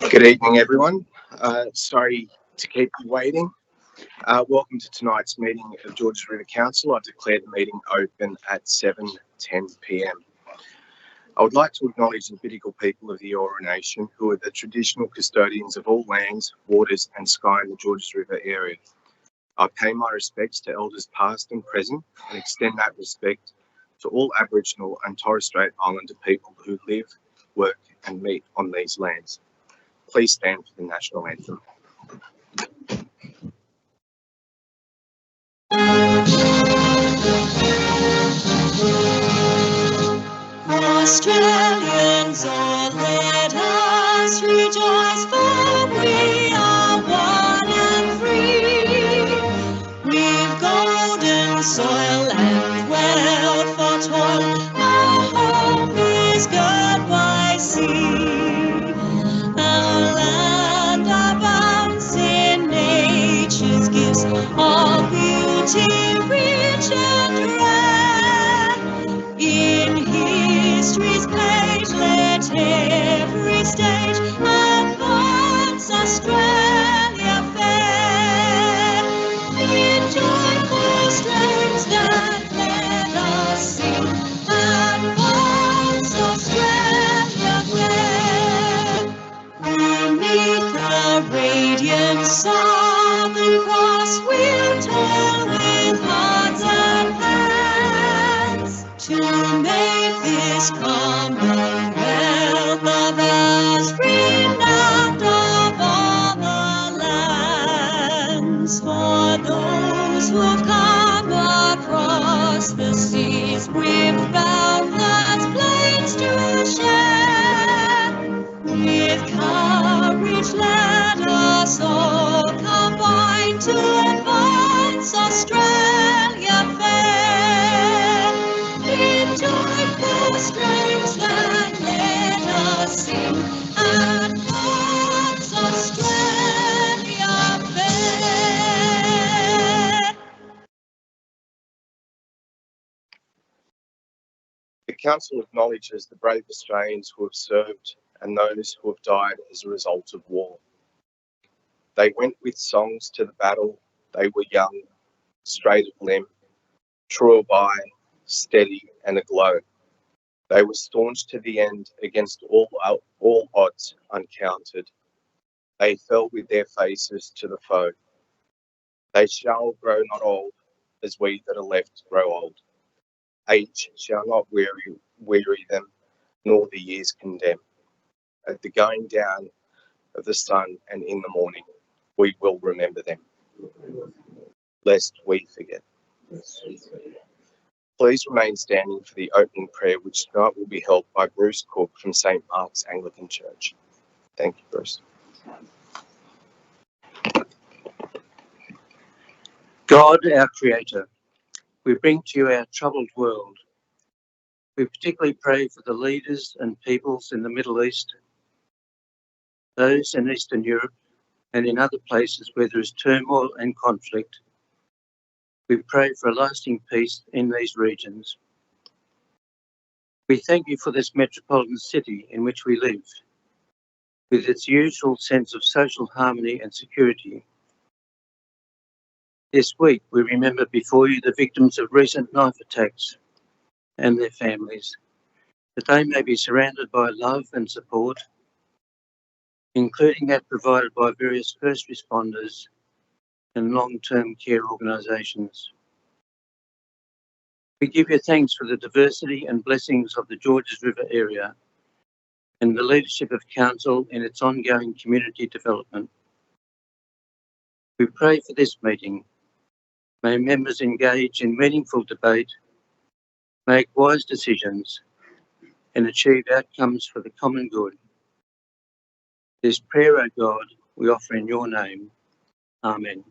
Good evening, everyone. Sorry to keep you waiting. Welcome to tonight's meeting of Georges River Council. I declare the meeting open at 7:10 p.m. I would like to acknowledge the Bidjigal people of the Eora Nation, who are the traditional custodians of all lands, waters and sky in the Georges River area. I pay my respects to elders past and present and extend that respect to all Aboriginal and Torres Strait Islander people who live, work and meet on these lands. Please stand for the national anthem. Australians, oh, let us rejoice, for we are one and free. We've golden soil and wealth for toil. Our home is God by sea. Our land abounds in nature's gifts, all beauty rich and rare. In history's page, let every stage advance Australia fair. In joyful strains that let us sing, advance Australia fair. Beneath the radiance of the cross, we'll toil with hearts and hands to make this commonwealth of ours renowned of all the lands. For those who've come across the seas, we've boundless plains to share. With courage let us all combine to advance Australia fair. In joyful strains that let us sing, advance Australia fair. The Council acknowledges the brave Australians who have served and those who have died as a result of war. They went with songs to the battle. They were young, straight of limb, true of eye, steady and aglow. They were staunch to the end against all odds uncounted. They fell with their faces to the foe. They shall grow not old, as we that are left grow old. Age shall not weary them, nor the years condemn. At the going down of the sun and in the morning, we will remember them, lest we forget. Please remain standing for the opening prayer, which tonight will be held by Bruce Cook from St. Mark's Anglican Church. Thank you, Bruce. God, our Creator, we bring to you our troubled world. We particularly pray for the leaders and peoples in the Middle East, those in Eastern Europe, and in other places where there is turmoil and conflict. We pray for a lasting peace in these regions. We thank you for this metropolitan city in which we live, with its usual sense of social harmony and security. This week, we remember before you the victims of recent knife attacks and their families, that they may be surrounded by love and support, including that provided by various first responders and long-term care organisations. We give you thanks for the diversity and blessings of the Georges River area and the leadership of Council in its ongoing community development. We pray for this meeting. May members engage in meaningful debate, make wise decisions, and achieve outcomes for the common good. This prayer, O God, we offer in your name. Amen.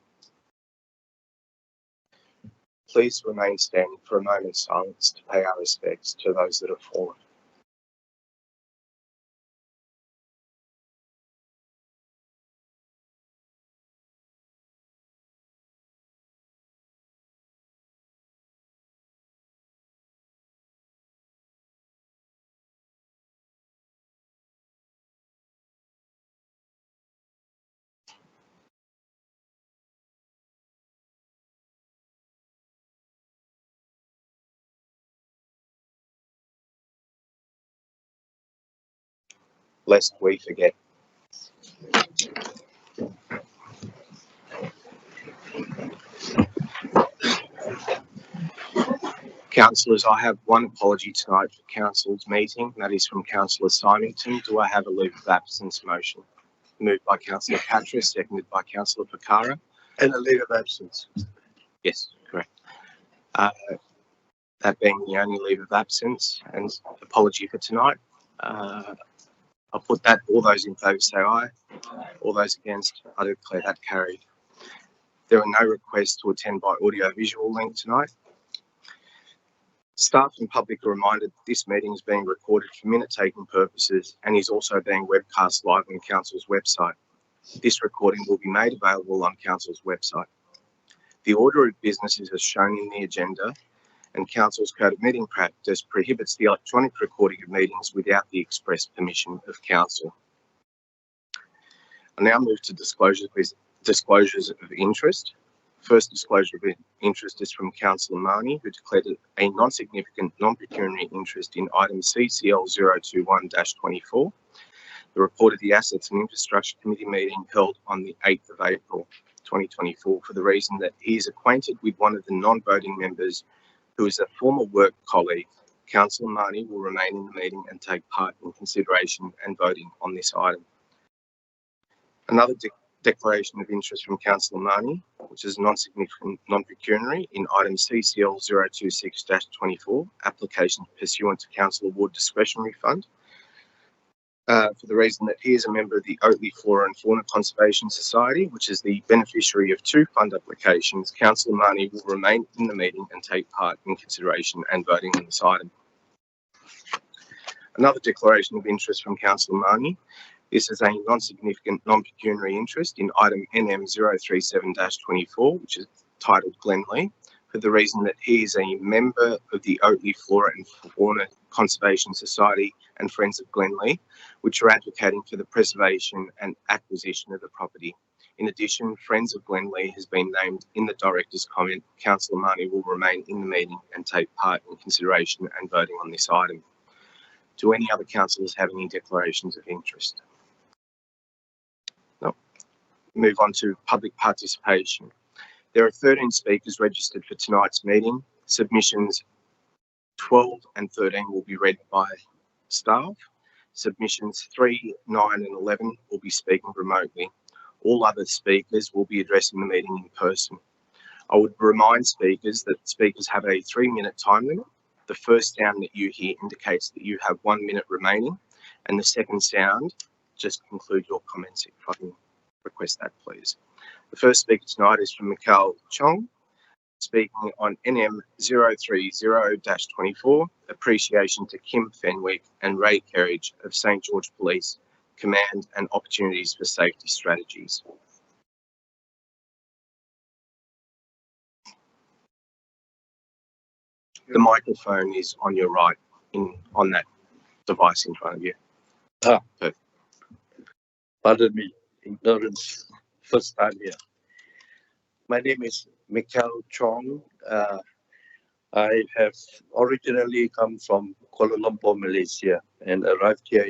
Please remain standing for a moment's silence to pay our respects to those that have fallen. lest we forget. Councillors, I have one apology tonight for Council's meeting. That is from Councillor Symington. Do I have a leave of absence motion? Moved by Councillor Patras, seconded by Councillor Pekara. And a leave of absence. Yes, correct. That being the only leave of absence and apology for tonight. I'll put that. All those in favour say aye. All those against, I declare that carried. There are no requests to attend by audio-visual link tonight. Staff and public are reminded that this meeting is being recorded for minute-taking purposes and is also being webcast live on Council's website. This recording will be made available on Council's website. The order of business is as shown in the agenda, and Council's Code of Meeting Practice prohibits the electronic recording of meetings without the express permission of Council. I now move to disclosures of interest. First disclosure of interest is from Councillor Marnie, who declared a non-significant non-pecuniary interest in item CCL 021-24. The report of the Assets and Infrastructure Committee meeting held on the 8th of April 2024 for the reason that he is acquainted with one of the non-voting members who is a former work colleague. Councillor Marnie will remain in the meeting and take part in consideration and voting on this item. Another declaration of interest from Councillor Marnie, which is non-significant non-pecuniary in item CCL 026-24, application pursuant to Council Award Discretionary Fund, for the reason that he is a member of the Oatley Flora and Fauna Conservation Society, which is the beneficiary of two fund applications. Councillor Marnie will remain in the meeting and take part in consideration and voting on this item. Another declaration of interest from Councillor Marnie. This is a non-significant non-pecuniary interest in item NM 037-24, which is titled Glenlee, for the reason that he is a member of the Oatley Flora and Fauna Conservation Society and Friends of Glenlee, which are advocating for the preservation and acquisition of the property. In addition, Friends of Glenlee has been named in the director's comment. Councillor Marnie will remain in the meeting and take part in consideration and voting on this item. Do any other councillors have any declarations of interest? No. Move on to public participation. There are 13 speakers registered for tonight's meeting. Submissions 12 and 13 will be read by staff. Submissions 3, 9 and 11 will be speaking remotely. All other speakers will be addressing the meeting in person. I would remind speakers that speakers have a 3-minute time limit. The first sound that you hear indicates that you have 1 minute remaining, and the second sound, just conclude your comments if I can request that, please. The first speaker tonight is from Mikhail Chong, speaking on NM 030-24, appreciation to Kim Fenwick and Ray Kerridge of St George Police, command and opportunities for safety strategies. The microphone is on your right, on that device in front of you. Perfect. Pardon me, ignorance, first time here. My name is Mikhail Chong. I have originally come from Kuala Lumpur, Malaysia, and arrived here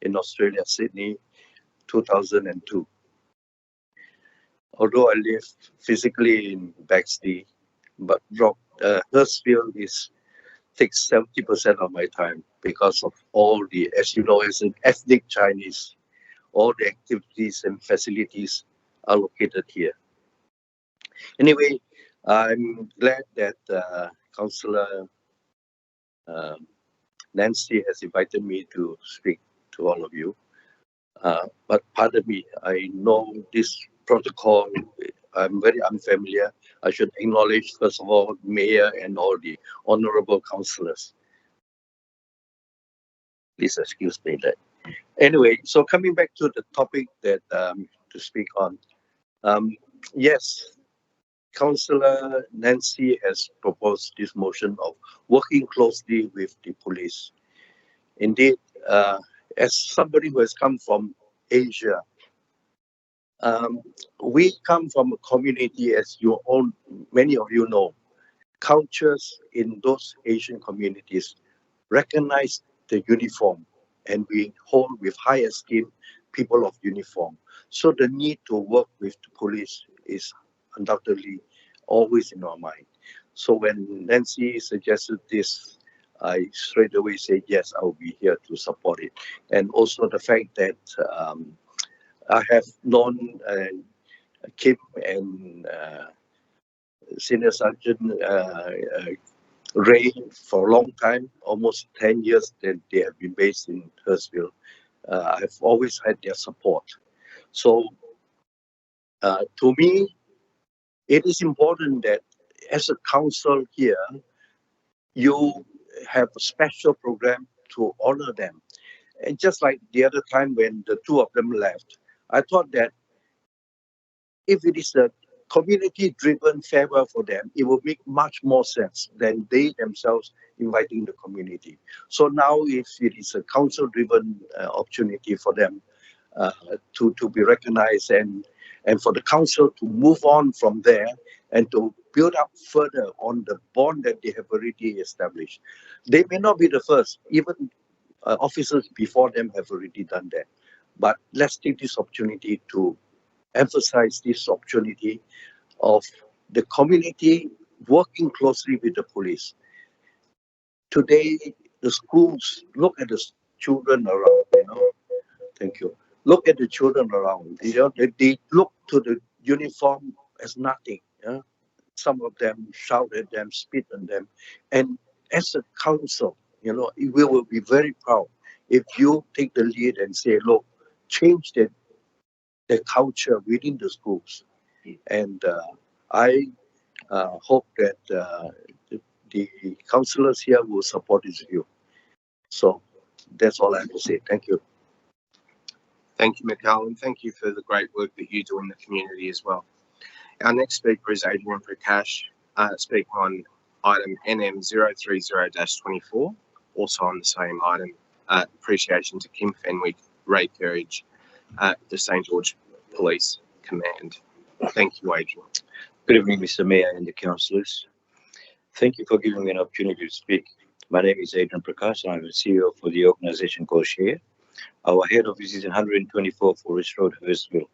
in Australia, Sydney, 2002. Although I live physically in Baxter, but Hurstville takes 70% of my time because of all the, as you know, as an ethnic Chinese, all the activities and facilities are located here. Anyway, I'm glad that Councillor Nancy has invited me to speak to all of you. But pardon me, I know this protocol, I'm very unfamiliar. I should acknowledge, first of all, Mayor and all the honorable councillors. Please excuse me that. Anyway, so coming back to the topic that to speak on. Yes, Councillor Nancy has proposed this motion of working closely with the police. Indeed, as somebody who has come from Asia, we come from a community, as many of you know, cultures in those Asian communities recognize the uniform and we hold with high esteem people of uniform. So the need to work with the police is undoubtedly always in our mind. So when Nancy suggested this, I straight away said, yes, I'll be here to support it. And also the fact that I have known Kim and Senior Sergeant Ray for a long time, almost 10 years that they have been based in Hurstville. I've always had their support. So to me, it is important that as a council here, you have a special program to honor them. And just like the other time when the two of them left, I thought that if it is a community-driven farewell for them, it will make much more sense than they themselves inviting the community. So now, if it is a council-driven opportunity for them to be recognized and for the council to move on from there and to build up further on the bond that they have already established. They may not be the first, even officers before them have already done that. But let's take this opportunity to emphasize this opportunity of the community working closely with the police. Today, the schools look at the children around, thank you. Look at the children around, they look to the uniform as nothing. Some of them shout at them, spit on them. And as a council, we will be very proud if you take the lead and say, look, change the culture within the schools. And I hope that the councillors here will support this view. So that's all I have to say. Thank you. Thank you, Mikhail, and thank you for the great work that you do in the community as well. Our next speaker is Adrian Prakash, speaking on item NM030-24, also on the same item. Appreciation to Kim Fenwick, Ray Kerridge, the St. George Police Command. Thank you, Adrian. Good evening, Mr. Mayor and the councillors. Thank you for giving me an opportunity to speak. My name is Adrian Prakash, and I'm the CEO for the organization called SHARE. Our head office is in 124 Forest Road, Hurstville.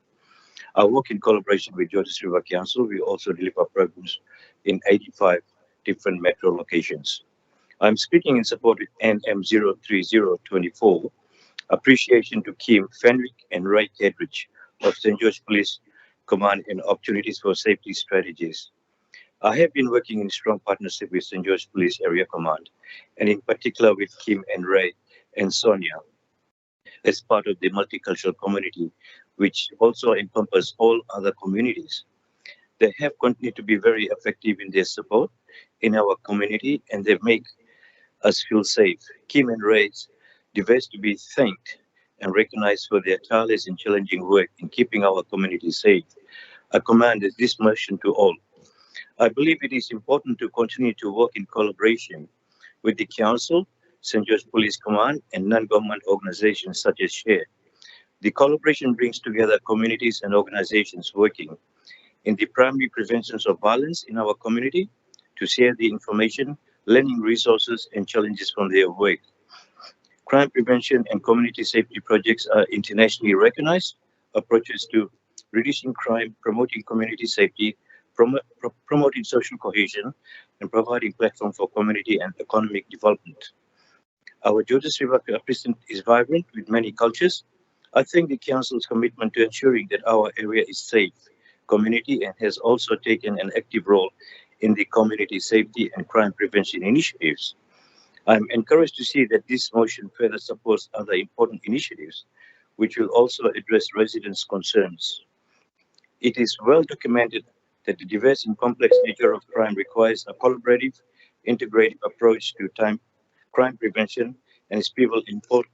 I work in collaboration with Georges River Council. We also deliver programs in 85 different metro locations. I'm speaking in support of NM030-24, appreciation to Kim Fenwick and Ray Kerridge of St. George Police Command and opportunities for safety strategies. I have been working in strong partnership with St. George Police Area Command, and in particular with Kim and Ray and Sonia, as part of the multicultural community, which also encompasses all other communities. They have continued to be very effective in their support in our community, and they make us feel safe. Kim and Ray deserve to be thanked and recognized for their tireless and challenging work in keeping our community safe. I commend this motion to all. I believe it is important to continue to work in collaboration with the Council, St. George Police Command, and non-government organizations such as SHARE. The collaboration brings together communities and organizations working in the primary preventions of violence in our community to share the information, learning resources, and challenges from their work. Crime prevention and community safety projects are internationally recognized approaches to reducing crime, promoting community safety, promoting social cohesion, and providing platform for community and economic development. Our Georges River precinct is vibrant with many cultures. I think the Council's commitment to ensuring that our area is safe community and has also taken an active role in the community safety and crime prevention initiatives. I'm encouraged to see that this motion further supports other important initiatives, which will also address residents' concerns. It is well documented that the diverse and complex nature of crime requires a collaborative, integrated approach to crime prevention and its people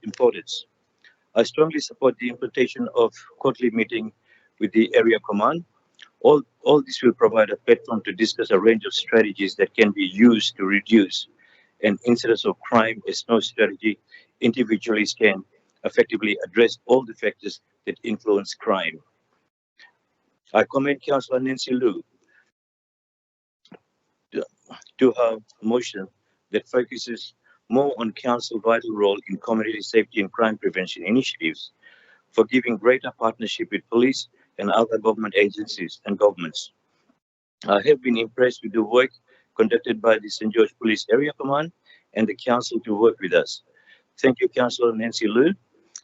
importance. I strongly support the implementation of quarterly meeting with the area command. All this will provide a platform to discuss a range of strategies that can be used to reduce an incidence of crime, as no strategy individually can effectively address all the factors that influence crime. I commend Councillor Nancy Liu to her motion that focuses more on Council's vital role in community safety and crime prevention initiatives, for giving greater partnership with police and other government agencies and governments. I have been impressed with the work conducted by the St. George Police Area Command and the Council to work with us. Thank you, Councillor Nancy Liu,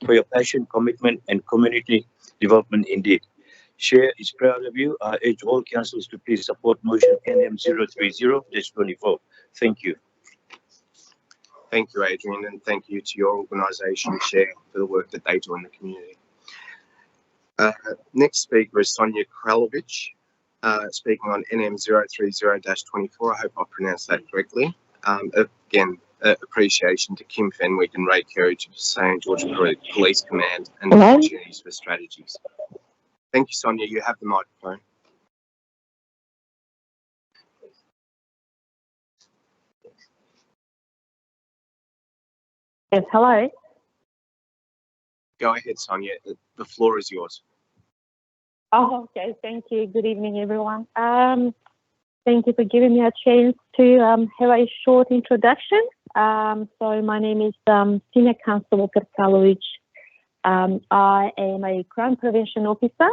for your passion, commitment, and community development indeed. Chair is proud of you. I urge all councillors to please support motion NM030-24. Thank you. Thank you, Adrian, and thank you to your organisation, Chair, for the work that they do in the community. Next speaker is Sonia Kralovic, speaking on NM030-24. I hope I pronounced that correctly. Again, appreciation to Kim Fenwick and Ray Carey to St. George Police Command and opportunities for strategies. Thank you, Sonia. You have the microphone. Yes, hello. Go ahead, Sonia. The floor is yours. Oh, okay. Thank you. Good evening, everyone. Thank you for giving me a chance to have a short introduction. So my name is Senior Constable Kralovic. I am a crime prevention officer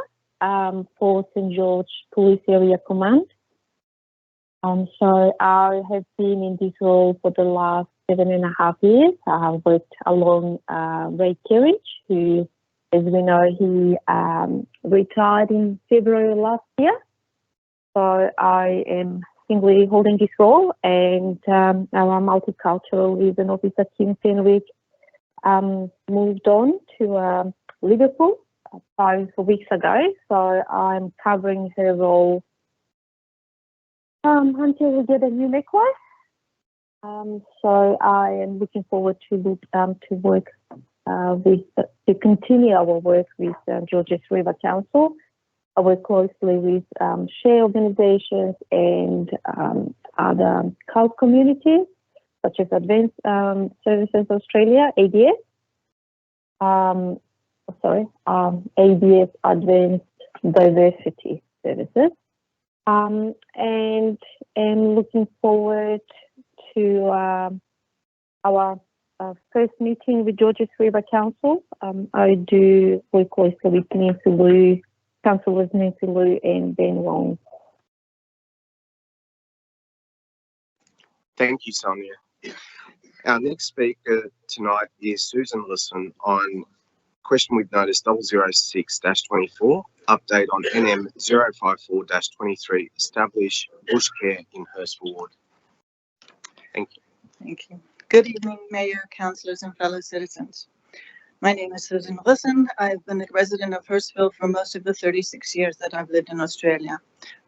for St. George Police Area Command. So I have been in this role for the last 7.5 years. I have worked along Ray Carey, who, as we know, he retired in February last year. So I am singly holding this role, and our multicultural liaison officer, Kim Fenwick, moved on to Liverpool 5 weeks ago. So I'm covering her role until we get a new midwife. So I am looking forward to work to continue our work with Georges River Council. I work closely with share organisations and other cult communities, such as Advanced Services Australia, ADS. ADS, Advanced Diversity Services. And looking forward to our first meeting with Georges River Council. I do work closely with Nancy Liu, Councillors Nancy Liu and Ben Wong. Thank you, Sonia. Our next speaker tonight is Susan Lisson on question with notice 006-24, update on NM 054-23, establish bush care in Hurstville Ward. Thank you. Thank you. Good evening, Mayor, councillors, and fellow citizens. My name is Susan Lisson. I've been a resident of Hurstville for most of the 36 years that I've lived in Australia.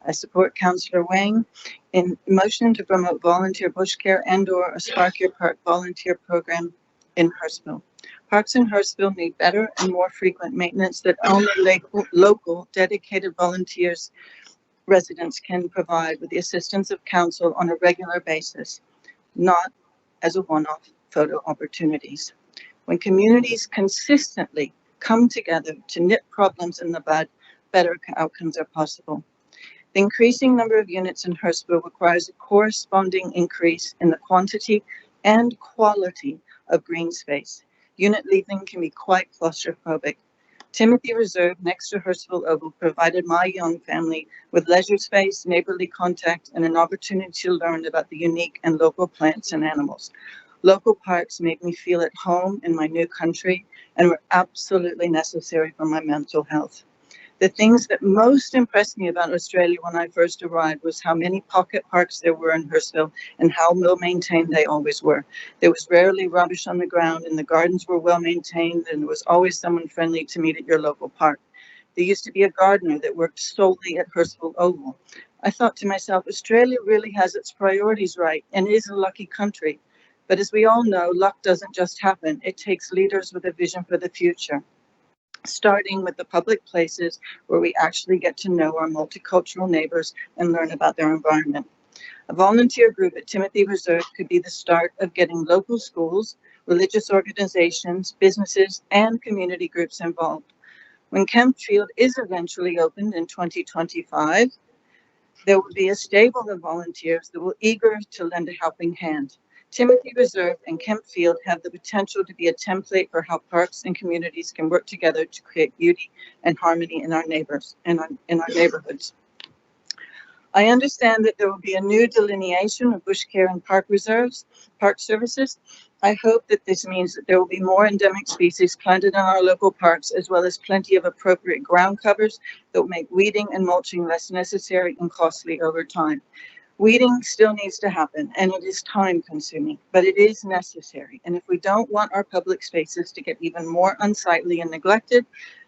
I support Councillor Wang in motion to promote volunteer bush care and/or a Spark Your Park volunteer program in Hurstville. Parks in Hurstville need better and more frequent maintenance that only local dedicated volunteers residents can provide with the assistance of council on a regular basis, not as a one-off photo opportunities. When communities consistently come together to nip problems in the bud, better outcomes are possible. The increasing number of units in Hurstville requires a corresponding increase in the quantity and quality of green space. Unit leasing can be quite claustrophobic. Timothy Reserve next to Hurstville Oval provided my young family with leisure space, neighborly contact, and an opportunity to learn about the unique and local plants and animals. Local parks made me feel at home in my new country and were absolutely necessary for my mental health. The things that most impressed me about Australia when I first arrived was how many pocket parks there were in Hurstville and how well maintained they always were. There was rarely rubbish on the ground, and the gardens were well maintained, and there was always someone friendly to meet at your local park. There used to be a gardener that worked solely at Hurstville Oval. I thought to myself, Australia really has its priorities right and is a lucky country. But as we all know, luck doesn't just happen. It takes leaders with a vision for the future, starting with the public places where we actually get to know our multicultural neighbors and learn about their environment. A volunteer group at Timothy Reserve could be the start of getting local schools, religious organizations, businesses, and community groups involved. When Campfield is eventually opened in 2025, there will be a stable of volunteers that will eager to lend a helping hand. Timothy Reserve and Kemp Field have the potential to be a template for how parks and communities can work together to create beauty and harmony in our neighborhoods. I understand that there will be a new delineation of bush care and park reserves, park services. I hope that this means that there will be more endemic species planted in our local parks, as well as plenty of appropriate ground covers that will make weeding and mulching less necessary and costly over time. Weeding still needs to happen, and it is time consuming, but it is necessary. And if we don't want our public spaces to get even more unsightly and neglected,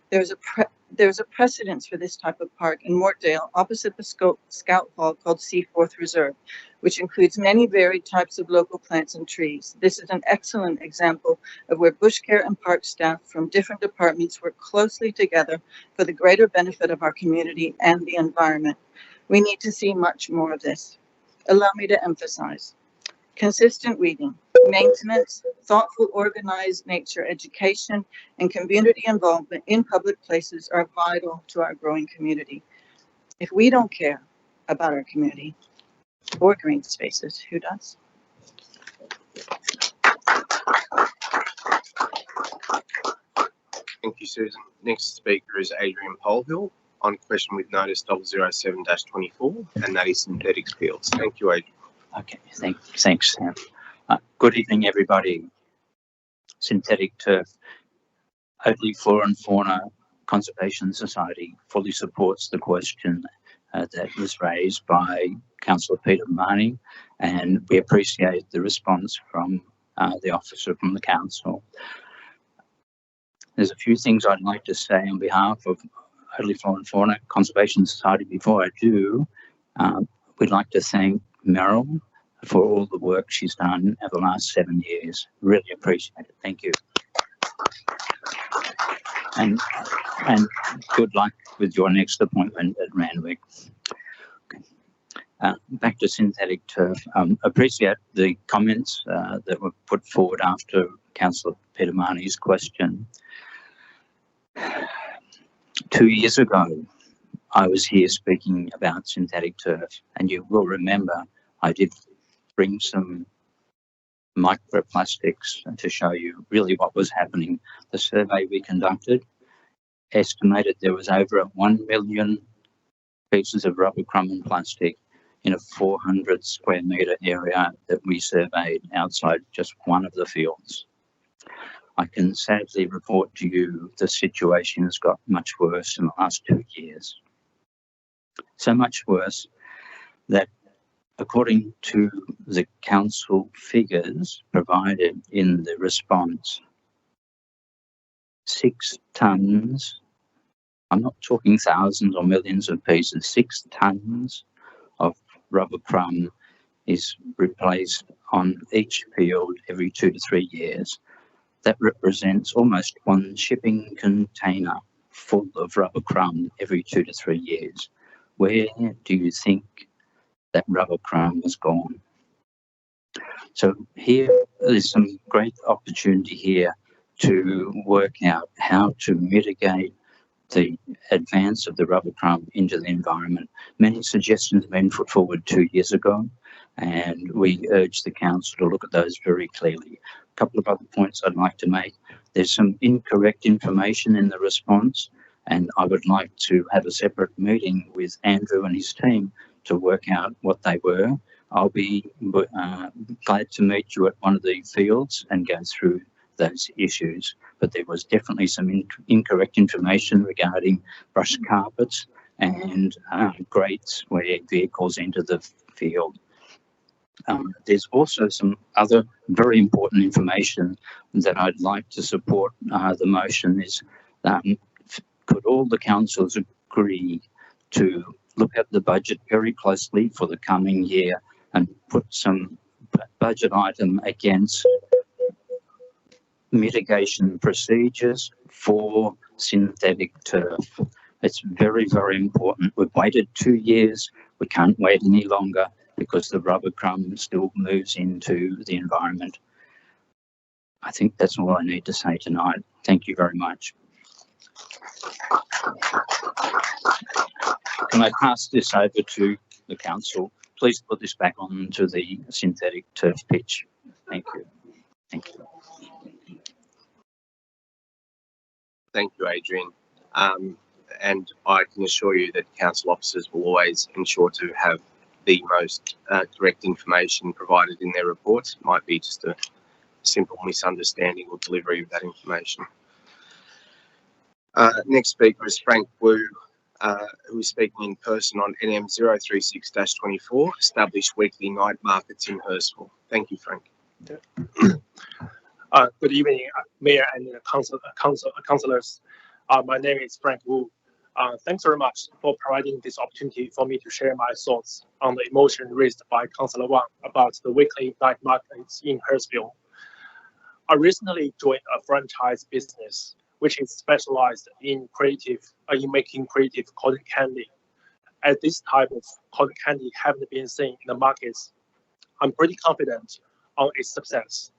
there's a precedence for this type of park in Mortdale, opposite the Scout Hall, called Seaforth Reserve, which includes many varied types of local plants and trees. This is an excellent example of where bush care and park staff from different departments work closely together for the greater benefit of our community and the environment. We need to see much more of this. Allow me to emphasize: consistent weeding, maintenance, thoughtful, organized nature education, and community involvement in public places are vital to our growing community. If we don't care about our community or green spaces, who does? Thank you, Susan. Next speaker is Adrian Polhill on question with notice 007-24, and that is synthetic fields. Thank you, Adrian. Okay, thanks, Sam. Good evening, everybody. Synthetic turf. Oakley Flora and Fauna Conservation Society fully supports the question that was raised by Councillor Peter Mahoney, and we appreciate the response from the officer from the council. There's a few things I'd like to say on behalf of Oakley Flora and Fauna Conservation Society. Before I do, we'd like to thank Meryl for all the work she's done over the last 7 years. Really appreciate it. Thank you. And good luck with your next appointment at Randwick. Okay. Back to synthetic turf. Appreciate the comments that were put forward after Councillor Peter Mahoney's question. 2 years ago, I was here speaking about synthetic turf, and you will remember I did bring some microplastics to show you really what was happening. The survey we conducted estimated there was over 1 million pieces of rubber crumb and plastic in a 400 square metre area that we surveyed outside just one of the fields. I can sadly report to you the situation has got much worse in the last 2 years. So much worse that, according to the council figures provided in the response, 6 tonnes, I'm not talking thousands or millions of pieces, 6 tonnes of rubber crumb is replaced on each field every 2 to 3 years. That represents almost 1 shipping container full of rubber crumb every 2 to 3 years. Where do you think that rubber crumb has gone? So here is some great opportunity here to work out how to mitigate the advance of the rubber crumb into the environment. Many suggestions have been put forward 2 years ago, and we urge the council to look at those very clearly. A couple of other points I'd like to make. There's some incorrect information in the response, and I would like to have a separate meeting with Andrew and his team to work out what they were. I'll be glad to meet you at one of the fields and go through those issues. But there was definitely some incorrect information regarding brush carpets and grates where vehicles enter the field. There's also some other very important information that I'd like to support the motion is, could all the councils agree to look at the budget very closely for the coming year and put some budget item against mitigation procedures for synthetic turf? It's very, very important. We've waited 2 years. We can't wait any longer because the rubber crumb still moves into the environment. I think that's all I need to say tonight. Thank you very much. Can I pass this over to the council? Please put this back on to the synthetic turf pitch. Thank you. Thank you. Thank you, Adrian. And I can assure you that council officers will always ensure to have the most correct information provided in their reports. It might be just a simple misunderstanding or delivery of that information. Next speaker is Frank Wu, who is speaking in person on NM 036-24, established weekly night markets in Hurstville. Thank you, Frank. Good evening, Mayor and councillors. My name is Frank Wu. Thanks very much for providing this opportunity for me to share my thoughts on the emotion raised by Councillor Wang about the weekly night markets in Hurstville. I recently joined a franchise business which is specialized in making creative cotton candy. As this type of cotton candy haven't been seen in the markets, I'm pretty confident on its success.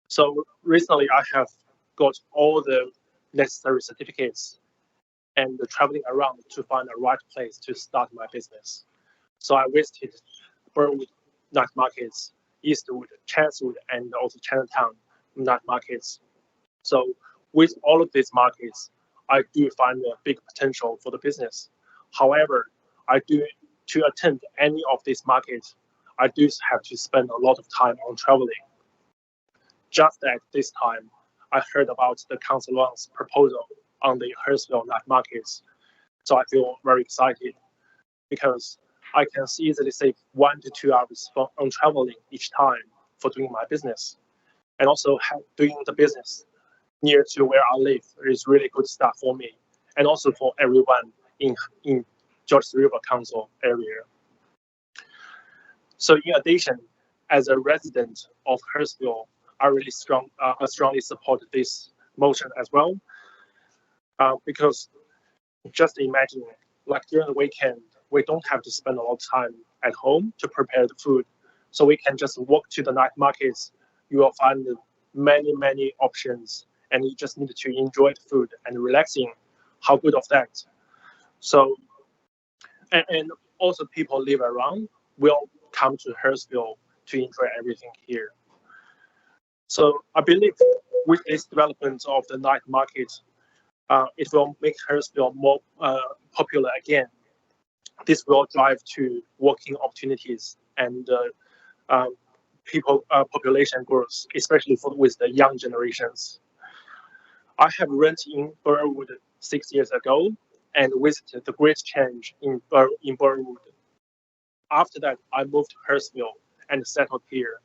So recently I have got all the necessary certificates and traveling around to find the right place to start my business. So I visited Burwood night markets, Eastwood, Chatswood, and also Chinatown night markets. So with all of these markets, I do find a big potential for the business. However, to attend any of these markets, I do have to spend a lot of time on traveling. Just at this time, I heard about the Councillor Wang's proposal on the Hurstville night markets. So I feel very excited because I can easily save 1 to 2 hours on traveling each time for doing my business. And also doing the business near to where I live is really good stuff for me and also for everyone in Georges River Council area. So in addition, as a resident of Hurstville, I strongly support this motion as well, because just imagine, like during the weekend, we don't have to spend a lot of time at home to prepare the food. So we can just walk to the night markets. You will find many options, and you just need to enjoy the food and relaxing. How good of that? So, and also people live around will come to Hurstville to enjoy everything here. So I believe with this development of the night market, it will make Hurstville more popular again. This will drive to working opportunities and population growth, especially with the young generations. I have rented in Burwood 6 years ago and visited the great change in Burwood. After that, I moved to Hurstville and settled here.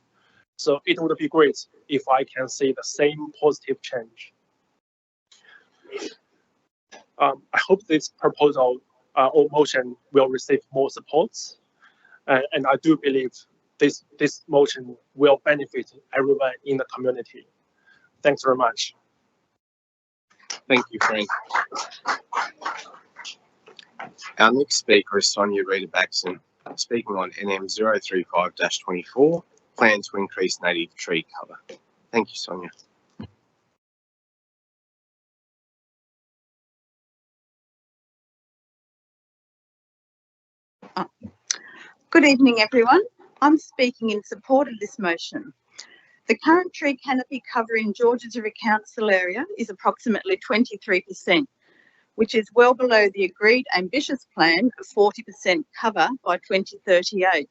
So it would be great if I can see the same positive change. I hope this proposal or motion will receive more support, and I do believe this motion will benefit everyone in the community. Thanks very much. Thank you, Frank. Our next speaker is Sonia Rita-Baxon, speaking on NM 035-24, plan to increase native tree cover. Thank you, Sonia. Good evening, everyone. I'm speaking in support of this motion. The current tree canopy cover in Georges River Council area is approximately 23%, which is well below the agreed ambitious plan of 40% cover by 2038.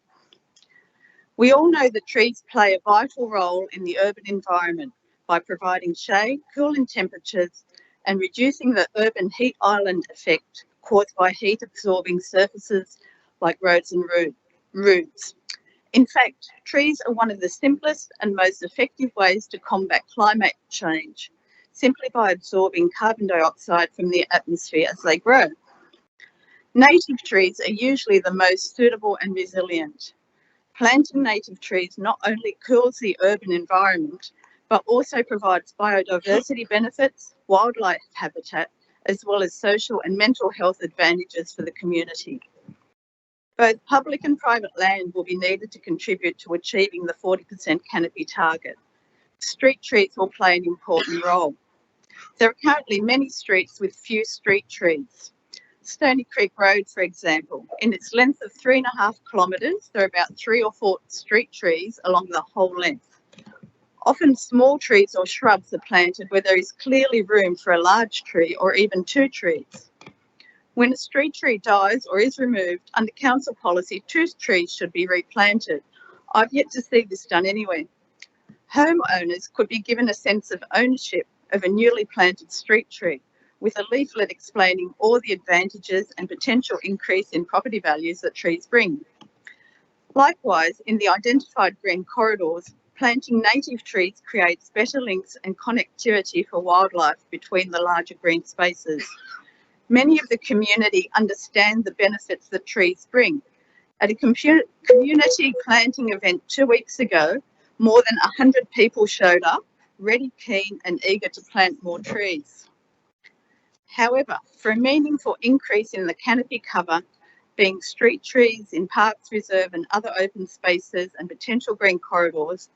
We all know that trees play a vital role in the urban environment by providing shade, cooling temperatures, and reducing the urban heat island effect caused by heat-absorbing surfaces like roads and roofs. In fact, trees are one of the simplest and most effective ways to combat climate change, simply by absorbing carbon dioxide from the atmosphere as they grow. Native trees are usually the most suitable and resilient. Planting native trees not only cools the urban environment, but also provides biodiversity benefits, wildlife habitat, as well as social and mental health advantages for the community. Both public and private land will be needed to contribute to achieving the 40% canopy target. Street trees will play an important role. There are currently many streets with few street trees. Stony Creek Road, for example, in its length of 3.5 kilometres, there are about 3 or 4 street trees along the whole length. Often small trees or shrubs are planted where there is clearly room for a large tree or even 2 trees. When a street tree dies or is removed, under council policy, 2 trees should be replanted. I've yet to see this done anywhere. Homeowners could be given a sense of ownership of a newly planted street tree, with a leaflet explaining all the advantages and potential increase in property values that trees bring. Likewise, in the identified green corridors, planting native trees creates better links and connectivity for wildlife between the larger green spaces. Many of the community understand the benefits that trees bring. At a community planting event 2 weeks ago, more than 100 people showed up, ready, keen and eager to plant more trees. However, for a meaningful increase in the canopy cover, being street trees in parks, reserve and other open spaces and potential green corridors,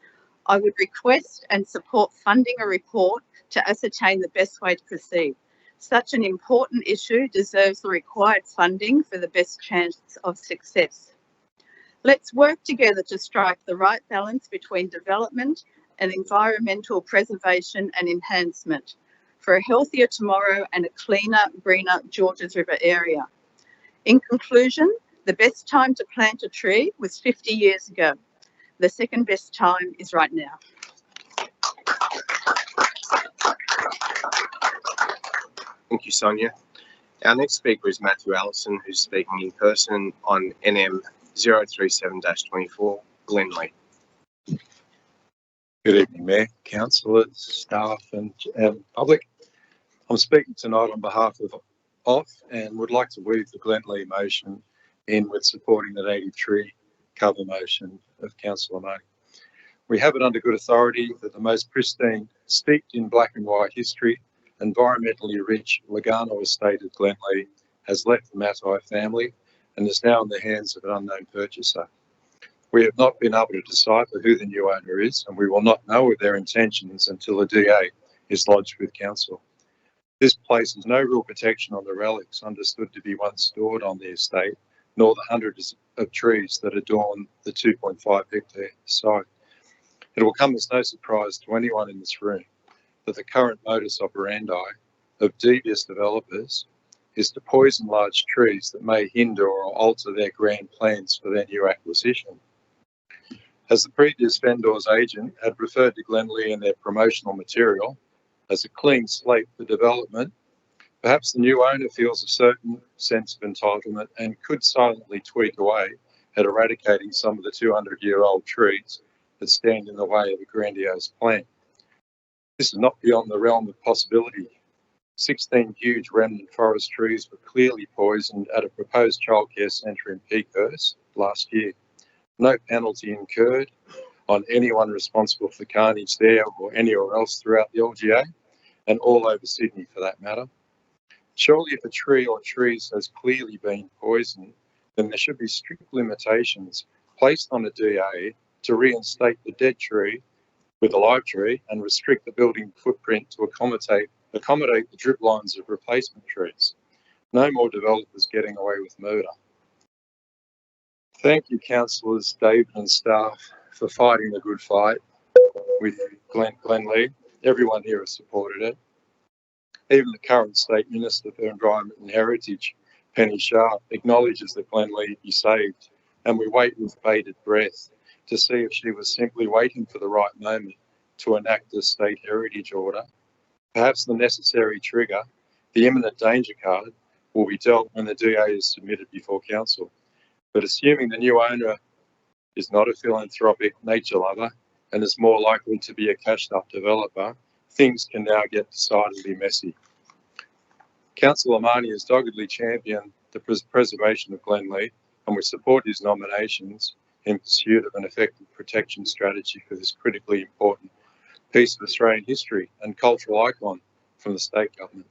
I would request and support funding a report to ascertain the best way to proceed. Such an important issue deserves the required funding for the best chance of success. Let's work together to strike the right balance between development and environmental preservation and enhancement for a healthier tomorrow and a cleaner, greener Georges River area. In conclusion, the best time to plant a tree was 50 years ago. The second best time is right now. Thank you, Sonia. Our next speaker is Matthew Allison, who's speaking in person on NM 037-24, Glenlee. Good evening, Mayor, councillors, staff and public. I'm speaking tonight on behalf of OFF and would like to weave the Glenlee motion in with supporting the native tree cover motion of Councillor Marty. We have it under good authority that the most pristine, steeped in black and white history, environmentally rich Lugano estate at Glenlee has left the Matai family and is now in the hands of an unknown purchaser. We have not been able to decipher who the new owner is, and we will not know of their intentions until a DA is lodged with council. This places no real protection on the relics understood to be once stored on the estate, nor the hundreds of trees that adorn the 2.5 hectare site. It will come as no surprise to anyone in this room that the current modus operandi of devious developers is to poison large trees that may hinder or alter their grand plans for their new acquisition. As the previous vendor's agent had referred to Glenlee in their promotional material as a clean slate for development, perhaps the new owner feels a certain sense of entitlement and could silently tweak away at eradicating some of the 200-year-old trees that stand in the way of a grandiose plan. This is not beyond the realm of possibility. 16 huge remnant forest trees were clearly poisoned at a proposed childcare centre in Peakhurst last year. No penalty incurred on anyone responsible for the carnage there or anywhere else throughout the LGA, and all over Sydney for that matter. Surely if a tree or trees has clearly been poisoned, then there should be strict limitations placed on a DA to reinstate the dead tree with a live tree and restrict the building footprint to accommodate the drip lines of replacement trees. No more developers getting away with murder. Thank you, councillors David and staff, for fighting the good fight with Glenlee. Everyone here has supported it. Even the current State Minister for Environment and Heritage, Penny Sharp, acknowledges that Glenlee be saved, and we wait with bated breath to see if she was simply waiting for the right moment to enact the state heritage order. Perhaps the necessary trigger, the imminent danger card, will be dealt when the DA is submitted before council. But assuming the new owner is not a philanthropic nature lover and is more likely to be a cashed-up developer, things can now get decidedly messy. Councillor Marnie has doggedly championed the preservation of Glenlee, and we support his nominations in pursuit of an effective protection strategy for this critically important piece of Australian history and cultural icon from the state government.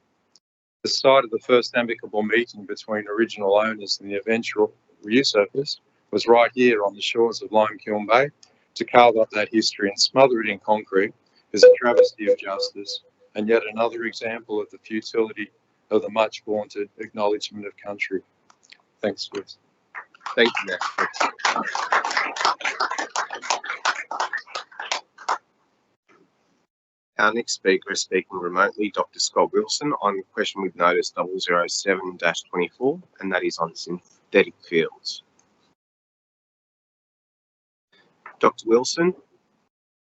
The site of the first amicable meeting between original owners and the eventual usurpers was right here on the shores of Limekiln Bay. To carve up that history and smother it in concrete is a travesty of justice and yet another example of the futility of the much vaunted acknowledgement of country. Thanks, Chris. Thank you, Matt. Our next speaker is speaking remotely, Dr. Scott Wilson, on question with notice 007-24, and that is on synthetic fields. Dr. Wilson,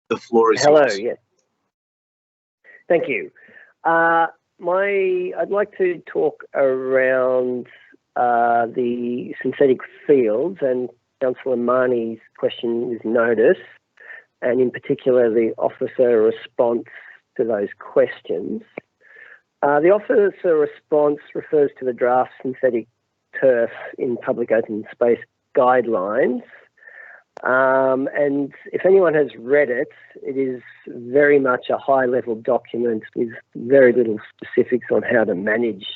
the floor is Hello, yours. yes. Thank you. I'd like to talk around the synthetic fields and Councillor Marnie's question with notice, and in particular the officer response to those questions. The officer response refers to the draft synthetic turf in public open space guidelines. And if anyone has read it, it is very much a high-level document with very little specifics on how to manage,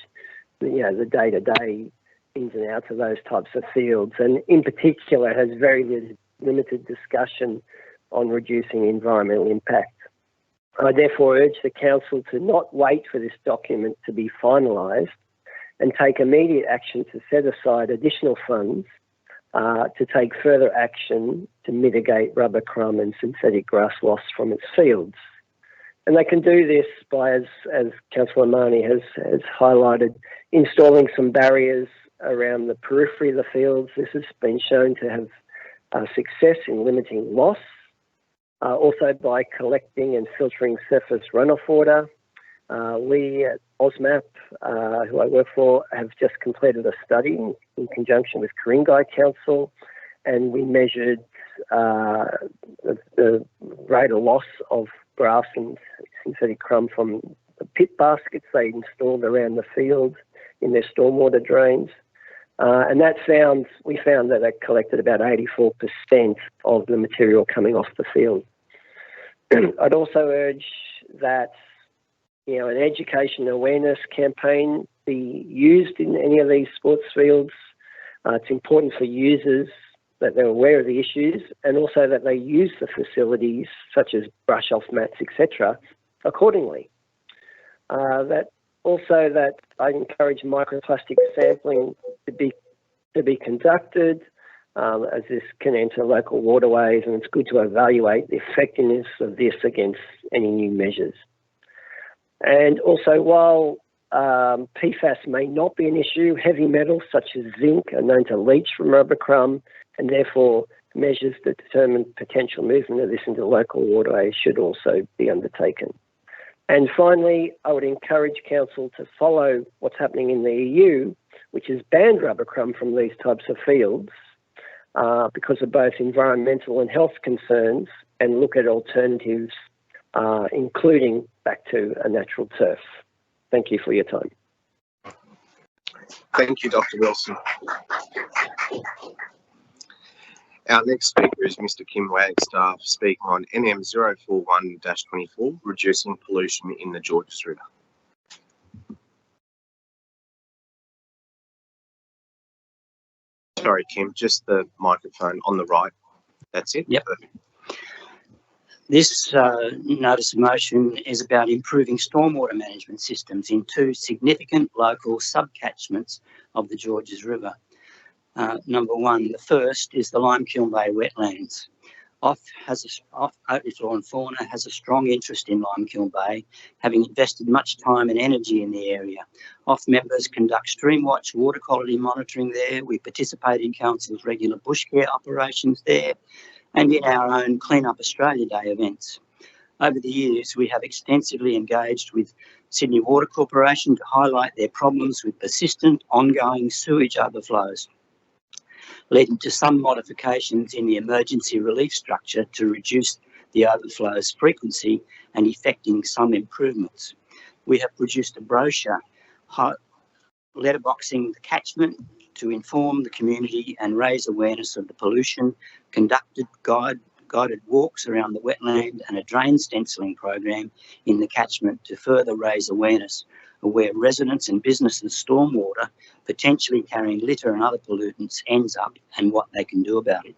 the day-to-day ins and outs of those types of fields. And in particular, it has very limited discussion on reducing environmental impact. I therefore urge the Council to not wait for this document to be finalised and take immediate action to set aside additional funds to take further action to mitigate rubber crumb and synthetic grass loss from its fields. And they can do this by, as Councillor Marnie has highlighted, installing some barriers around the periphery of the fields. This has been shown to have success in limiting loss. Also by collecting and filtering surface runoff water. We at AusMap, who I work for, have just completed a study in conjunction with Ku-ring-gai Council, and we measured the rate of loss of grass and synthetic crumb from the pit baskets they installed around the field in their stormwater drains. And we found that they collected about 84% of the material coming off the field. I'd also urge that an education awareness campaign be used in any of these sports fields. It's important for users that they're aware of the issues and also that they use the facilities such as brush off mats, etc., accordingly. That I encourage microplastic sampling to be conducted, as this can enter local waterways, and it's good to evaluate the effectiveness of this against any new measures. And also, while PFAS may not be an issue, heavy metals such as zinc are known to leach from rubber crumb, and therefore measures that determine potential movement of this into local waterways should also be undertaken. And finally, I would encourage Council to follow what's happening in the EU, which has banned rubber crumb from these types of fields because of both environmental and health concerns, and look at alternatives, including back to a natural turf. Thank you for your time. Thank you, Dr. Wilson. Our next speaker is Mr. Kim Wagstaff, speaking on NM 041-24, reducing pollution in the Georges River. Sorry, Kim, just the microphone on the right. That's it? Yep. This notice of motion is about improving stormwater management systems in two significant local subcatchments of the Georges River. Number one, the first is the Limekiln Bay wetlands. Oatley Flora and Fauna has a strong interest in Limekiln Bay, having invested much time and energy in the area. OFF members conduct Streamwatch water quality monitoring there. We participate in Council's regular bush care operations there and in our own Clean Up Australia Day events. Over the years, we have extensively engaged with Sydney Water Corporation to highlight their problems with persistent, ongoing sewage overflows, leading to some modifications in the emergency relief structure to reduce the overflow's frequency and effecting some improvements. We have produced a brochure letterboxing the catchment to inform the community and raise awareness of the pollution, conducted guided walks around the wetland and a drain stenciling program in the catchment to further raise awareness of where residents and businesses' stormwater, potentially carrying litter and other pollutants, ends up and what they can do about it.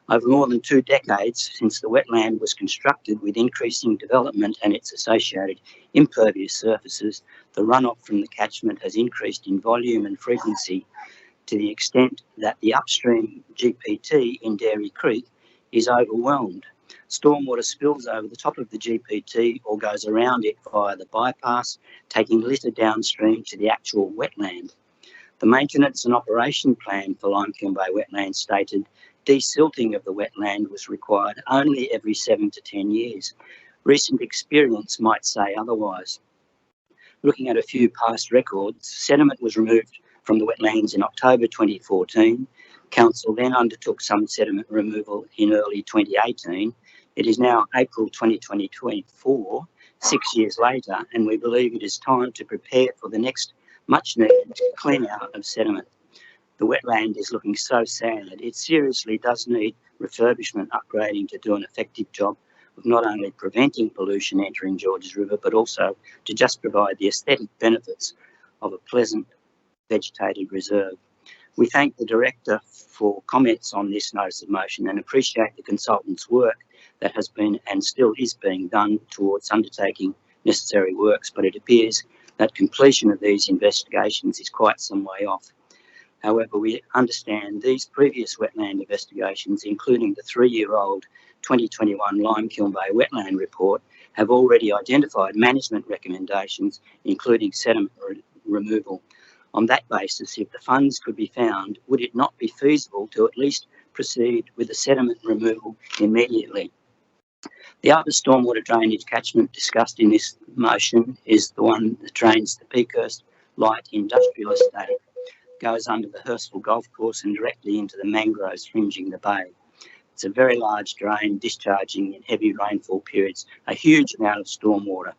Over more than 2 decades since the wetland was constructed, with increasing development and its associated impervious surfaces, the runoff from the catchment has increased in volume and frequency to the extent that the upstream GPT in Dairy Creek is overwhelmed. stormwater spills over the top of the GPT or goes around it via the bypass, taking litter downstream to the actual wetland. The maintenance and operation plan for Limekiln Bay wetland stated desilting of the wetland was required only every 7 to 10 years. Recent experience might say otherwise. Looking at a few past records, sediment was removed from the wetlands in October 2014. Council then undertook some sediment removal in early 2018. It is now April 2024, 6 years later, and we believe it is time to prepare for the next much needed clean out of sediment. The wetland is looking so sad. It seriously does need refurbishment, upgrading to do an effective job of not only preventing pollution entering Georges River, but also to just provide the aesthetic benefits of a pleasant vegetated reserve. We thank the Director for comments on this notice of motion and appreciate the consultant's work that has been and still is being done towards undertaking necessary works, but it appears that completion of these investigations is quite some way off. However, we understand these previous wetland investigations, including the 3-year-old 2021 Limekiln Bay Wetland Report, have already identified management recommendations, including sediment removal. On that basis, if the funds could be found, would it not be feasible to at least proceed with the sediment removal immediately? The other stormwater drainage catchment discussed in this motion is the one that drains the Peakhurst Light Industrial Estate, goes under the Hurstville Golf Course and directly into the mangroves fringing the bay. It's a very large drain discharging in heavy rainfall periods a huge amount of stormwater,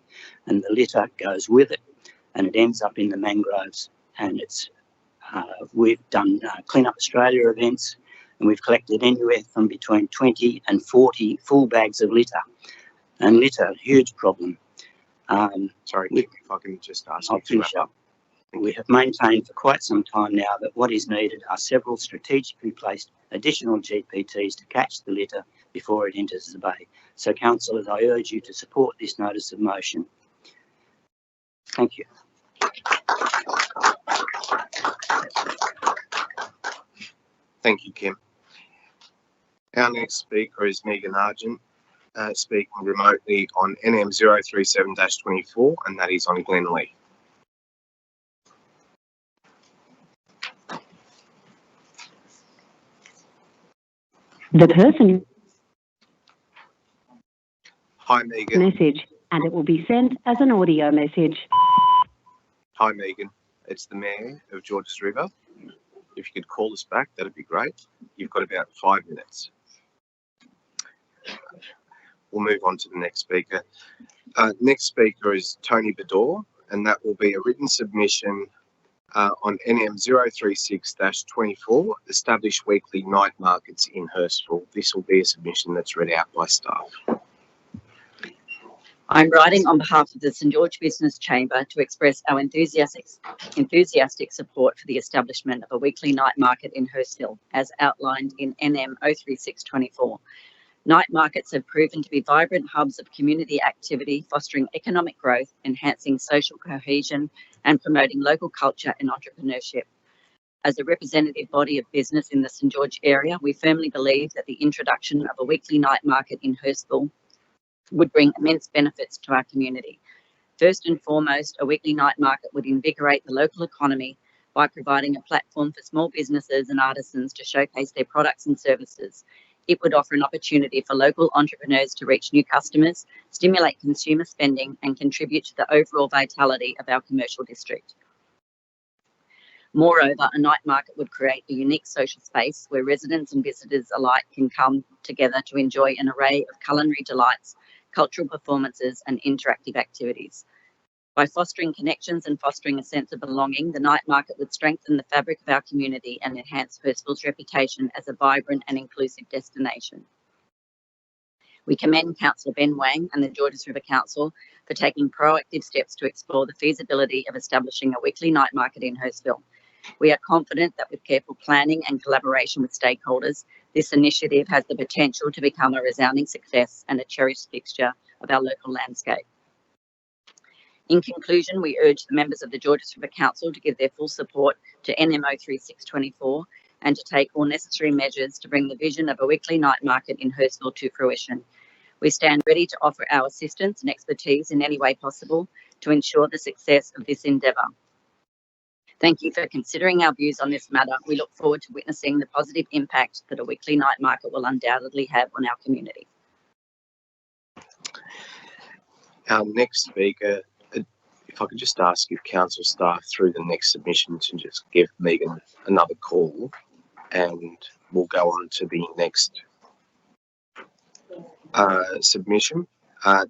and the litter goes with it, and it ends up in the mangroves. And it's we've done Clean Up Australia events, and we've collected anywhere from between 20 and 40 full bags of litter. And litter, a huge problem. Sorry, if I can just ask I'll finish up. We have maintained for quite some time now that what is needed are several strategically placed additional GPTs to catch the litter before it enters the bay. So, councillors, I urge you to support this notice of motion. Thank you. Thank you, Kim. Our next speaker is Megan Argent, speaking remotely on NM 037-24, and that is on Glenlee. The person Hi, Megan. message, and it will be sent as an audio message. Hi, Megan. It's the Mayor of Georges River. If you could call us back, that'd be great. You've got about 5 minutes. We'll move on to the next speaker. Next speaker is Tony Bedore, and that will be a written submission on NM 036-24, establish weekly night markets in Hurstville. This will be a submission that's read out by staff. I'm writing on behalf of the St George Business Chamber to express our enthusiastic support for the establishment of a weekly night market in Hurstville, as outlined in NM 036-24. Night markets have proven to be vibrant hubs of community activity, fostering economic growth, enhancing social cohesion, and promoting local culture and entrepreneurship. As a representative body of business in the St George area, we firmly believe that the introduction of a weekly night market in Hurstville would bring immense benefits to our community. First and foremost, a weekly night market would invigorate the local economy by providing a platform for small businesses and artisans to showcase their products and services. It would offer an opportunity for local entrepreneurs to reach new customers, stimulate consumer spending, and contribute to the overall vitality of our commercial district. Moreover, a night market would create a unique social space where residents and visitors alike can come together to enjoy an array of culinary delights, cultural performances, and interactive activities. By fostering connections and fostering a sense of belonging, the night market would strengthen the fabric of our community and enhance Hurstville's reputation as a vibrant and inclusive destination. We commend Councillor Ben Wang and the Georges River Council for taking proactive steps to explore the feasibility of establishing a weekly night market in Hurstville. We are confident that with careful planning and collaboration with stakeholders, this initiative has the potential to become a resounding success and a cherished fixture of our local landscape. In conclusion, we urge the members of the Georges River Council to give their full support to NM 036-24 and to take all necessary measures to bring the vision of a weekly night market in Hurstville to fruition. We stand ready to offer our assistance and expertise in any way possible to ensure the success of this endeavour. Thank you for considering our views on this matter. We look forward to witnessing the positive impact that a weekly night market will undoubtedly have on our community. Our next speaker, if I could just ask if council staff through the next submission to just give Megan another call, and we'll go on to the next submission.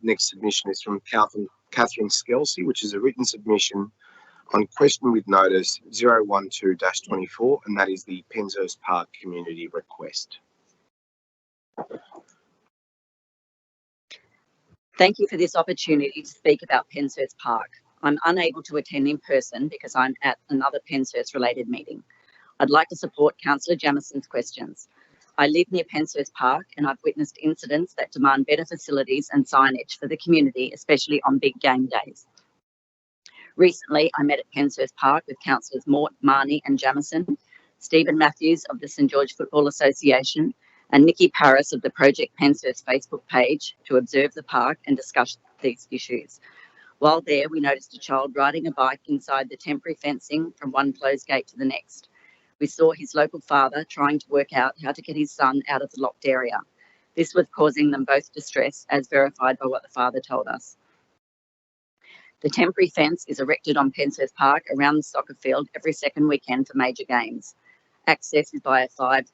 Next submission is from Catherine Skelsey, which is a written submission on question with notice 012-24, and that is the Penshurst Park community request. Thank you for this opportunity to speak about Penshurst Park. I'm unable to attend in person because I'm at another Penshurst related meeting. I'd like to support Councillor Jamison's questions. I live near Penshurst Park and I've witnessed incidents that demand better facilities and signage for the community, especially on big game days. Recently, I met at Penshurst Park with Councillors Mort, Marnie and Jamison, Stephen Matthews of the St George Football Association and Nikki Paris of the Project Penshurst Facebook page to observe the park and discuss these issues. While there, we noticed a child riding a bike inside the temporary fencing from one closed gate to the next. We saw his local father trying to work out how to get his son out of the locked area. This was causing them both distress, as verified by what the father told us. The temporary fence is erected on Penshurst Park around the soccer field every second weekend for major games. Access is via five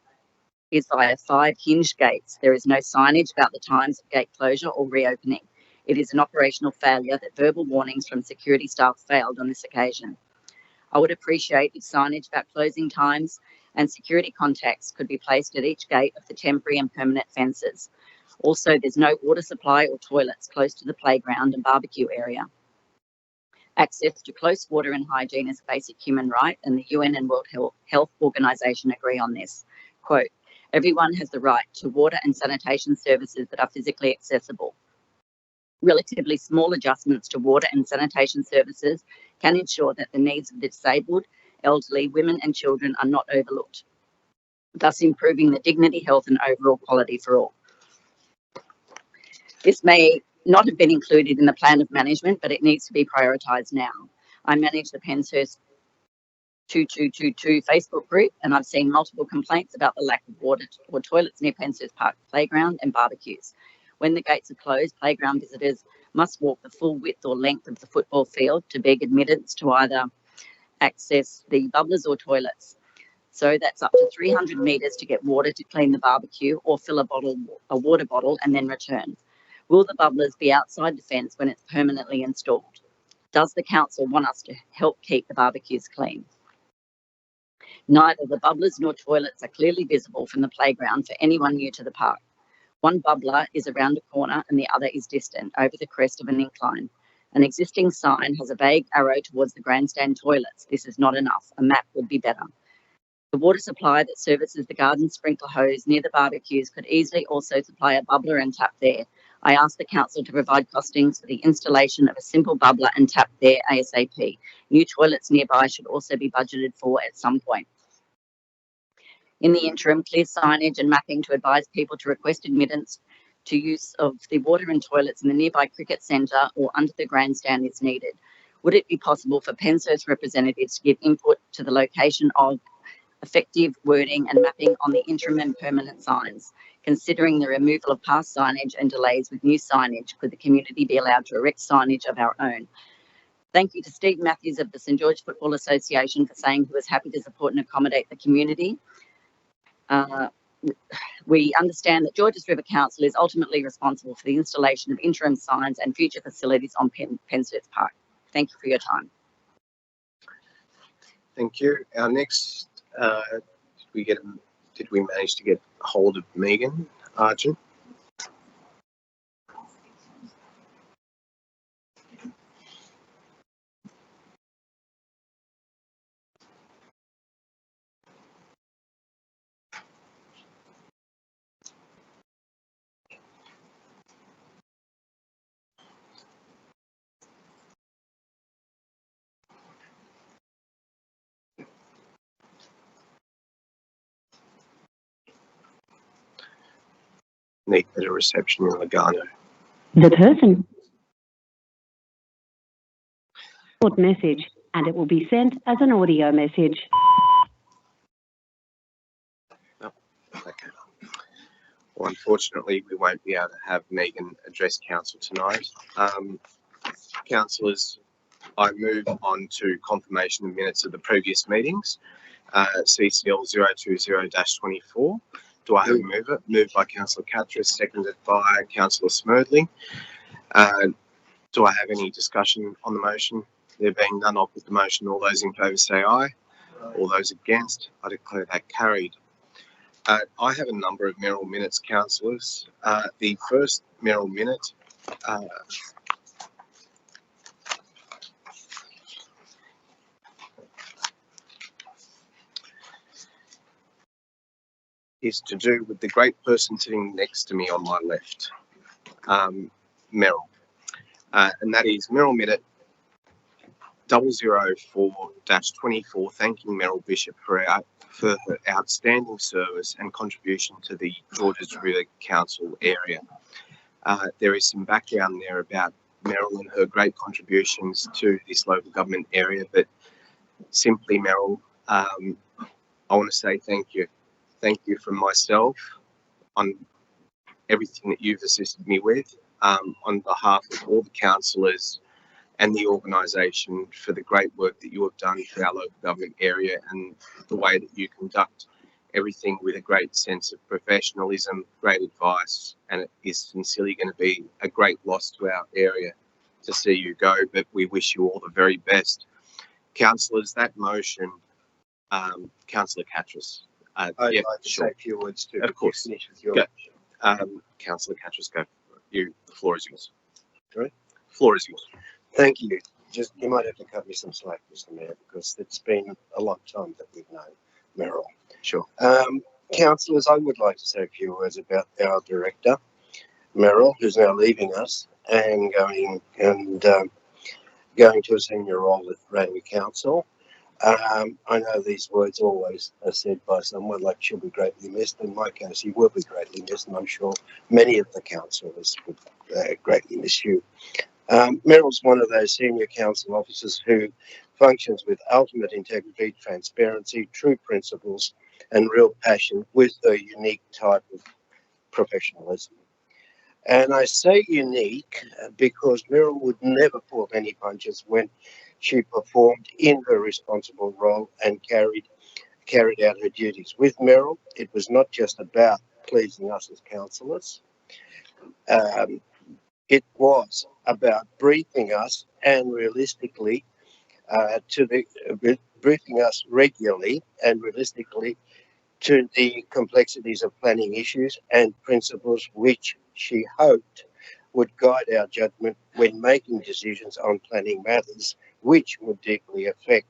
hinged gates. There is no signage about the times of gate closure or reopening. It is an operational failure that verbal warnings from security staff failed on this occasion. I would appreciate if signage about closing times and security contacts could be placed at each gate of the temporary and permanent fences. Also, there's no water supply or toilets close to the playground and barbecue area. Access to close water and hygiene is a basic human right, and the UN and World Health Organization agree on this. Quote, everyone has the right to water and sanitation services that are physically accessible. Relatively small adjustments to water and sanitation services can ensure that the needs of the disabled, elderly, women and children are not overlooked, thus improving the dignity, health and overall quality for all. This may not have been included in the plan of management, but it needs to be prioritised now. I manage the Penshurst 2222 Facebook group, and I've seen multiple complaints about the lack of water or toilets near Penshurst Park playground and barbecues. When the gates are closed, playground visitors must walk the full width or length of the football field to beg admittance to either access the bubblers or toilets. So that's up to 300 metres to get water to clean the barbecue or fill a water bottle and then return. Will the bubblers be outside the fence when it's permanently installed? Does the council want us to help keep the barbecues clean? Neither the bubblers nor toilets are clearly visible from the playground for anyone new to the park. One bubbler is around a corner and the other is distant over the crest of an incline. An existing sign has a vague arrow towards the grandstand toilets. This is not enough. A map would be better. The water supply that services the garden sprinkler hose near the barbecues could easily also supply a bubbler and tap there. I asked the council to provide costings for the installation of a simple bubbler and tap there ASAP. New toilets nearby should also be budgeted for at some point. In the interim, clear signage and mapping to advise people to request admittance to use of the water and toilets in the nearby cricket centre or under the grandstand is needed. Would it be possible for Penshurst representatives to give input to the location of effective wording and mapping on the interim and permanent signs? Considering the removal of past signage and delays with new signage, could the community be allowed to erect signage of our own? Thank you to Steve Matthews of the St George Football Association for saying he was happy to support and accommodate the community. We understand that Georges River Council is ultimately responsible for the installation of interim signs and future facilities on Penshurst Park. Thank you for your time. Thank you. Our next, did we manage to get hold of Megan Argent? need better reception in Lugano. The person short message, and it will be sent as an audio message. Oh, okay. Well, unfortunately, we won't be able to have Megan address council tonight. Councillors, I move on to confirmation of minutes of the previous meetings, CCL 020-24. Do I have a mover? Moved by Councillor Katras, seconded by Councillor Smerdley. Do I have any discussion on the motion? There being none, I'll put the motion. All those in favour say aye. All those against, I declare that carried. I have a number of mayoral minutes, councillors. The first mayoral minute is to do with the great person sitting next to me on my left, Meryl. And that is mayoral minute 004-24, thanking Meryl Bishop for her outstanding service and contribution to the Georges River Council area. There is some background there about Meryl and her great contributions to this local government area, but simply, Meryl, I want to say thank you. Thank you from myself on everything that you've assisted me with, on behalf of all the councillors and the organisation for the great work that you have done for our local government area and the way that you conduct everything with a great sense of professionalism, great advice, and it is sincerely going to be a great loss to our area to see you go, but we wish you all the very best. Councillors, that motion, Councillor Katras. I'd yeah, like to sure. say a few words to Of finish with your go. Councillor Katras, go. The floor is yours. Sorry? Floor is yours. Thank you. Just, you might have to cut me some slack, Mr. Mayor, because it's been a long time that we've known Meryl. Sure. Councillors, I would like to say a few words about our director, Meryl, who's now leaving us and going to a senior role at Railway Council. I know these words always are said by someone like she'll be greatly missed. In my case, he will be greatly missed, and I'm sure many of the councillors would greatly miss you. Meryl's one of those senior council officers who functions with ultimate integrity, transparency, true principles, and real passion with a unique type of professionalism. And I say unique because Meryl would never pull any punches when she performed in her responsible role and carried out her duties. With Meryl, it was not just about pleasing us as councillors. It was about briefing us and realistically briefing us regularly and realistically to the complexities of planning issues and principles which she hoped would guide our judgment when making decisions on planning matters which would deeply affect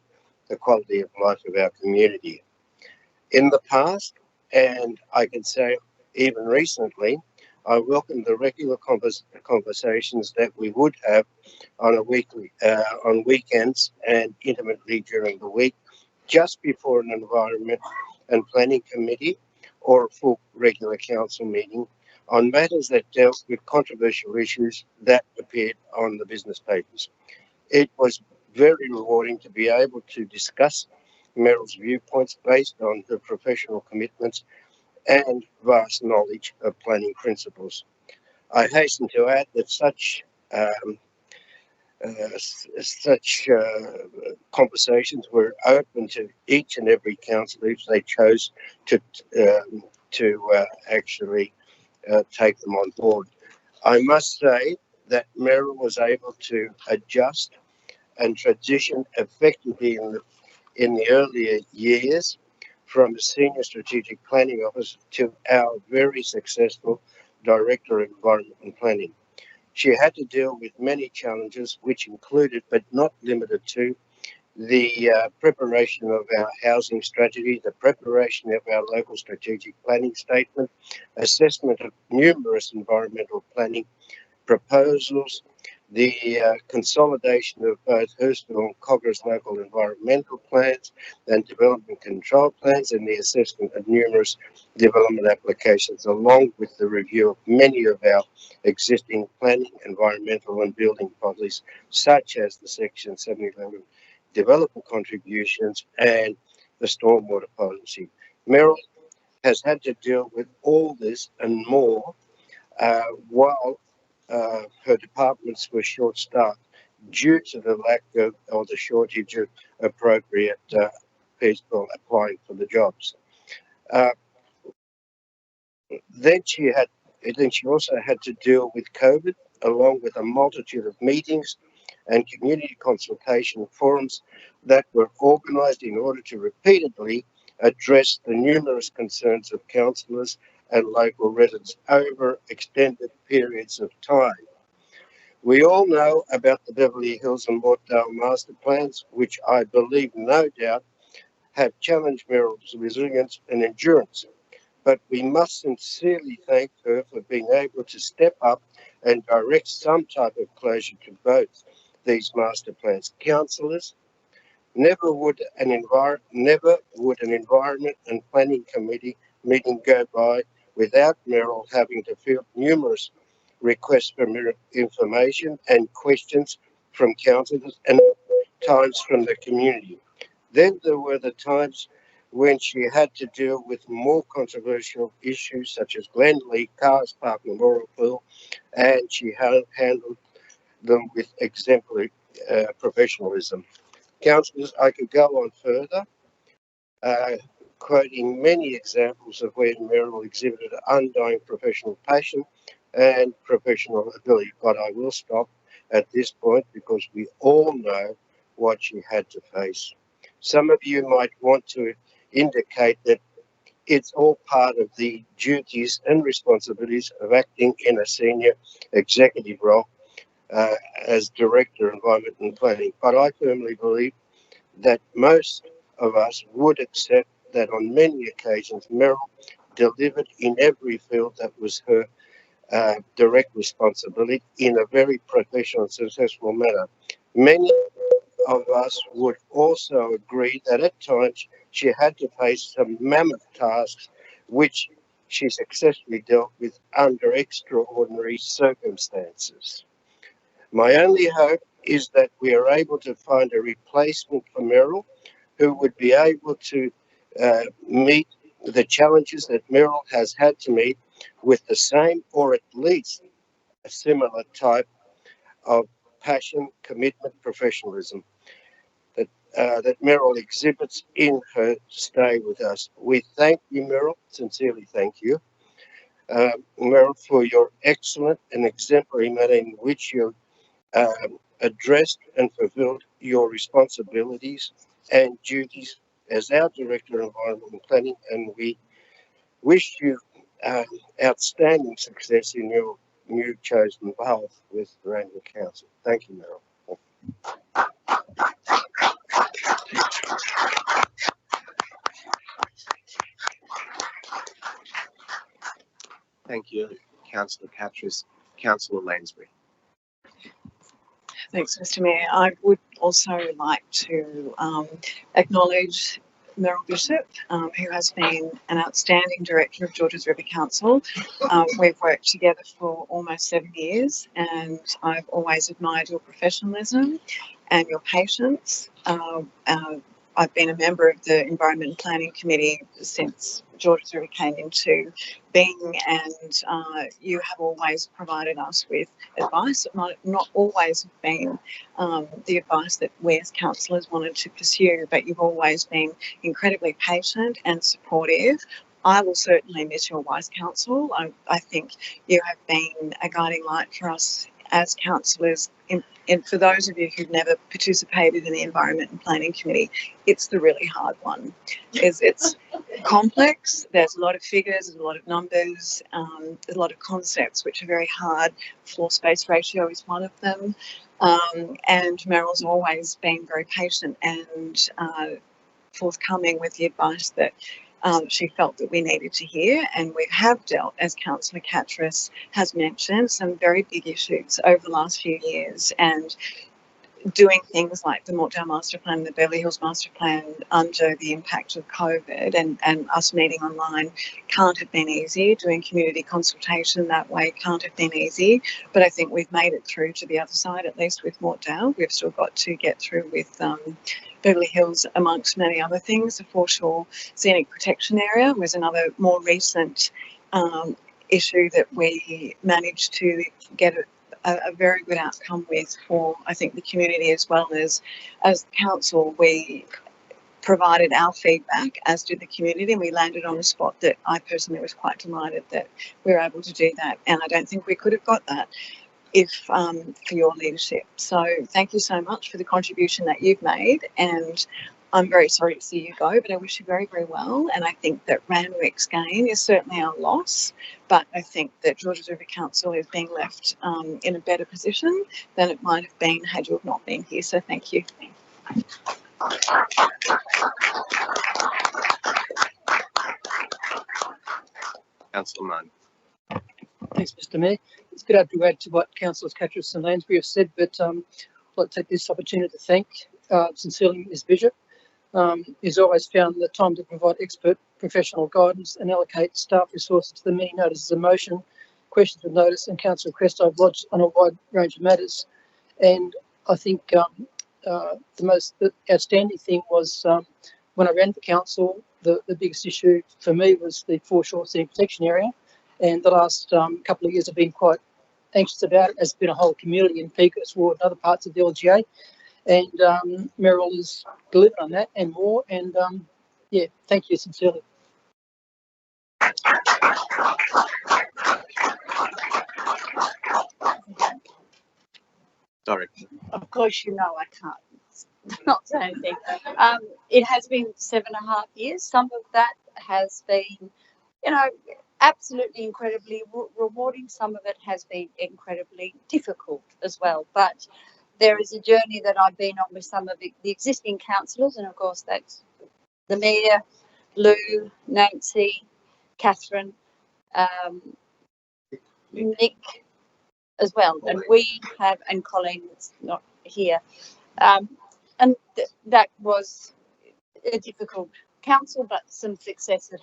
the quality of life of our community. In the past, and I can say even recently, I welcome the regular conversations that we would have on on weekends and intimately during the week, just before an environment and planning committee or a full regular council meeting on matters that dealt with controversial issues that appeared on the business papers. It was very rewarding to be able to discuss Meryl's viewpoints based on her professional commitments and vast knowledge of planning principles. I hasten to add that such conversations were open to each and every councillor if they chose to actually take them on board. I must say that Meryl was able to adjust and transition effectively in the earlier years from a senior strategic planning officer to our very successful Director of Environment and Planning. She had to deal with many challenges, which included, but not limited to, the preparation of our housing strategy, the preparation of our local strategic planning statement, assessment of numerous environmental planning proposals, the consolidation of both Hurstville and Coggers local environmental plans and development control plans, and the assessment of numerous development applications, along with the review of many of our existing planning, environmental and building policies, such as the Section 711 development contributions and the stormwater policy. Merrill has had to deal with all this and more while her departments were short-staffed due to the lack of, or the shortage of appropriate people applying for the jobs. Then she also had to deal with COVID, along with a multitude of meetings and community consultation forums that were organised in order to repeatedly address the numerous concerns of councillors and local residents over extended periods of time. We all know about the Beverly Hills and Mortdale master plans, which I believe no doubt have challenged Merrill's resilience and endurance. But we must sincerely thank her for being able to step up and direct some type of closure to both these master plans. Councillors, never would an environment and planning committee meeting go by without Merrill having to field numerous requests for information and questions from councillors and times from the community. Then there were the times when she had to deal with more controversial issues such as Glenlee, Cars Park Memorial Pool, and she handled them with exemplary professionalism. Councillors, I could go on further, quoting many examples of where Merrill exhibited undying professional passion and professional ability, but I will stop at this point because we all know what she had to face. Some of you might want to indicate that it's all part of the duties and responsibilities of acting in a senior executive role as Director of Environment and Planning, but I firmly believe that most of us would accept that on many occasions Merrill delivered in every field that was her direct responsibility in a very professional and successful manner. Many of us would also agree that at times she had to face some mammoth tasks which she successfully dealt with under extraordinary circumstances. My only hope is that we are able to find a replacement for Merrill who would be able to meet the challenges that Merrill has had to meet with the same, or at least a similar type of passion, commitment, professionalism that Merrill exhibits in her stay with us. We thank you, Merrill, sincerely thank you, Merrill, for your excellent and exemplary manner in which you addressed and fulfilled your responsibilities and duties as our Director of Environment and Planning, and we wish you outstanding success in your new chosen path with Randwick Council. Thank you, Merrill. Thank you, Councillor Patras. Councillor Lansbury. Thanks, Mr. Mayor. I would also like to acknowledge Merrill Bishop, who has been an outstanding director of Georges River Council. We've worked together for almost 7 years, and I've always admired your professionalism and your patience. I've been a member of the Environment and Planning Committee since Georges River came into being, and you have always provided us with advice. It might not always have been the advice that we as councillors wanted to pursue, but you've always been incredibly patient and supportive. I will certainly miss your wise counsel. I think you have been a guiding light for us as councillors. And for those of you who've never participated in the Environment and Planning Committee, it's the really hard one. It's complex, there's a lot of figures, there's a lot of numbers, there's a lot of concepts which are very hard. Floor space ratio is one of them. And Merrill's always been very patient and forthcoming with the advice that she felt that we needed to hear, and we have dealt, as Councillor Catras has mentioned, some very big issues over the last few years, and doing things like the Mortdale Master Plan, the Beverly Hills Master Plan under the impact of COVID and us meeting online can't have been easy. Doing community consultation that way can't have been easy, but I think we've made it through to the other side, at least with Mortdale. We've still got to get through with Beverly Hills, amongst many other things. The Foreshore Scenic Protection Area was another more recent issue that we managed to get a very good outcome with for, I think, the community as well as council. We provided our feedback, as did the community, and we landed on a spot that I personally was quite delighted that we were able to do that. And I don't think we could have got that if for your leadership. So thank you so much for the contribution that you've made, and I'm very sorry to see you go, but I wish you very, very well. And I think that Randwick's gain is certainly our loss, but I think that Georges River Council is being left in a better position than it might have been had you have not been here. So thank you. Councillor Munn. Thanks, Mr. Mayor. It's a bit hard to add to what Councillors Catras and Lansbury have said, but I'd like to take this opportunity to thank sincerely Ms. Bishop, who's always found the time to provide expert professional guidance and allocate staff resources to the many notices of motion, questions of notice and council requests I've lodged on a wide range of matters. And I think the outstanding thing was when I ran for council, the biggest issue for me was the Foreshore Scenic Protection Area. And the last couple of years I've been quite anxious about it, as been a whole community in Peacock's Ward and other parts of the LGA. And Meryl has delivered on that and more. And yeah, thank you sincerely. Director. Of course, you know I can't not say anything. It has been 7.5 years. Some of that has been, you know, absolutely incredibly rewarding. Some of it has been incredibly difficult as well. But there is a journey that I've been on with some of the existing councillors, and of course that's the Mayor, Lou, Nancy, Catherine, Nick as well, and we have, and Colleen's not here, and that was a difficult council, but some successes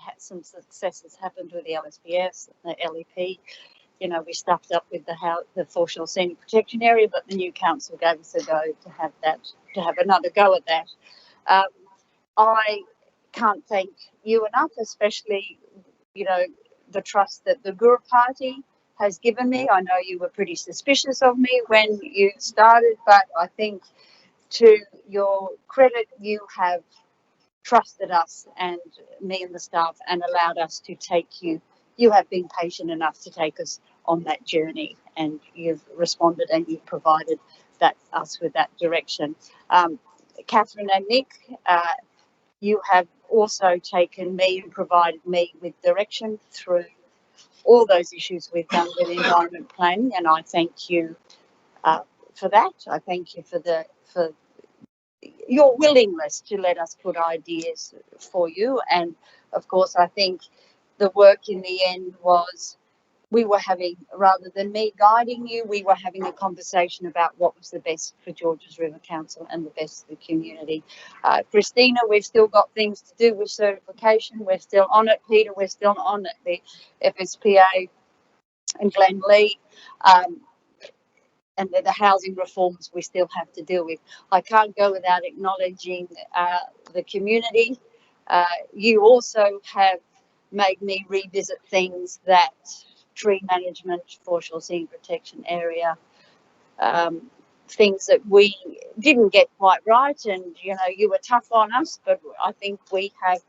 happened with the LSPS, the LEP. You know, we stuffed up with the Foreshore Scenic Protection Area, but the new council gave us a go to have another go at that. I can't thank you enough, especially, you know, the trust that the Guru Party has given me. I know you were pretty suspicious of me when you started, but I think to your credit, you have trusted us and me and the staff and allowed us to take you. You have been patient enough to take us on that journey, and you've responded and you've provided us with that direction. Catherine and Nick, you have also taken me and provided me with direction through all those issues we've done with environment planning, and I thank you for that. I thank you for your willingness to let us put ideas for you, and of course I think the work in the end was we were having, rather than me guiding you, we were having a conversation about what was the best for Georges River Council and the best for the community. Christina, we've still got things to do with certification. We're still on it. Peter, we're still on it. The FSPA and Glen Lee, and the housing reforms we still have to deal with. I can't go without acknowledging the community. You also have made me revisit things that tree management, Foreshore Scenic Protection Area, things that we didn't get quite right, and you know, you were tough on us, but I think we have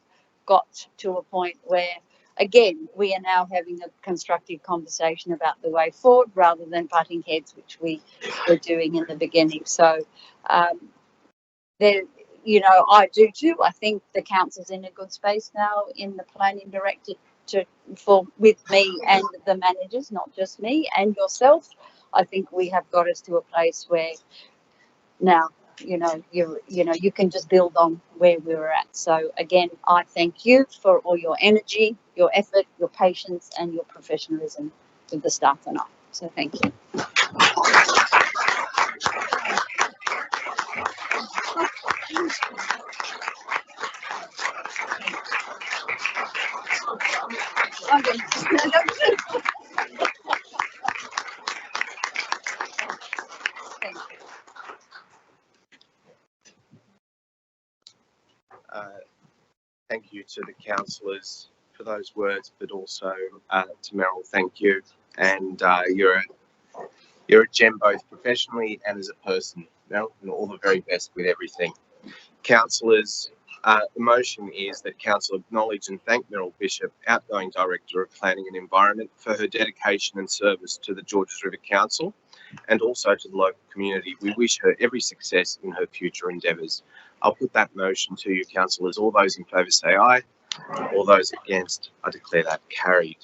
got to a point where, again, we are now having a constructive conversation about the way forward rather than butting heads, which we were doing in the beginning. So there, you know, I do too. I think the council's in a good space now in the planning director with me and the managers, not just me and yourself. I think we have got us to a place where now you can just build on where we were at. So again, I thank you for all your energy, your effort, your patience, and your professionalism with the staff tonight. So thank you. Thank you to the councillors for those words, but also to Meryl, thank you. And you're a gem both professionally and as a person, Meryl, and all the very best with everything. Councillors, the motion is that Council acknowledge and thank Meryl Bishop, outgoing Director of Planning and Environment, for her dedication and service to the Georges River Council and also to the local community. We wish her every success in her future endeavours. I'll put that motion to you, councillors. All those in favour say aye. All those against, I declare that carried.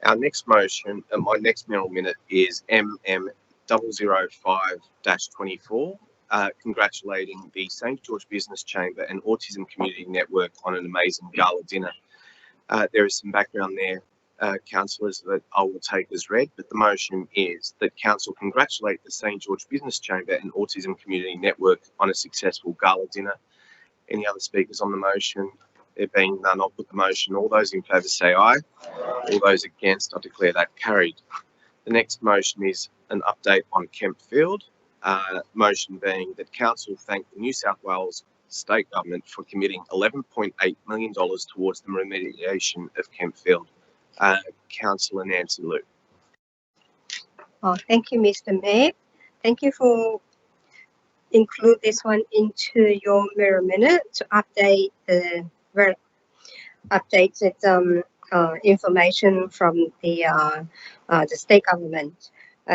Our next motion, my next Meryl minute is MM005-24, congratulating the St George Business Chamber and Autism Community Network on an amazing gala dinner. There is some background there, councillors, that I will take as read, but the motion is that council congratulate the St George Business Chamber and Autism Community Network on a successful gala dinner. Any other speakers on the motion? There being none, I'll put the motion. All those in favour say aye. All those against, I declare that carried. The next motion is an update on Kemp Field. Motion being that council thank the New South Wales State Government for committing $11.8 million towards the remediation of Kemp Field. Councillor Nancy Liu. Oh, thank you, Mr. Mayor. Thank you for include this one into your mirror minute to update the very updated information from the state government.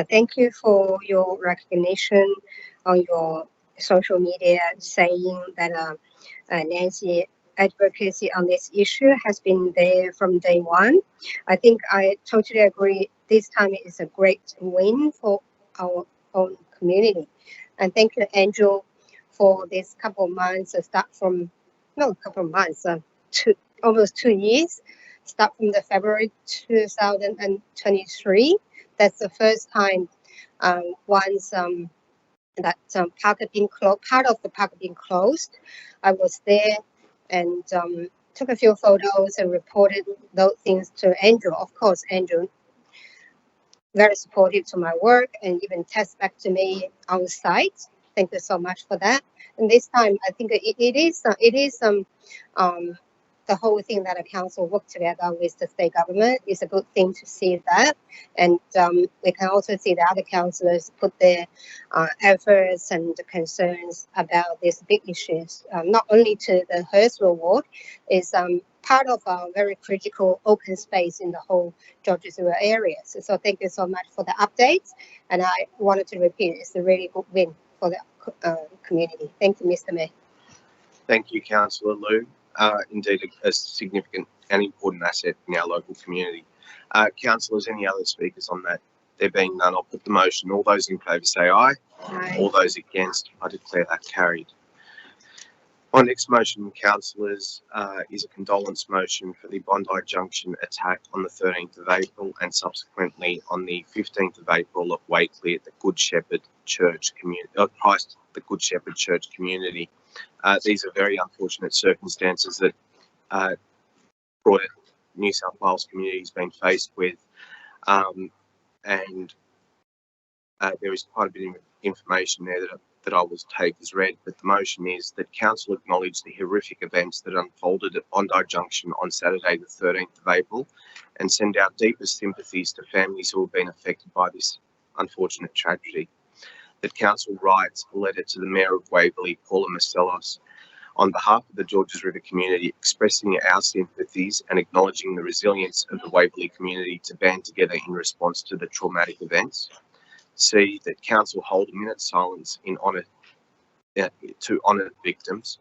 Thank you for your recognition on your social media saying that Nancy advocacy on this issue has been there from day one. I think I totally agree. This time is a great win for our own community. And thank you, Angel, for this couple of months, almost 2 years, start from the February 2023. That's the first time once that park had been closed, part of the park had been closed. I was there and took a few photos and reported those things to Andrew. Of course, Andrew very supportive to my work and even text back to me on site. Thank you so much for that. And this time, I think it is the whole thing that a council work together with the state government is a good thing to see that. And we can also see the other councillors put their efforts and concerns about these big issues, not only to the Hurstville ward, is part of a very critical open space in the whole Georges River area. So thank you so much for the updates. And I wanted to repeat, it's a really good win for the community. Thank you, Mr. Mayor. Thank you, Councillor Liu. Indeed, a significant and important asset in our local community. Councillors, any other speakers on that? There being none, I'll put the motion. All those in favour say aye. Aye. All those against, I declare that carried. My next motion, councillors, is a condolence motion for the Bondi Junction attack on the 13th of April and subsequently on the 15th of April at Wakely at the Good Shepherd Church community, Christ the Good Shepherd Church community. These are very unfortunate circumstances that broader New South Wales community has been faced with, and there is quite a bit of information there that I will take as read, but the motion is that council acknowledge the horrific events that unfolded at Bondi Junction on Saturday the 13th of April and send our deepest sympathies to families who have been affected by this unfortunate tragedy. That council writes a letter to the Mayor of Waverley, Paula Marcellos, on behalf of the Georges River community, expressing our sympathies and acknowledging the resilience of the Waverley community to band together in response to the traumatic events. C, that council hold a minute silence in honour to honour victims.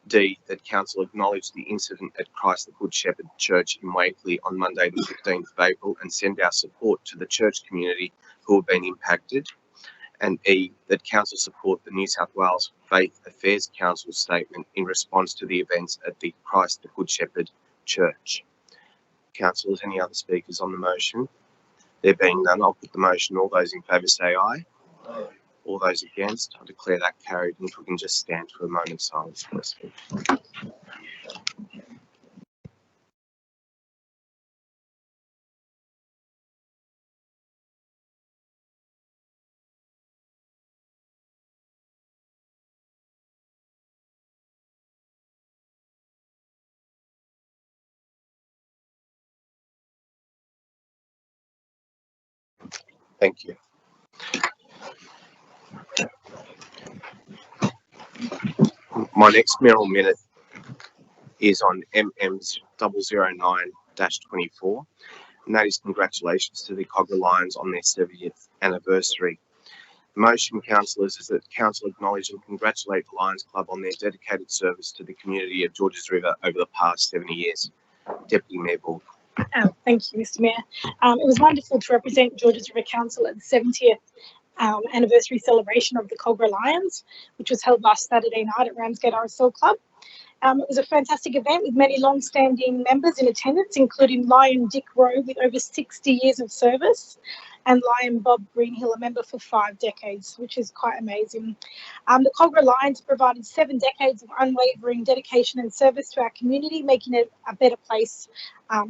D, that council acknowledge the incident at Christ the Good Shepherd Church in Wakely on Monday the 15th of April and send our support to the church community who have been impacted. And E, that Council support the New South Wales Faith Affairs Council statement in response to the events at the Christ the Good Shepherd Church. Councillors, any other speakers on the motion? There being none, I'll put the motion. All those in favour say aye. Aye. All those against, I declare that carried. And if we can just stand for a moment of silence, please. Thank you. My next mayoral minute is on MM's 009-24, and that is congratulations to the Cogra Lions on their 70th anniversary. The motion, councillors, is that Council acknowledge and congratulate the Lions Club on their dedicated service to the community of Georges River over the past 70 years. Deputy Mayor Borg. Thank you, Mr Mayor. It was wonderful to represent Georges River Council at the 70th anniversary celebration of the Cogra Lions, which was held last Saturday night at Ramsgate RSL Club. It was a fantastic event with many long-standing members in attendance, including Lion Dick Rowe with over 60 years of service, and Lion Bob Greenhill, a member for 5 decades, which is quite amazing. The Cogra Lions provided 7 decades of unwavering dedication and service to our community, making it a better place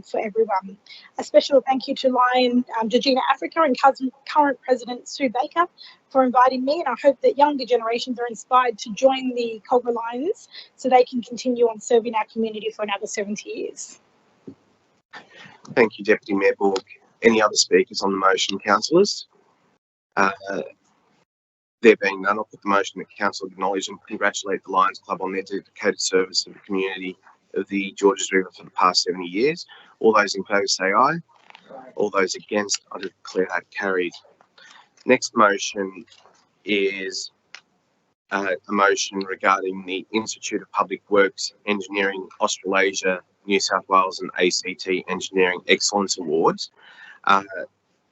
for everyone. A special thank you to Lion Georgina Africa and current President Sue Baker for inviting me, and I hope that younger generations are inspired to join the Cogra Lions so they can continue on serving our community for another 70 years. Thank you, Deputy Mayor Borg. Any other speakers on the motion, councillors? There being none, I'll put the motion that Council acknowledge and congratulate the Lions Club on their dedicated service to the community of the Georges River for the past 70 years. All those in favour say aye. All those against, I declare that carried. Next motion is a motion regarding the Institute of Public Works Engineering Australasia, New South Wales and ACT Engineering Excellence Awards.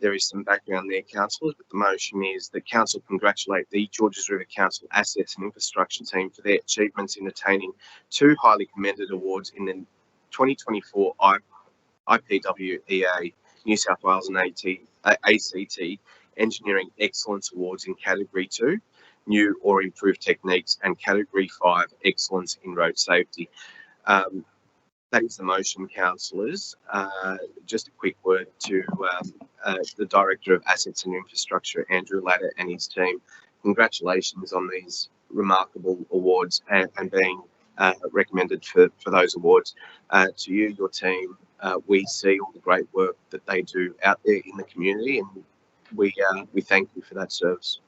There is some background there, councillors, but the motion is that Council congratulate the Georges River Council Assets and Infrastructure team for their achievements in attaining 2 highly commended awards in the 2024 IPWEA New South Wales and ACT Engineering Excellence Awards in Category 2, New or Improved Techniques, and Category 5, Excellence in Road Safety. That is the motion, councillors. Just a quick word to the Director of Assets and Infrastructure, Andrew Latta, and his team. Congratulations on these remarkable awards and being recommended for those awards. To you, your team, we see all the great work that they do out there in the community, and we thank you for that service.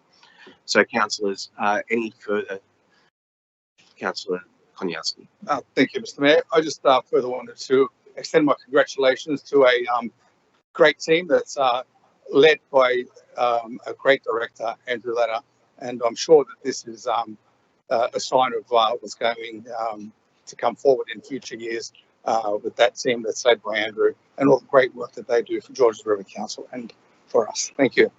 So, councillors, any further? Councillor Koniarski. Thank you, Mr Mayor. I just further wanted to extend my congratulations to a great team that's led by a great director, Andrew Latta, and I'm sure that this is a sign of what's going to come forward in future years with that team that's led by Andrew and all the great work that they do for Georges River Council and for us. Thank you.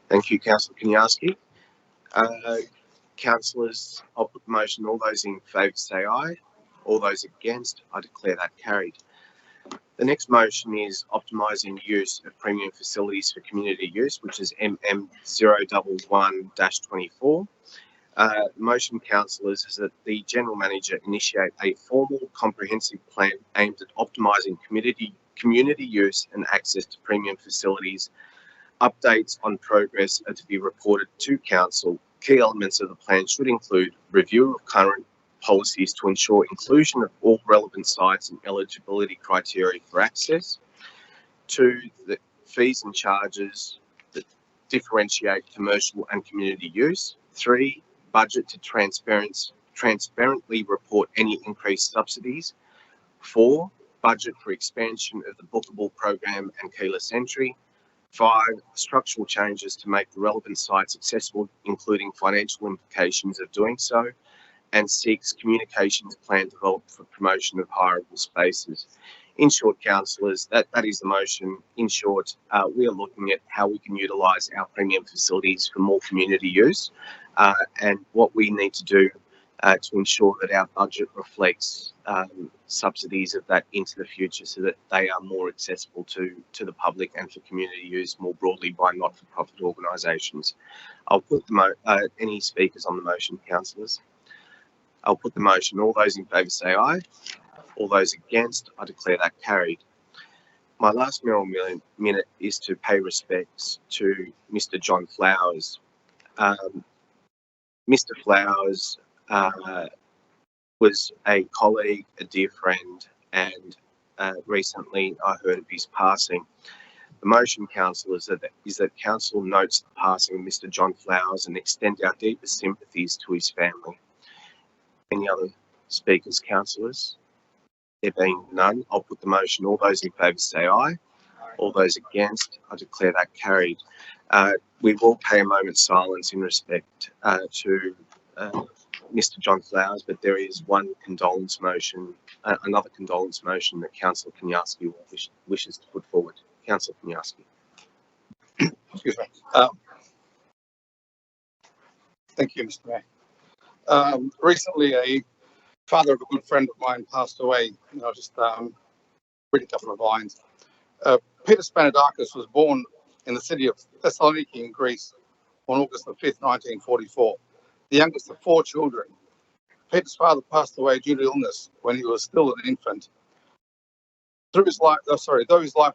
Thank you, Councillor Koniarski. Councillors, I'll put the motion. All those in favour say aye. All those against, I declare that carried. The next motion is optimising use of premium facilities for community use, which is MM011-24. The motion, councillors, is that the General Manager initiate a formal comprehensive plan aimed at optimising community use and access to premium facilities. Updates on progress are to be reported to Council. Key elements of the plan should include review of current policies to ensure inclusion of all relevant sites and eligibility criteria for access. 2, the fees and charges that differentiate commercial and community use. 3, budget to transparently report any increased subsidies. 4, budget for expansion of the bookable program and keyless entry. 5, structural changes to make the relevant sites accessible, including financial implications of doing so. And 6, communications plan developed for promotion of hireable spaces. In short, councillors, that is the motion. In short, we are looking at how we can utilise our premium facilities for more community use, and what we need to do to ensure that our budget reflects subsidies of that into the future, so that they are more accessible to the public and for community use more broadly by not-for-profit organisations. I'll put any speakers on the motion, councillors. I'll put the motion. All those in favour say aye. All those against, I declare that carried. My last mayoral minute is to pay respects to Mr. John Flowers. Mr. Flowers was a colleague, a dear friend, and recently I heard of his passing. The motion, councillors, is that council notes the passing of Mr. John Flowers and extend our deepest sympathies to his family. Any other speakers, councillors? There being none, I'll put the motion. All those in favour say aye. All those against, I declare that carried. We will pay a moment's silence in respect to Mr. John Flowers, but there is one condolence motion, another condolence motion that Councillor Kaniarski wishes to put forward. Councillor Kaniarski. Excuse me. Thank you, Mr. Mayor. Recently, a father of a good friend of mine passed away. I'll just read a couple of lines. Peter Spanidakis was born in the city of Thessaloniki in Greece on August the 5th, 1944, the youngest of 4 children. Peter's father passed away due to illness when he was still an infant. Though his life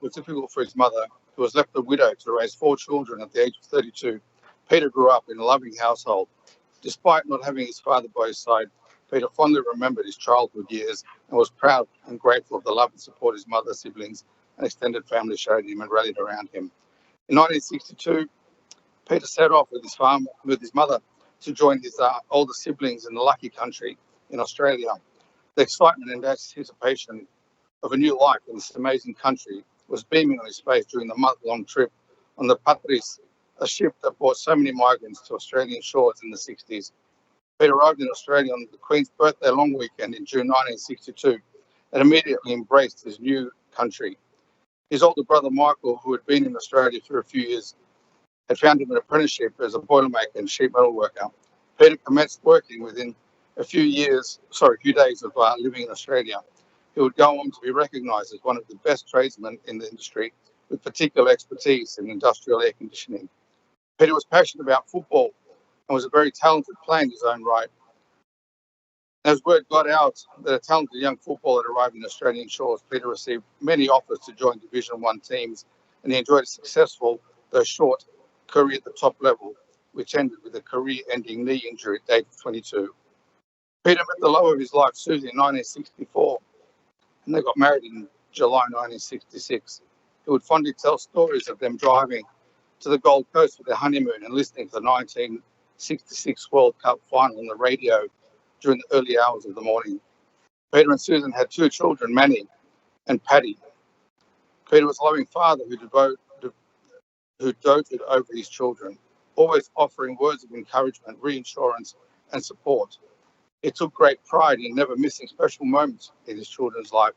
was difficult for his mother, who was left a widow to raise 4 children at the age of 32, Peter grew up in a loving household. Despite not having his father by his side, Peter fondly remembered his childhood years and was proud and grateful of the love and support his mother, siblings, and extended family showed him and rallied around him. In 1962, Peter set off with his mother to join his older siblings in the Lucky Country in Australia. The excitement and anticipation of a new life in this amazing country was beaming on his face during the month-long trip on the Patris, a ship that brought so many migrants to Australian shores in the 60s. Peter arrived in Australia on the Queen's birthday long weekend in June 1962 and immediately embraced his new country. His older brother Michael, who had been in Australia for a few years, had found him an apprenticeship as a boilermaker and sheet metal worker. Peter commenced working within a few days of living in Australia. He would go on to be recognised as one of the best tradesmen in the industry, with particular expertise in industrial air conditioning. Peter was passionate about football and was a very talented player in his own right. As word got out that a talented young footballer had arrived in Australian shores, Peter received many offers to join Division 1 teams, and he enjoyed a successful, though short, career at the top level, which ended with a career-ending knee injury at the age of 22. Peter met the love of his life, Susie, in 1964, and they got married in July 1966. He would fondly tell stories of them driving to the Gold Coast for their honeymoon and listening to the 1966 World Cup final on the radio during the early hours of the morning. Peter and Susan had 2 children, Manny and Paddy. Peter was a loving father who doted over his children, always offering words of encouragement, reassurance, and support. He took great pride in never missing special moments in his children's life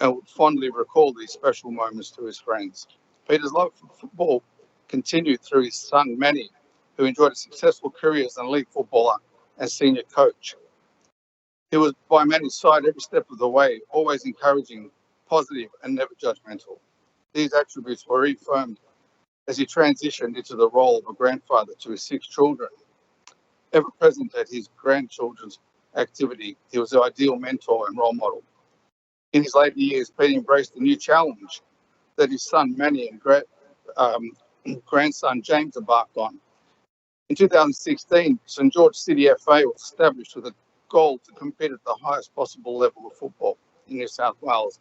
and would fondly recall these special moments to his friends. Peter's love for football continued through his son, Manny, who enjoyed a successful career as an elite footballer and senior coach. He was by Manny's side every step of the way, always encouraging, positive, and never judgmental. These attributes were reaffirmed as he transitioned into the role of a grandfather to his 6 children. Ever present at his grandchildren's activity, he was the ideal mentor and role model. In his later years, Peter embraced the new challenge that his son Manny and grandson James embarked on. In 2016, St George City FA was established with a goal to compete at the highest possible level of football in New South Wales.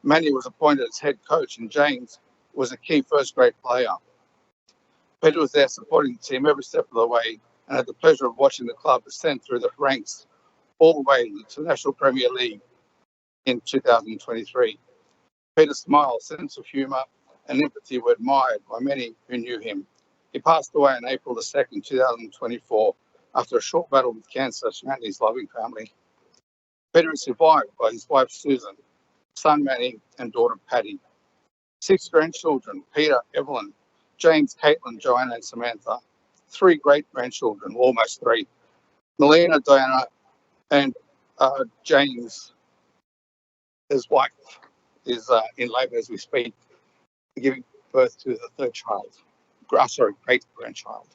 Manny was appointed as head coach and James was a key first-grade player. Peter was there supporting the team every step of the way and had the pleasure of watching the club ascend through the ranks all the way to the National Premier League in 2023. Peter's smile, sense of humour and empathy were admired by many who knew him. He passed away on April 2nd, 2024, after a short battle with cancer surrounding his loving family. Peter is survived by his wife Susan, son Manny, and daughter Patty. 6 grandchildren, Peter, Evelyn, James, Caitlin, Joanna, and Samantha. 3 great-grandchildren, almost 3. Melina, Diana, and James, his wife, is in labour as we speak, giving birth to the 3rd child. Great-grandchild.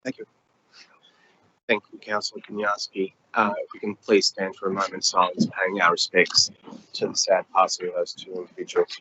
Thank you. Thank you, Councillor Kanyarski. If we can please stand for a moment of silence, paying our respects to the sad passing of those 2 individuals.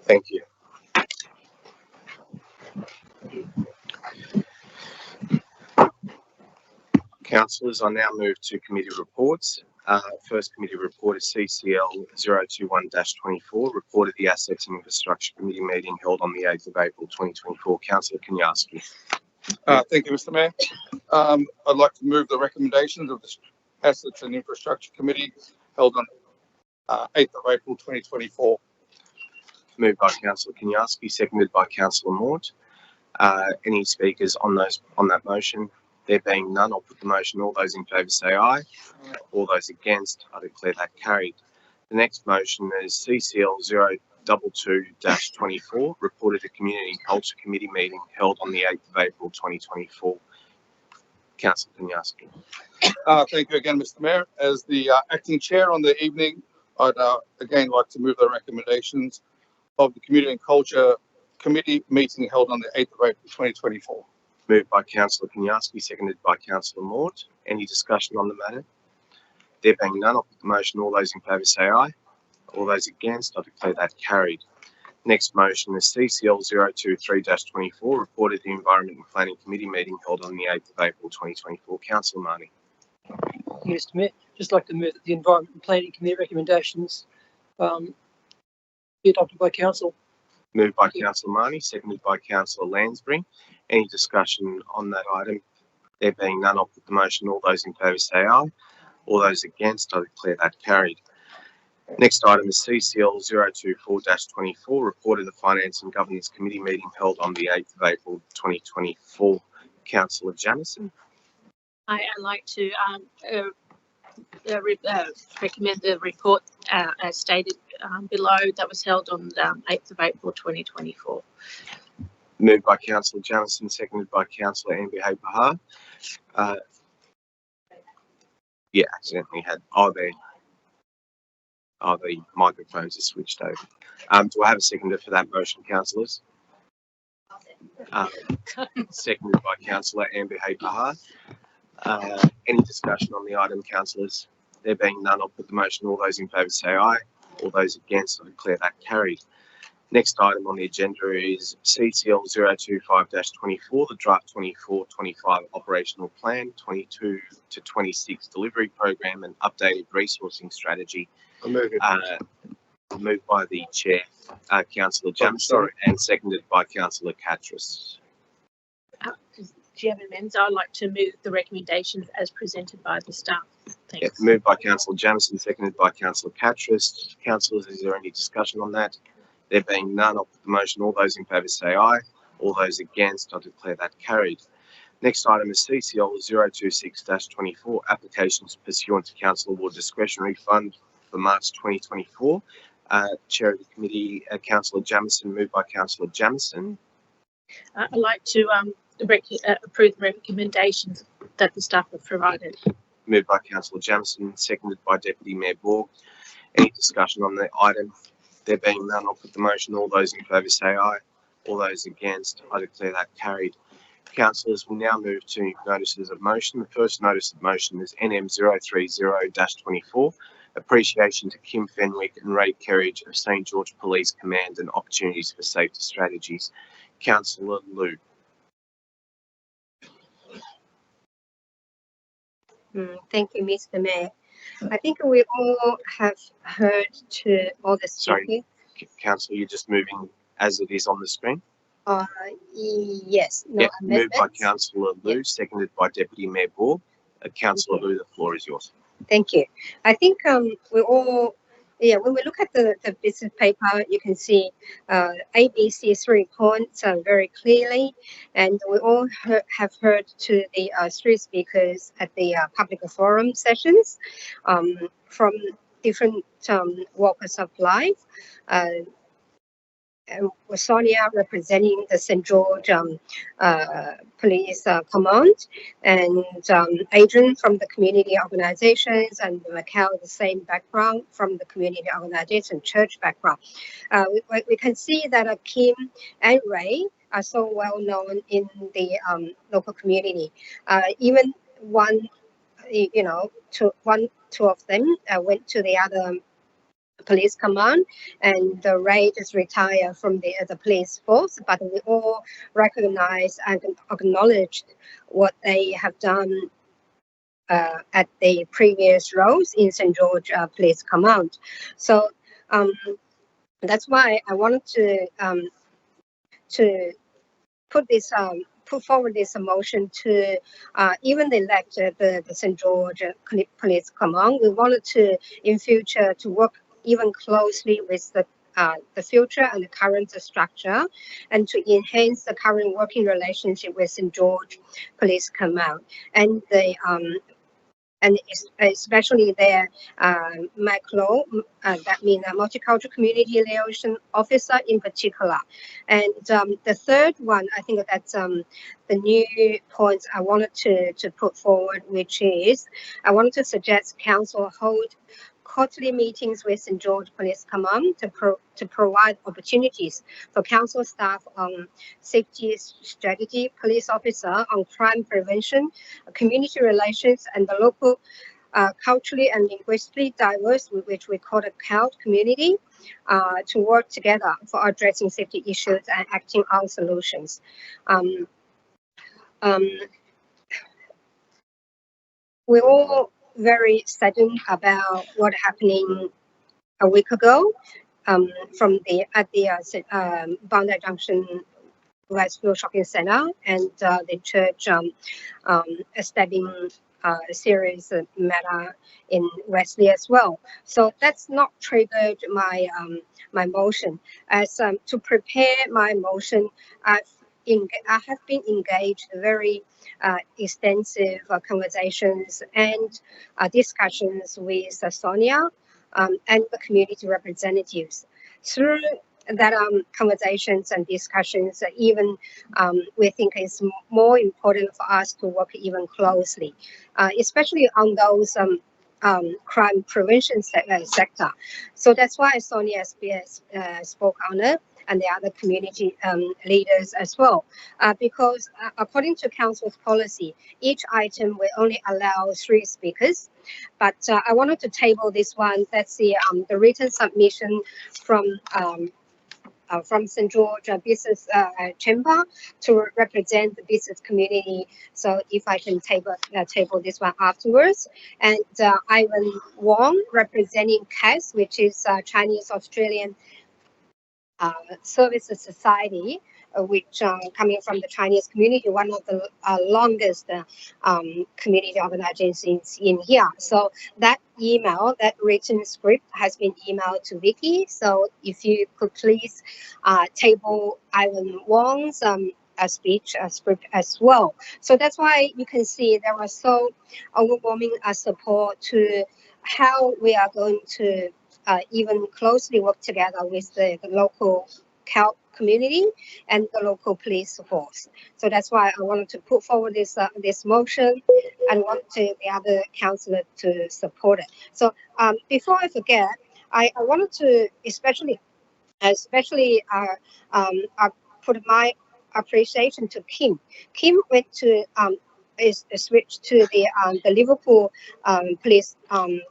Thank you. Councillors, I now move to committee reports. First committee report is CCL 021-24, report of the Assets and Infrastructure Committee meeting held on the 8th of April 2024. Councillor Kanyarski. Thank you, Mr. Mayor. I'd like to move the recommendations of the Assets and Infrastructure Committee held on 8th of April 2024. Moved by Councillor Kanyarski, seconded by Councillor Mort. Any speakers on that motion? There being none, I'll put the motion. All those in favour say aye. All those against, I declare that carried. The next motion is CCL 022-24, reported at Community and Culture Committee meeting held on the 8th of April 2024. Councillor Kanyarski. Thank you again, Mr. Mayor. As the acting chair on the evening, I'd again like to move the recommendations of the Community and Culture Committee meeting held on the 8th of April 2024. Moved by Councillor Kanyarski, seconded by Councillor Mort. Any discussion on the matter? There being none, I'll put the motion. All those in favour say aye. All those against, I declare that carried. Next motion is CCL 023-24, reported the Environment and Planning Committee meeting held on the 8th of April 2024. Councillor Marnie. Mr. Mayor, just like to move that the Environment and Planning Committee recommendations be adopted by Council. Moved by Councillor Marnie, seconded by Councillor Lansbury. Any discussion on that item? There being none, I'll put the motion. All those in favour say aye. All those against, I declare that carried. Next item is CCL 024-24, reported the Finance and Governance Committee meeting held on the 8th of April 2024. Councillor Jamieson. I'd like to recommend the report as stated below that was held on the 8th of April 2024. Moved by Councillor Jamieson, seconded by Councillor Ambihay Bahar. Yeah, accidentally had the microphones are switched over. Do I have a seconder for that motion, councillors? Seconded by Councillor Ambihay Bahar. Any discussion on the item, councillors? There being none, I'll put the motion. All those in favour say aye. All those against, I declare that carried. Next item on the agenda is CCL 025-24, the Draft 24-25 Operational Plan, 22 to 26 Delivery Program and Updated Resourcing Strategy. Moved by the Chair, Councillor Jamieson, and seconded by Councillor Catras. Chairman Menz, I'd like to move the recommendations as presented by the staff. Thanks. Yeah, moved by Councillor Jamieson, seconded by Councillor Catras. Councillors, is there any discussion on that? There being none, I'll put the motion. All those in favour say aye. All those against, I declare that carried. Next item is CCL 026-24, applications pursuant to Council Award Discretionary Fund for March 2024. Chair of the committee, Councillor Jamieson, moved by Councillor Jamieson. I'd like to approve the recommendations that the staff have provided. Moved by Councillor Jamieson, seconded by Deputy Mayor Borg. Any discussion on the item? There being none, I'll put the motion. All those in favour say aye. All those against, I declare that carried. Councillors will now move to notices of motion. The first notice of motion is NM 030-24, appreciation to Kim Fenwick and Ray Kerridge of St George Police Command and opportunities for safety strategies. Councillor Liu. Thank you, Mr. Mayor. I think we all have heard to all the speakers. Sorry, Councillor, you're just moving as it is on the screen? Yes, no Yeah, moved by amendments. Councillor Liu, seconded by Deputy Mayor Ball. Councillor Liu, the floor is yours. Thank you. I think we all, when we look at the business paper, you can see ABC 3 points very clearly, and we all have heard to the 3 speakers at the public forum sessions from different walks of life. Sonia representing the St. George Police Command, and Adrian from the community organizations, and Macau, the same background from the community organization, church background. We can see that Kim and Ray are so well known in the local community. Even two of them went to the other police command, and Ray just retired from the police force, but we all recognize and acknowledge what they have done at the previous roles in St. George Police Command. So that's why I wanted to put forward this motion to even elect the St. George Police Command. We wanted to, in future, to work even closely with the future and the current structure, and to enhance the current working relationship with St. George Police Command and the and especially their MACLO, that means Multicultural Community Liaison Officer in particular. And the third one, I think that's the new points I wanted to put forward, which is I wanted to suggest council hold quarterly meetings with St. George Police Command to provide opportunities for council staff on safety strategy, police officer on crime prevention, community relations, and the local culturally and linguistically diverse, which we call the CALT community, to work together for addressing safety issues and acting on solutions. We're all very saddened about what happening a week ago from at the Bondi Junction Westfield Shopping Center, and the church stabbing series matter in Wesley as well. So that's not triggered my my motion. As to prepare my motion, I have been engaged very extensive conversations and discussions with Sonia and the community representatives. Through that conversations and discussions, even we think it's more important for us to work even closely, especially on those crime prevention sector. So that's why Sonia spoke on it, and the other community leaders as well, because according to council's policy, each item will only allow 3 speakers. But I wanted to table this one. That's the written submission from St. George Business Chamber to represent the business community. So if I can table this one afterwards. And Ivan Wong representing CAS, which is Chinese Australian Services Society, which coming from the Chinese community, one of the longest community organizations in here. So that email, that written script has been emailed to Vicky. So if you could please table Ivan Wong's speech script as well. So that's why you can see there was so overwhelming support to how we are going to even closely work together with the local CALT community and the local police force. So that's why I wanted to put forward this this motion and want the other councillor to support it. So before I forget, I wanted to especially put my appreciation to Kim. Kim went to is switched to the Liverpool police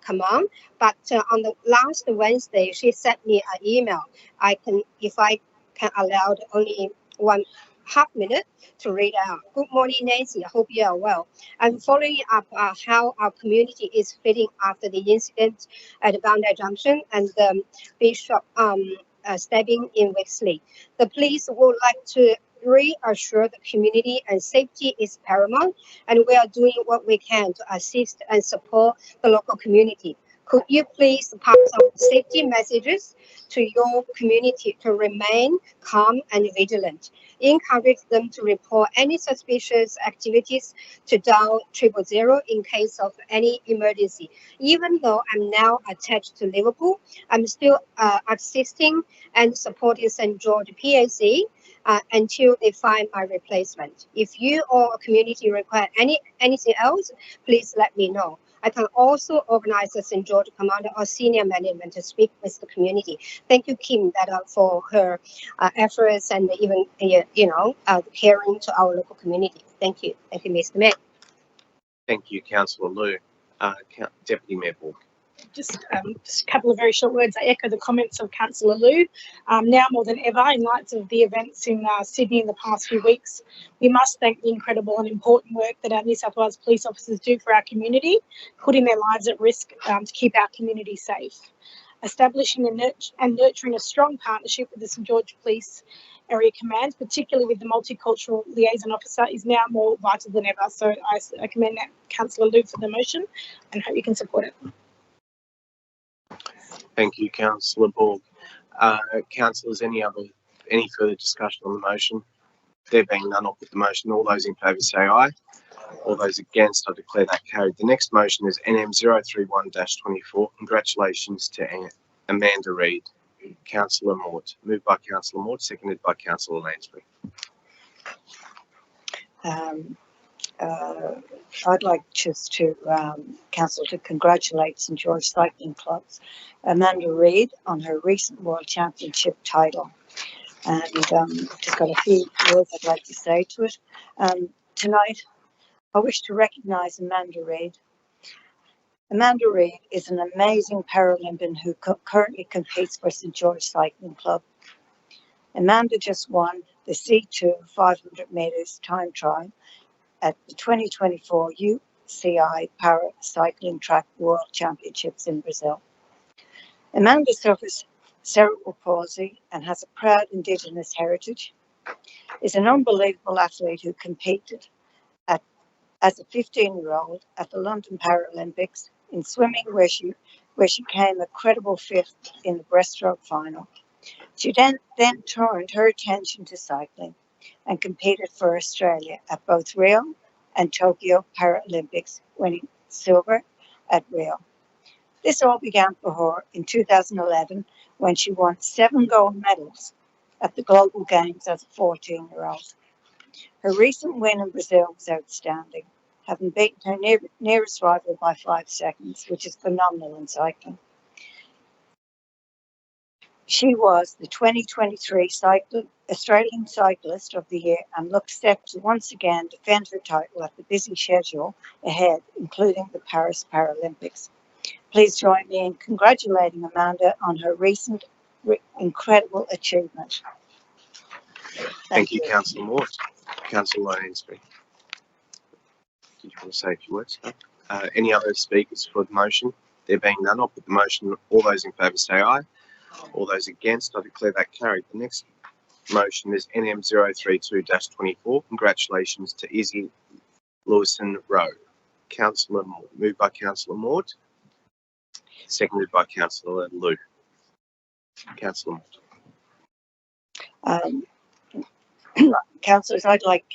command, but on the last Wednesday she sent me an email. If I can allow only 1.5 minute to read out. Good morning, Nancy. I hope you are well. I'm following up how our community is feeling after the incident at Bondi Junction and Bishop stabbing in Wexley. The police would like to reassure the community and safety is paramount, and we are doing what we can to assist and support the local community. Could you please pass on safety messages to your community to remain calm and vigilant? Encourage them to report any suspicious activities to dial 000 in case of any emergency. Even though I'm now attached to Liverpool, I'm still assisting and supporting St. George PAC until they find my replacement. If you or a community require anything else, please let me know. I can also organize a St. George Commander or senior management to speak with the community. Thank you, Kim, for her efforts and even, caring to our local community. Thank you. Thank you, Mr. Mayor. Thank you, Councillor Liu. Deputy Mayor Borg. Just a couple of very short words. I echo the comments of Councillor Liu. Now more than ever, in light of the events in Sydney in the past few weeks, we must thank the incredible and important work that our New South Wales police officers do for our community, putting their lives at risk to keep our community safe. Establishing and nurturing a strong partnership with the St. George Police Area Command, particularly with the Multicultural Liaison Officer, is now more vital than ever. So I commend Councillor Liu for the motion and hope you can support it. Thank you, Councillor Borg. Councillors, any further discussion on the motion? There being none, I'll put the motion. All those in favour say aye. All those against, I declare that carried. The next motion is NM 031-24. Congratulations to Amanda Reid. Councillor Mort. Moved by Councillor Mort, seconded by Councillor Lansbury. I'd like just to council to congratulate St. George Cycling Club's Amanda Reid on her recent World Championship title. And just got a few words I'd like to say to it. Tonight, I wish to recognise Amanda Reid. Amanda Reid is an amazing Paralympian who currently competes for St. George Cycling Club. Amanda just won the C2 500 metres time trial at the 2024 UCI Para Cycling Track World Championships in Brazil. Amanda suffers cerebral palsy and has a proud Indigenous heritage, is an unbelievable athlete who competed as a 15-year-old at the London Paralympics in swimming, where she came a credible fifth in the breaststroke final. She then turned her attention to cycling and competed for Australia at both Rio and Tokyo Paralympics, winning silver at Rio. This all began for her in 2011 when she won 7 gold medals at the Global Games as a 14-year-old. Her recent win in Brazil was outstanding, having beaten her nearest rival by 5 seconds, which is phenomenal in cycling. She was the 2023 Australian Cyclist of the Year and looks set to once again defend her title at the busy schedule ahead, including the Paris Paralympics. Please join me in congratulating Amanda on her recent incredible achievement. Thank you, Councillor Mort. Councillor Lansbury. Did you want to say a few words? Any other speakers for the motion? There being none, I'll put the motion. All those in favour say aye. All those against, I declare that carried. The next motion is NM 032-24. Congratulations to Izzy Lewison Rowe. Councillor Mort. Moved by Councillor Mort. Seconded by Councillor Liu. Councillor Mort. Councillors, I'd like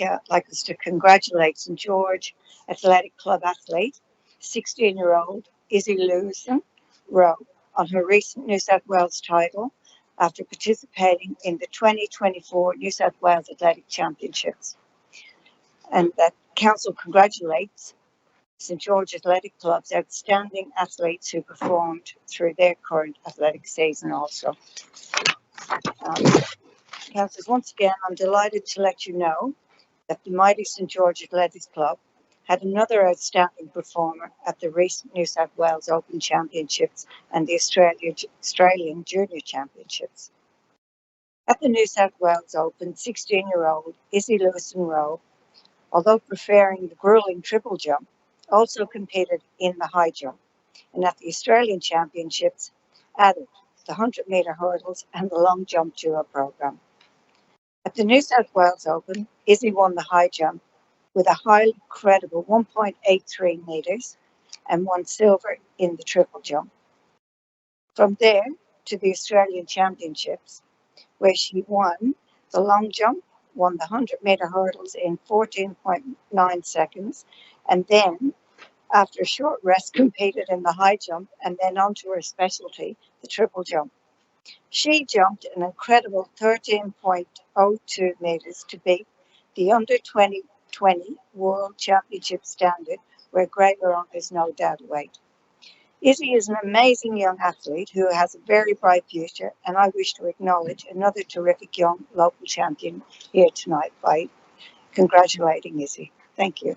us to congratulate St. George Athletic Club athlete, 16-year-old Izzy Lewison Rowe, on her recent New South Wales title after participating in the 2024 New South Wales Athletic Championships. And that council congratulates St. George Athletic Club's outstanding athletes who performed through their current athletic season also. Councillors, once again, I'm delighted to let you know that the mighty St. George Athletics Club had another outstanding performer at the recent New South Wales Open Championships and the Australian Junior Championships. At the New South Wales Open, 16-year-old Izzy Lewison Rowe, although preferring the grueling triple jump, also competed in the high jump, and at the Australian Championships added the 100-metre hurdles and the long jump duo program. At the New South Wales Open, Izzy won the high jump with a highly credible 1.83 metres and won silver in the triple jump. From there to the Australian Championships, where she won the long jump, won the 100-metre hurdles in 14.9 seconds, and then, after a short rest, competed in the high jump and then on to her specialty, the triple jump. She jumped an incredible 13.02 metres to beat the under 2020 World Championship standard, where Greg Aronka is no doubt await. Izzy is an amazing young athlete who has a very bright future, and I wish to acknowledge another terrific young local champion here tonight by congratulating Izzy. Thank you.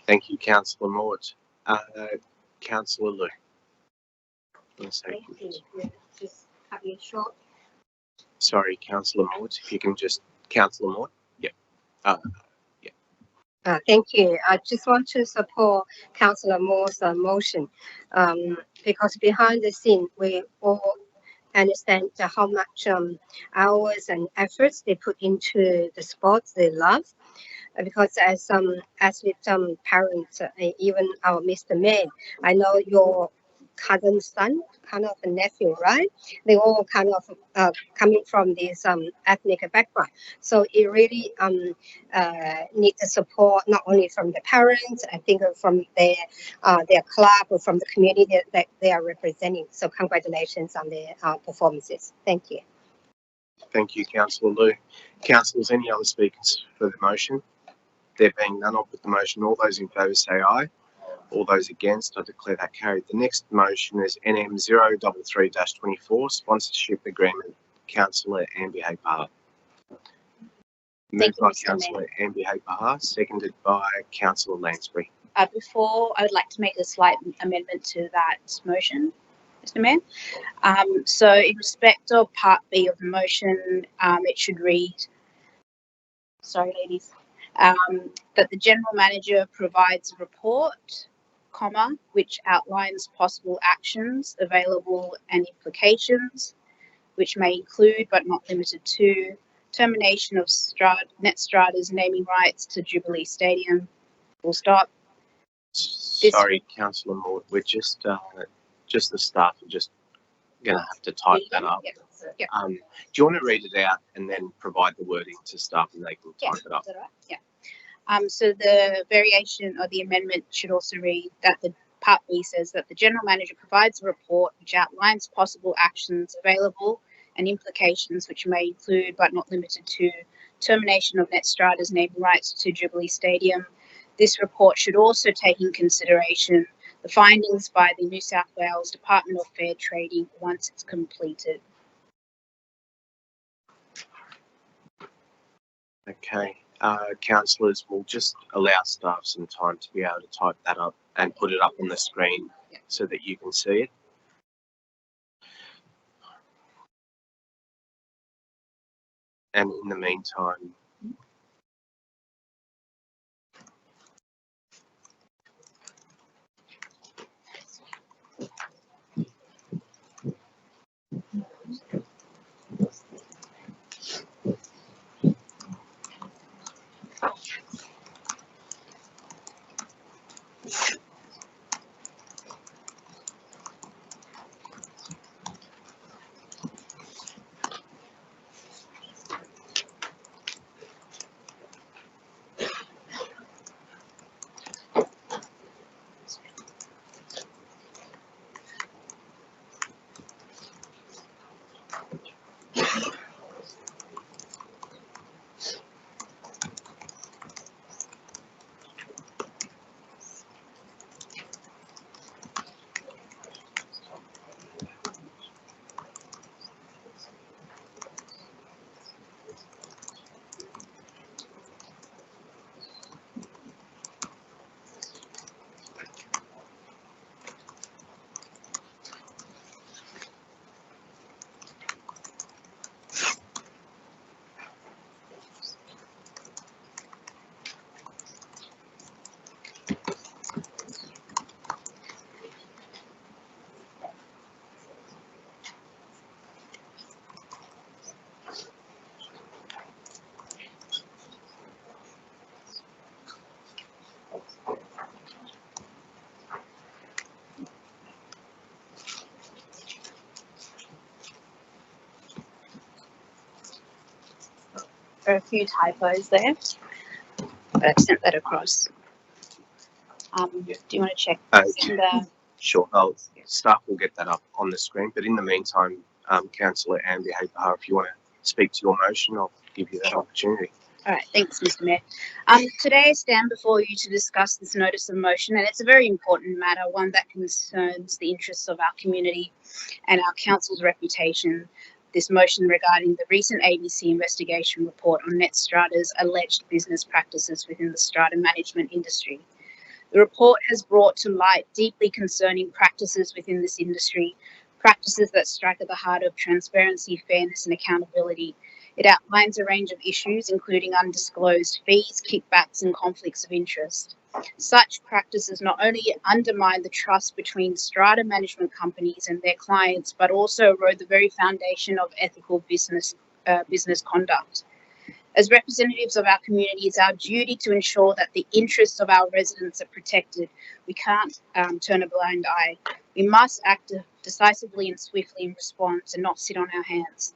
Thank you, Councillor Mort. Councillor Lou. Thank you. Just cut it short. Sorry, Councillor Mort, if you can just, Councillor Mort? Yep. Thank you. I just want to support Councillor Moore's motion because behind the scene, we all understand how much hours and efforts they put into the sports they love. Because as with parents, even our Mr. Mayor, I know your cousin's son, kind of a nephew, right? They all kind of coming from this ethnic background. So it really needs the support not only from the parents, I think from their club or from the community that they are representing. So congratulations on their performances. Thank you. Thank you, Councillor Lou. Councillors, any other speakers for the motion? There being none, I'll put the motion. All those in favour say aye. All those against, I declare that carried. The next motion is NM 033-24, Sponsorship Agreement, Councillor Ambi Hay-Paha. Moved by Councillor Ambi Hay-Paha, seconded by Councillor Lansbury. Before, I would like to make a slight amendment to that motion, Mr. Mayor. So in respect of Part B of the motion, it should read, sorry ladies, that the General Manager provides a report, which outlines possible actions available and implications, which may include but not limited to termination of Netstrata's naming rights to Jubilee Stadium, full stop. Sorry, Councillor Moore, we're just the staff are just going to have to type that up. Yep. Do you want to read it out and then provide the wording to staff and they can type it up? Is that right? Yeah. So the variation or the amendment should also read that the Part B says that the General Manager provides a report which outlines possible actions available and implications which may include but not limited to termination of Netstrata's naming rights to Jubilee Stadium. This report should also take in consideration the findings by the New South Wales Department of Fair Trading once it's completed. Okay. Councillors, will just allow staff some time to be able to type that up and put it up on the screen so that you can see it. And in the meantime, There are a few typos there, but I've sent that across. Do you want to check? Sure. Staff will get that up on the screen, but in the meantime, Councillor Amber Haber, if you want to speak to your motion, I'll give you that opportunity. All right, thanks, Mr. Mayor. Today I stand before you to discuss this notice of motion, and it's a very important matter, one that concerns the interests of our community and our council's reputation. This motion regarding the recent ABC investigation report on Netstrata's alleged business practices within the strata management industry. The report has brought to light deeply concerning practices within this industry, practices that strike at the heart of transparency, fairness, and accountability. It outlines a range of issues, including undisclosed fees, kickbacks, and conflicts of interest. Such practices not only undermine the trust between strata management companies and their clients, but also erode the very foundation of ethical business conduct. As representatives of our community, it's our duty to ensure that the interests of our residents are protected. We can't turn a blind eye. We must act decisively and swiftly in response and not sit on our hands.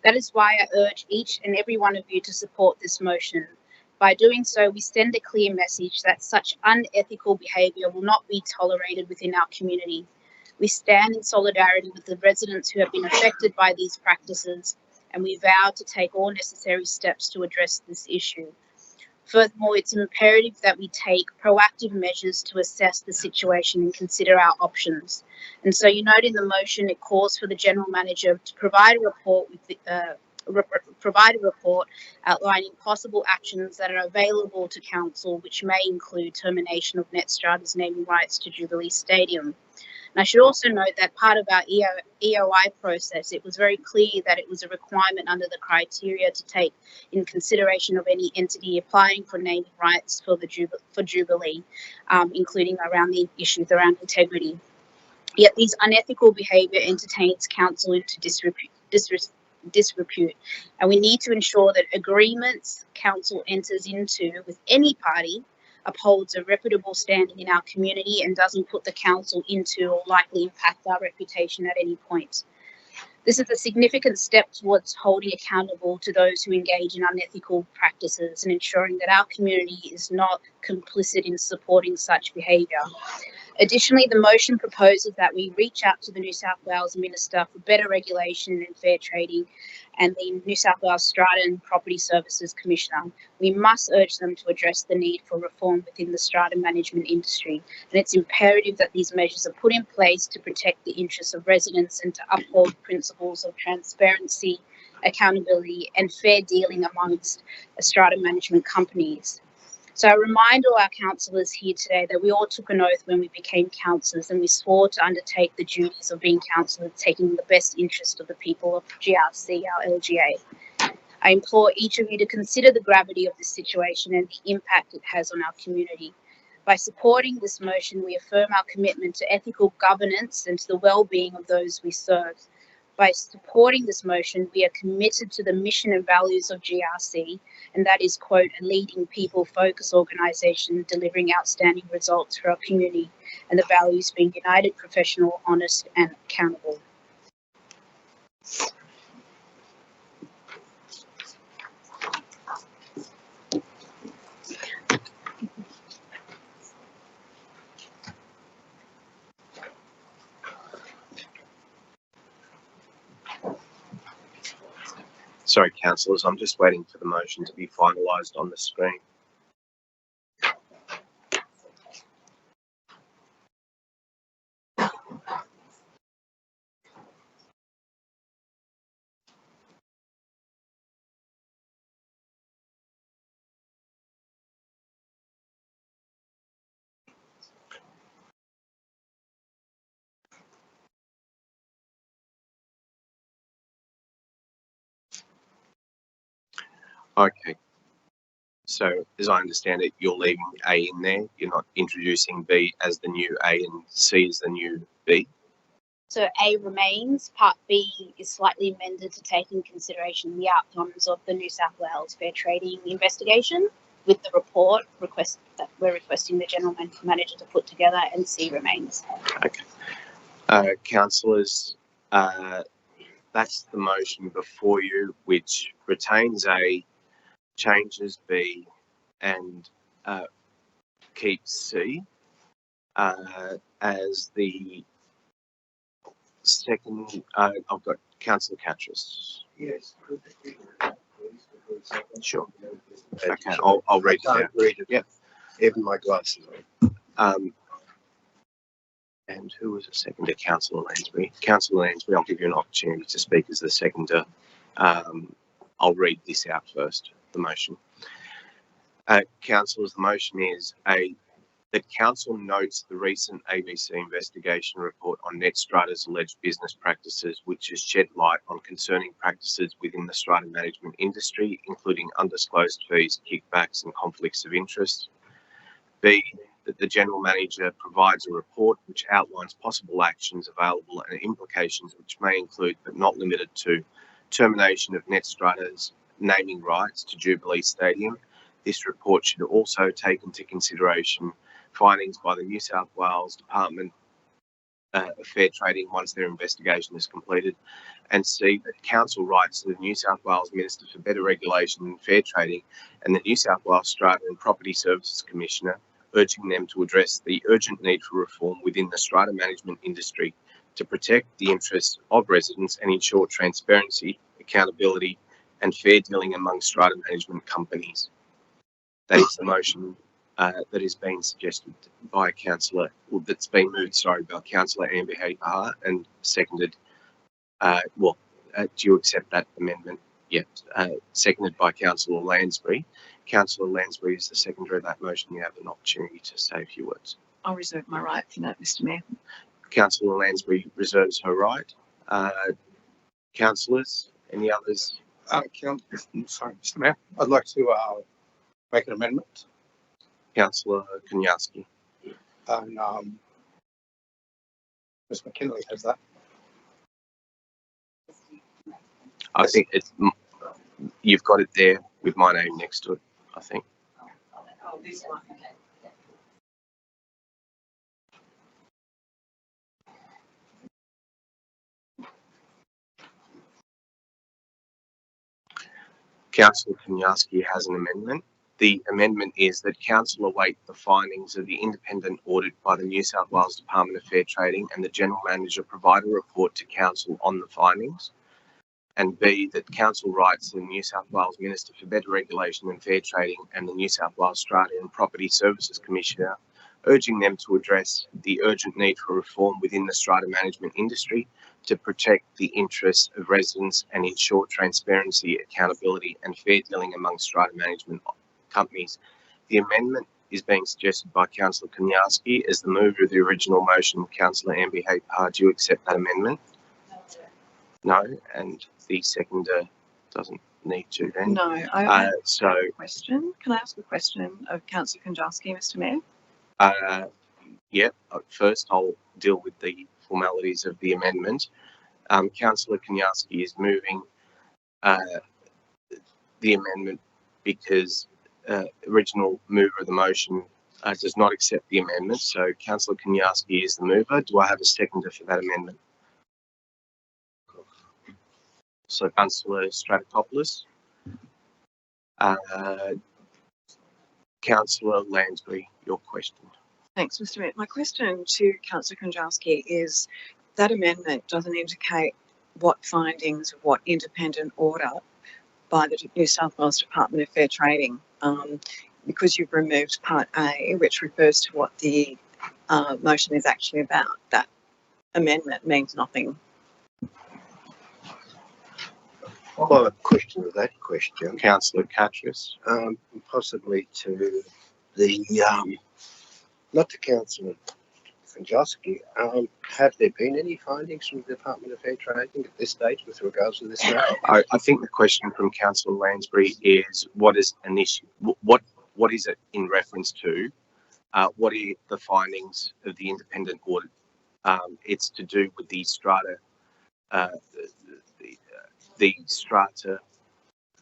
That is why I urge each and every one of you to support this motion. By doing so, we send a clear message that such unethical behaviour will not be tolerated within our community. We stand in solidarity with the residents who have been affected by these practices, and we vow to take all necessary steps to address this issue. Furthermore, it's imperative that we take proactive measures to assess the situation and consider our options. And so you note in the motion, it calls for the General Manager to provide a report outlining possible actions that are available to Council, which may include termination of Netstrata's naming rights to Jubilee Stadium. And I should also note that part of our EOI process, it was very clear that it was a requirement under the criteria to take in consideration of any entity applying for naming rights for Jubilee, including around the issues around integrity. Yet these unethical behaviour entertains Council into disrepute, and we need to ensure that agreements Council enters into with any party upholds a reputable standing in our community and doesn't put the Council into or likely impact our reputation at any point. This is a significant step towards holding accountable to those who engage in unethical practices and ensuring that our community is not complicit in supporting such behaviour. Additionally, the motion proposes that we reach out to the New South Wales Minister for better regulation and fair trading and the New South Wales Strata and Property Services Commissioner. We must urge them to address the need for reform within the strata management industry, and it's imperative that these measures are put in place to protect the interests of residents and to uphold principles of transparency, accountability, and fair dealing amongst strata management companies. So I remind all our councillors here today that we all took an oath when we became councillors, and we swore to undertake the duties of being councillors, taking the best interest of the people of GRC, our LGA. I implore each of you to consider the gravity of this situation and the impact it has on our community. By supporting this motion, we affirm our commitment to ethical governance and to the well-being of those we serve. By supporting this motion, we are committed to the mission and values of GRC, and that is, quote, a leading people-focused organisation delivering outstanding results for our community, and the values being united, professional, honest, and accountable. Sorry, councillors, I'm just waiting for the motion to be finalised on the screen. Okay. So, as I understand it, you're leaving A in there. You're not introducing B as the new A and C as the new B. So A remains, Part B is slightly amended to take in consideration the outcomes of the New South Wales Fair Trading investigation with the report request that we're requesting the General Manager to put together, and C remains. Okay. Councillors, that's the motion before you, which retains A changes B and keep C as the second. I've got Councillor Catras. Yes. Sure. Okay, I'll read it out. Read it. Yep. Even my glasses on. And who was a seconder? Councillor Lansbury. Councillor Lansbury, I'll give you an opportunity to speak as the seconder. I'll read this out first, the motion. Councillors, the motion is that Council notes the recent ABC investigation report on Netstrata's alleged business practices, which has shed light on concerning practices within the strata management industry, including undisclosed fees, kickbacks and conflicts of interest. B, that the General Manager provides a report which outlines possible actions available and implications which may include, but not limited to, termination of Netstrata's naming rights to Jubilee Stadium. This report should also take into consideration findings by the New South Wales Department of Fair Trading once their investigation is completed, and C, that Council writes to the New South Wales Minister for Better Regulation and Fair Trading and the New South Wales Strata and Property Services Commissioner, urging them to address the urgent need for reform within the strata management industry to protect the interests of residents and ensure transparency, accountability and fair dealing among strata management companies. That is the motion that is being suggested by Councillor, well, that's been moved, sorry, by Councillor Amber Hay-Bahar and seconded, do you accept that amendment? Yes, seconded by Councillor Lansbury. Councillor Lansbury is the seconder of that motion. You have an opportunity to say a few words. I'll reserve my right for that, Mr. Mayor. Councillor Lansbury reserves her right. Councillors, any others? Sorry, Mr. Mayor, I'd like to make an amendment. Councillor Kanyarski. And Ms. McKinley has that. I think it's, you've got it there with my name next to it, I think. Oh, this one, okay. Councillor Kanyarski has an amendment. The amendment is that Council await the findings of the independent audit by the New South Wales Department of Fair Trading and the General Manager provide a report to Council on the findings. And B, that Council writes to the New South Wales Minister for Better Regulation and Fair Trading and the New South Wales Strata and Property Services Commissioner, urging them to address the urgent need for reform within the strata management industry to protect the interests of residents and ensure transparency, accountability and fair dealing among strata management companies. The amendment is being suggested by Councillor Kanyarski as the mover of the original motion. Councillor Amber Hay-Bahar, do you accept that amendment? No, and the seconder doesn't need to then. No, I have so a question. Can I ask a question of Councillor Kanyarski, Mr. Mayor? Yeah, first I'll deal with the formalities of the amendment. Councillor Kanyarski is moving the amendment because original mover of the motion does not accept the amendment. So Councillor Kanyarski is the mover. Do I have a seconder for that amendment? So Councillor Stratikopoulos. Councillor Lansbury, your question. Thanks, Mr. Mayor. My question to Councillor Kanyarski is that amendment doesn't indicate what findings of what independent order by the New South Wales Department of Fair Trading, because you've removed Part A, which refers to what the motion is actually about. That amendment means nothing. Well, a question of that question, Councillor Catras. Possibly to the not to Councillor Kanyarski. Have there been any findings from the Department of Fair Trading at this stage with regards to this matter? I think the question from Councillor Lansbury is what is an issue? What is it in reference to? What are the findings of the independent audit? It's to do with the strata. The strata.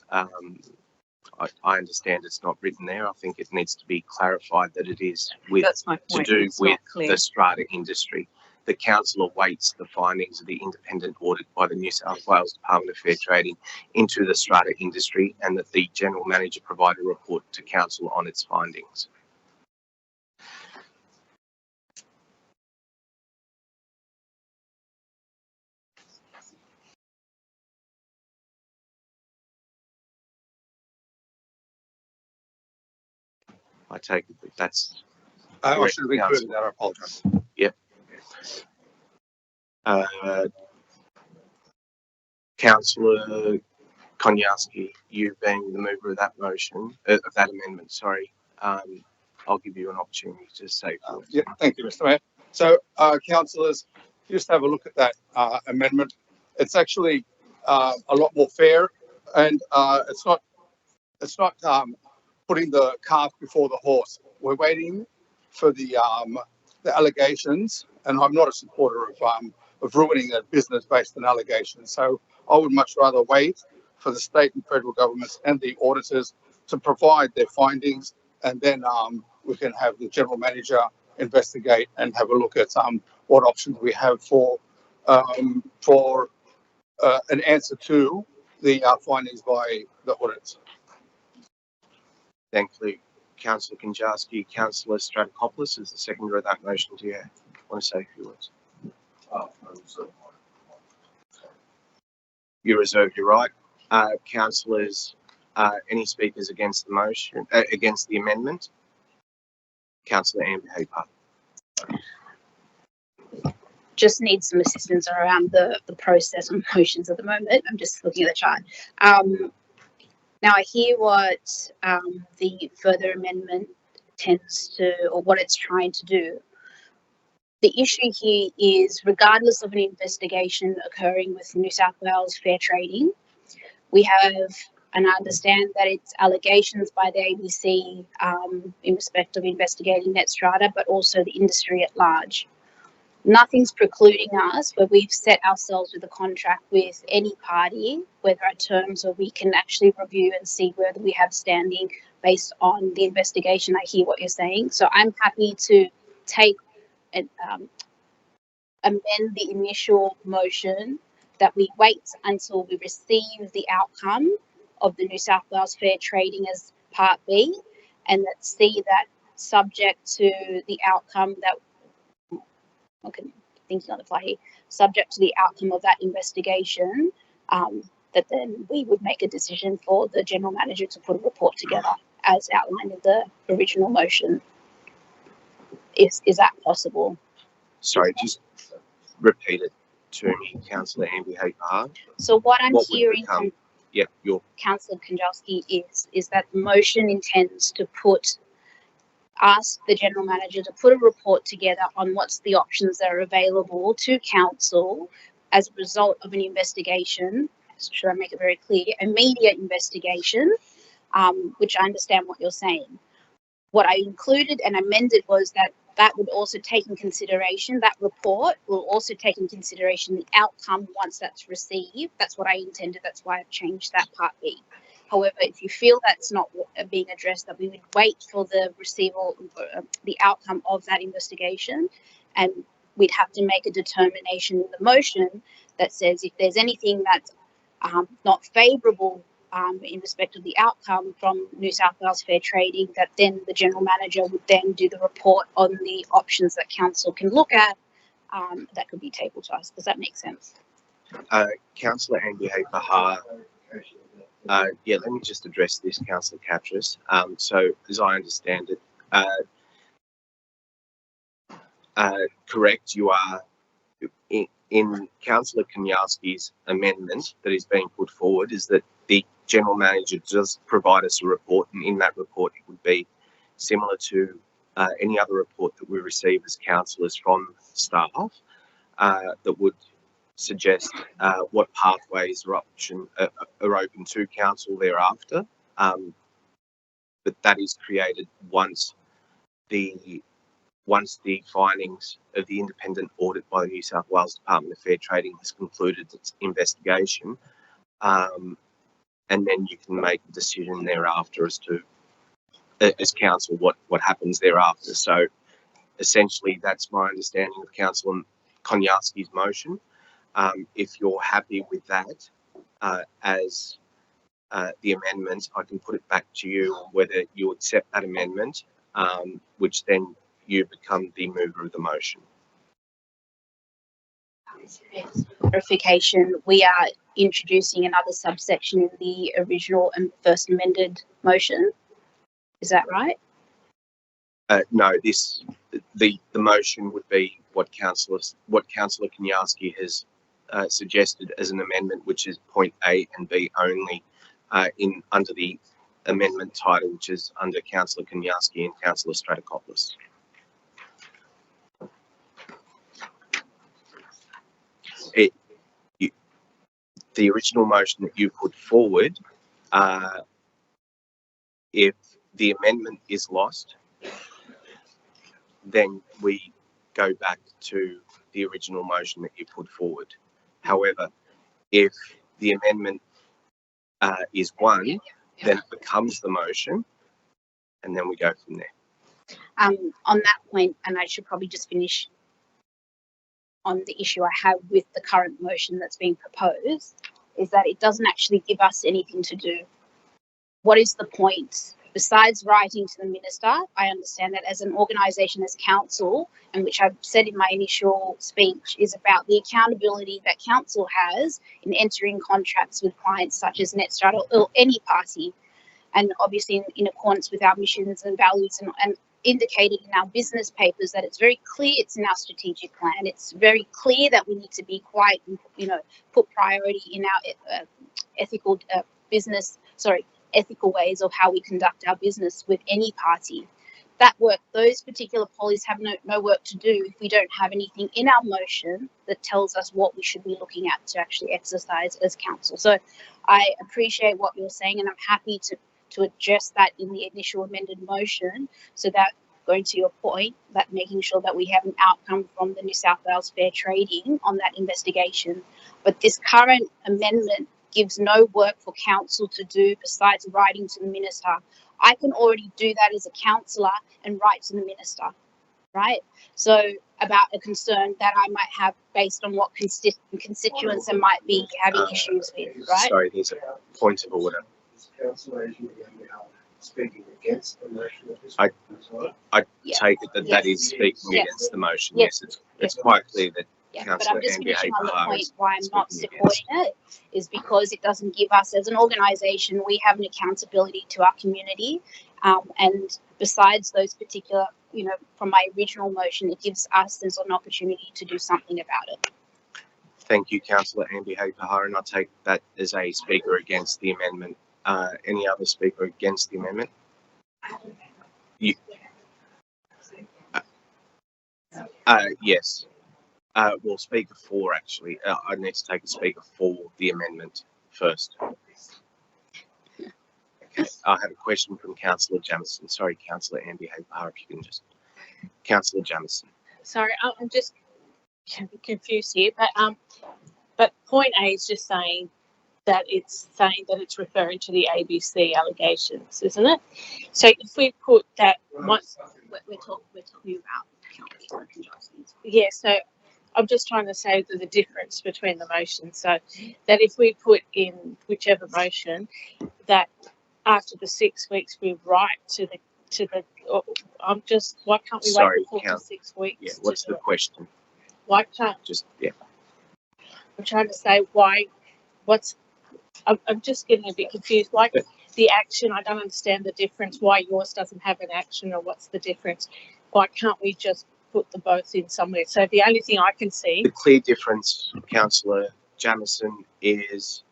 I understand it's not written there. I think it needs to be clarified that it is with That's my point. to do It's not with clear. the strata industry. the council awaits the findings of the independent audit by the New South Wales Department of Fair Trading into the strata industry, and that the General Manager provide a report to council on its findings. I take it that that's... I should have included that, I apologise. Yep. Councillor Koniarski, you being the mover of that motion, of that amendment, sorry, I'll give you an opportunity to say. Yeah, thank you, Mr. Mayor. So, councillors, just have a look at that amendment. It's actually a lot more fair, and it's not putting the cart before the horse. We're waiting for the allegations, and I'm not a supporter of ruining a business based on allegations. So I would much rather wait for the state and federal governments and the auditors to provide their findings, and then we can have the general manager investigate and have a look at what options we have for an answer to the findings by the audits. Thank you, Councillor Kinjarski. Councillor Stratokopoulos is the seconder of that motion. Do you want to say a few words? You reserve your right. Councillors, any speakers against the motion, against the amendment? Councillor Amber Hooper. Just need some assistance around the process on motions at the moment. I'm just looking at the chart. Now I hear what the further amendment tends to, or what it's trying to do. The issue here is, regardless of an investigation occurring with New South Wales Fair Trading, we have, and I understand that it's allegations by the ABC in respect of investigating Netstrata, but also the industry at large. Nothing's precluding us, where we've set ourselves with a contract with any party, whether our terms or we can actually review and see whether we have standing based on the investigation. I hear what you're saying. So I'm happy to take and amend the initial motion that we wait until we receive the outcome of the New South Wales Fair Trading as Part B, and let's see that subject to the outcome that, okay, thinking on the fly here, subject to the outcome of that investigation, that then we would make a decision for the General Manager to put a report together as outlined in the original motion. Is that possible? Sorry, just repeat it to me, Councillor Amber Hooper. So what I'm hearing from your Councillor Kinjalski is that the motion intends to ask the General Manager to put a report together on what's the options that are available to council as a result of an investigation. Should I make it very clear? A media investigation, which I understand what you're saying. What I included and amended was that would also take in consideration, that report will also take in consideration the outcome once that's received. That's what I intended. That's why I've changed that Part B. However, if you feel that's not being addressed, that we would wait for the the outcome of that investigation, and we'd have to make a determination in the motion that says if there's anything that's not favourable in respect of the outcome from New South Wales Fair Trading, that then the General Manager would then do the report on the options that council can look at that could be tabled to us. Does that make sense? Councillor Amber Hooper. Yeah, let me just address this, Councillor Katras. So, as I understand it, correct, you are in Councillor Koniarski's amendment that is being put forward is that the General Manager does provide us a report, and in that report it would be similar to any other report that we receive as councillors from staff that would suggest what pathways are open to council thereafter. But that is created once the findings of the independent audit by the New South Wales Department of Fair Trading has concluded its investigation, and then you can make a decision thereafter as to, as council, what happens thereafter. So essentially, that's my understanding of Konyaski's motion. If you're happy with that as the amendment, I can put it back to you on whether you accept that amendment, which then you become the mover of the motion. Clarification, we are introducing another subsection in the original and first amended motion. Is that right? No, the motion would be what Councillor Konyaski has suggested as an amendment, which is point A and B only under the amendment title, which is under Councillor Konyaski and Councillor Stratikopoulos. The original motion that you put forward, if the amendment is lost, then we go back to the original motion that you put forward. However, if the amendment is won, then it becomes the motion, and then we go from there. On that point, and I should probably just finish on the issue I have with the current motion that's being proposed, is that it doesn't actually give us anything to do. What is the point? Besides writing to the minister, I understand that as an organisation, as council, and which I've said in my initial speech, is about the accountability that council has in entering contracts with clients such as Netstrata or any party, and obviously in accordance with our missions and values and indicated in our business papers that it's very clear, it's in our strategic plan. It's very clear that we need to be quite, put priority in our ethical ways of how we conduct our business with any party. That work, those particular policies have no work to do if we don't have anything in our motion that tells us what we should be looking at to actually exercise as council. So I appreciate what you're saying, and I'm happy to address that in the initial amended motion, so that, going to your point, that making sure that we have an outcome from the New South Wales Fair Trading on that investigation. But this current amendment gives no work for council to do besides writing to the minister. I can already do that as a councillor and write to the minister, right? So about a concern that I might have based on what constituents I might be having issues with, right? Sorry, there's a point of order. Speaking against the motion at this I Yeah. take it that that is speaking against the motion. Yes, it's quite clear that Yeah, but Councillor I'm just Amber finishing on the Bahar point is why I'm not speaking supporting it, is because it doesn't give us, as an organisation, we have an accountability to our community. And besides those particular, from my original motion, it gives us as an opportunity to do something about it. Thank you, Councillor Amber Bahar, and I take that as a speaker against the amendment. Any other speaker against the amendment? Yes. Well, speaker for, actually. I need to take a speaker for the amendment first. Okay. I have a question from Councillor Jamieson. Sorry, Councillor Amber Bahar, if you can just. Councillor Jamieson. Sorry, I'm just confused here, but point A is just saying that it's referring to the ABC allegations, isn't it? So if we put that once we're talking about yeah, so I'm just trying to say the difference between the motions. So that if we put in whichever motion that after the 6 weeks we write to the why can't we wait for 6 weeks? Yeah, what's the question? Why can't I'm trying to say why I'm just getting a bit confused. Why the action, I don't understand the difference, why yours doesn't have an action, or what's the difference? Why can't we just put them both in somewhere? So the only thing I can see. The clear difference, Councillor Jamieson, is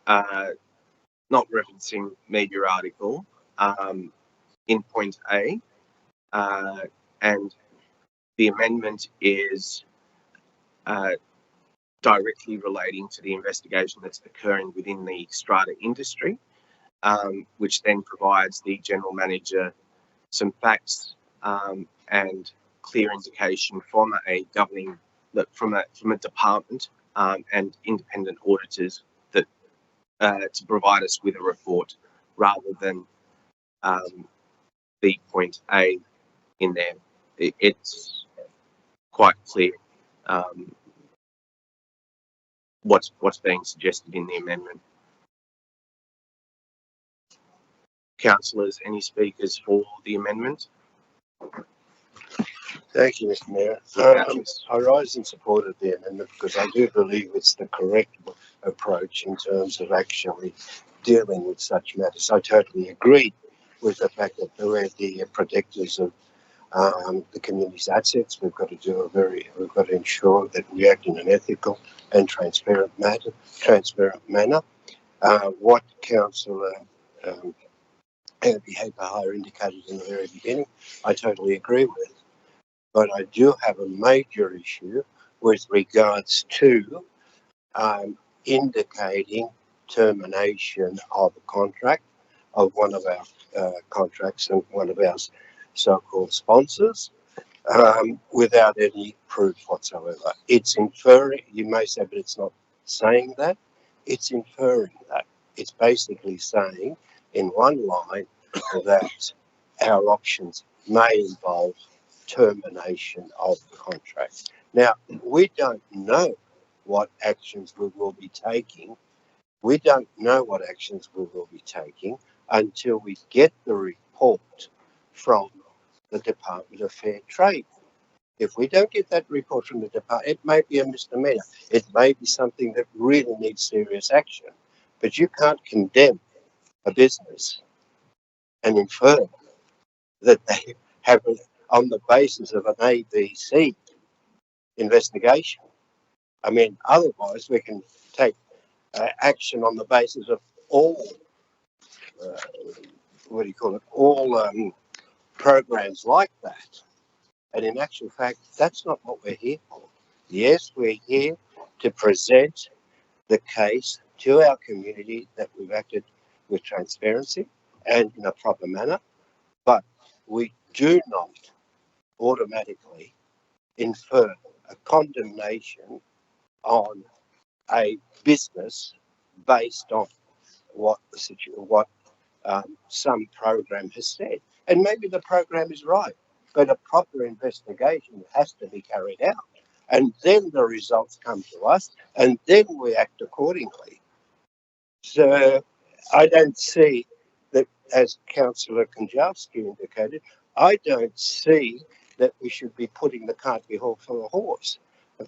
not referencing media article in point A, and the amendment is directly relating to the investigation that's occurring within the strata industry, which then provides the General Manager some facts and clear indication from a governing, from a department and independent auditors that to provide us with a report, rather than the point A in there. It's quite clear what's being suggested in the amendment. Councillors, any speakers for the amendment? Thank you, Mr. Mayor. I rise in support of the amendment because I do believe it's the correct approach in terms of actually dealing with such matters. I totally agree with the fact that we're the protectors of the community's assets. We've got to ensure that we act in an ethical and transparent manner. What Councillor Amby Haper indicated in the very beginning, I totally agree with. But I do have a major issue with regards to indicating termination of a contract of one of our contracts and one of our so-called sponsors without any proof whatsoever. It's inferring, you may say, but it's not saying that. It's inferring that. It's basically saying in one line that our options may involve termination of the contract. Now, we don't know what actions we will be taking. We don't know what actions we will be taking until we get the report from the Department of Fair Trade. If we don't get that report from the department, it may be a misdemeanor. It may be something that really needs serious action. But you can't condemn a business and infer that they have on the basis of an ABC investigation. I mean, otherwise we can take action on the basis of all, all programs like that. And in actual fact, that's not what we're here for. Yes, we're here to present the case to our community that we've acted with transparency and in a proper manner, but we do not automatically infer a condemnation on a business based on what some program has said. And maybe the program is right, but a proper investigation has to be carried out. And then the results come to us, and then we act accordingly. So I don't see that, as Councillor Konjawski indicated, I don't see that we should be putting the cart before the horse. A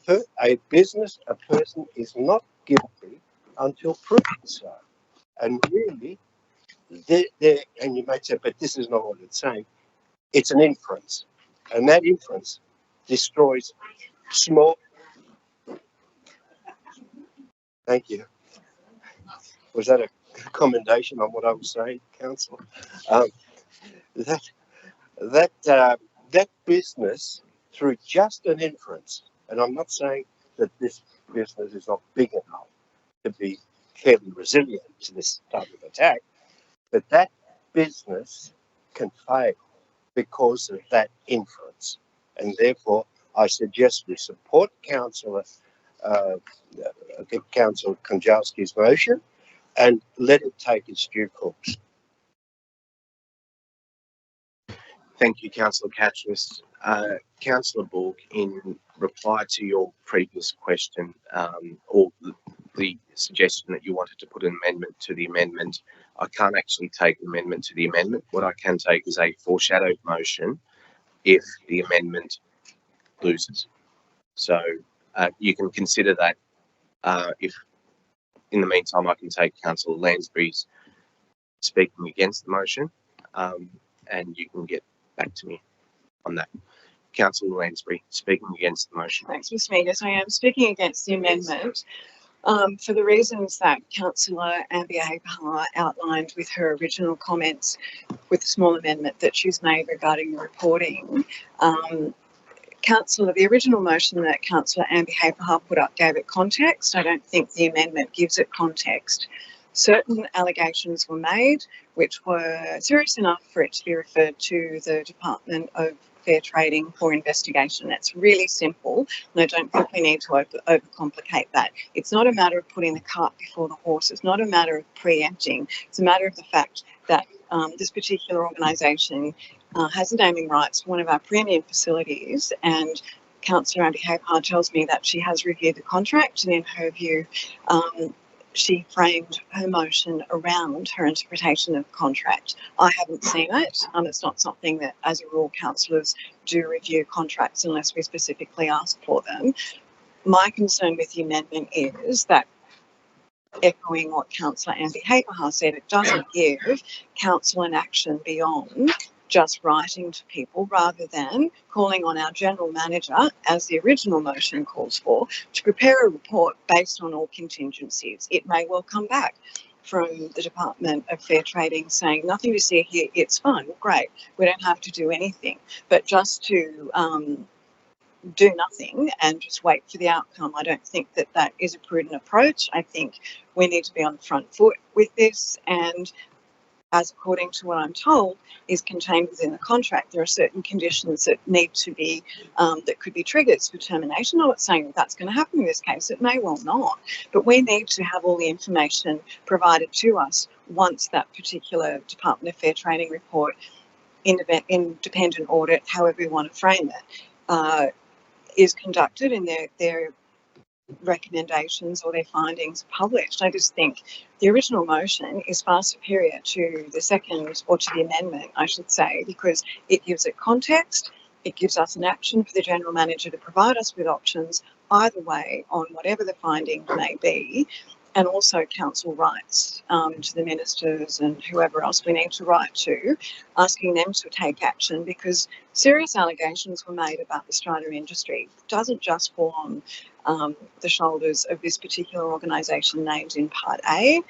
person is not guilty until proven so. And really, and you might say, but this is not what it's saying. It's an inference. And that inference destroys small. Thank you. Was that a commendation on what I was saying, Councillor? That business, through just an inference, and I'm not saying that this business is not big enough to be fairly resilient to this type of attack, but that business can fail because of that inference. And therefore, I suggest we support Councillor Konjawski's motion and let it take its due course. Thank you, Councillor Catchus. Councillor Borg, in reply to your previous question, or the suggestion that you wanted to put an amendment to the amendment, I can't actually take an amendment to the amendment. What I can take is a foreshadowed motion if the amendment loses. So you can consider that if, in the meantime, I can take Councillor Lansbury's speaking against the motion, and you can get back to me on that. Councillor Lansbury, speaking against the motion. Thanks, Mr. Mayor. Yes, I am speaking against the amendment for the reasons that Councillor Amby Haper outlined with her original comments with the small amendment that she's made regarding the reporting. The original motion that Councillor Amby Haper put up gave it context. I don't think the amendment gives it context. Certain allegations were made which were serious enough for it to be referred to the Department of Fair Trading for investigation. That's really simple, and I don't think we need to overcomplicate that. It's not a matter of putting the cart before the horse. It's not a matter of preempting. It's a matter of the fact that this particular organisation has naming rights for one of our premium facilities, and Councillor Abby Hapar tells me that she has reviewed the contract, and in her view, she framed her motion around her interpretation of the contract. I haven't seen it. It's not something that, as a rule, councillors do review contracts unless we specifically ask for them. My concern with the amendment is that, echoing what Councillor Amby Hapar said, it doesn't give council an action beyond just writing to people, rather than calling on our general manager, as the original motion calls for, to prepare a report based on all contingencies. It may well come back from the Department of Fair Trading saying, nothing to see here, it's fine, great, we don't have to do anything. But just to do nothing and just wait for the outcome, I don't think that that is a prudent approach. I think we need to be on the front foot with this, and as according to what I'm told is contained within the contract, there are certain conditions that need to be, that could be triggers for termination. I'm not saying that that's going to happen in this case, it may well not, but we need to have all the information provided to us once that particular Department of Fair Trading report, independent audit, however you want to frame it, is conducted and their recommendations or their findings published. I just think the original motion is far superior to the second, or to the amendment, I should say, because it gives it context, it gives us an action for the General Manager to provide us with options either way on whatever the finding may be, and also council rights to the ministers and whoever else we need to write to, asking them to take action, because serious allegations were made about the strata industry. It doesn't just fall on the shoulders of this particular organisation named in Part A.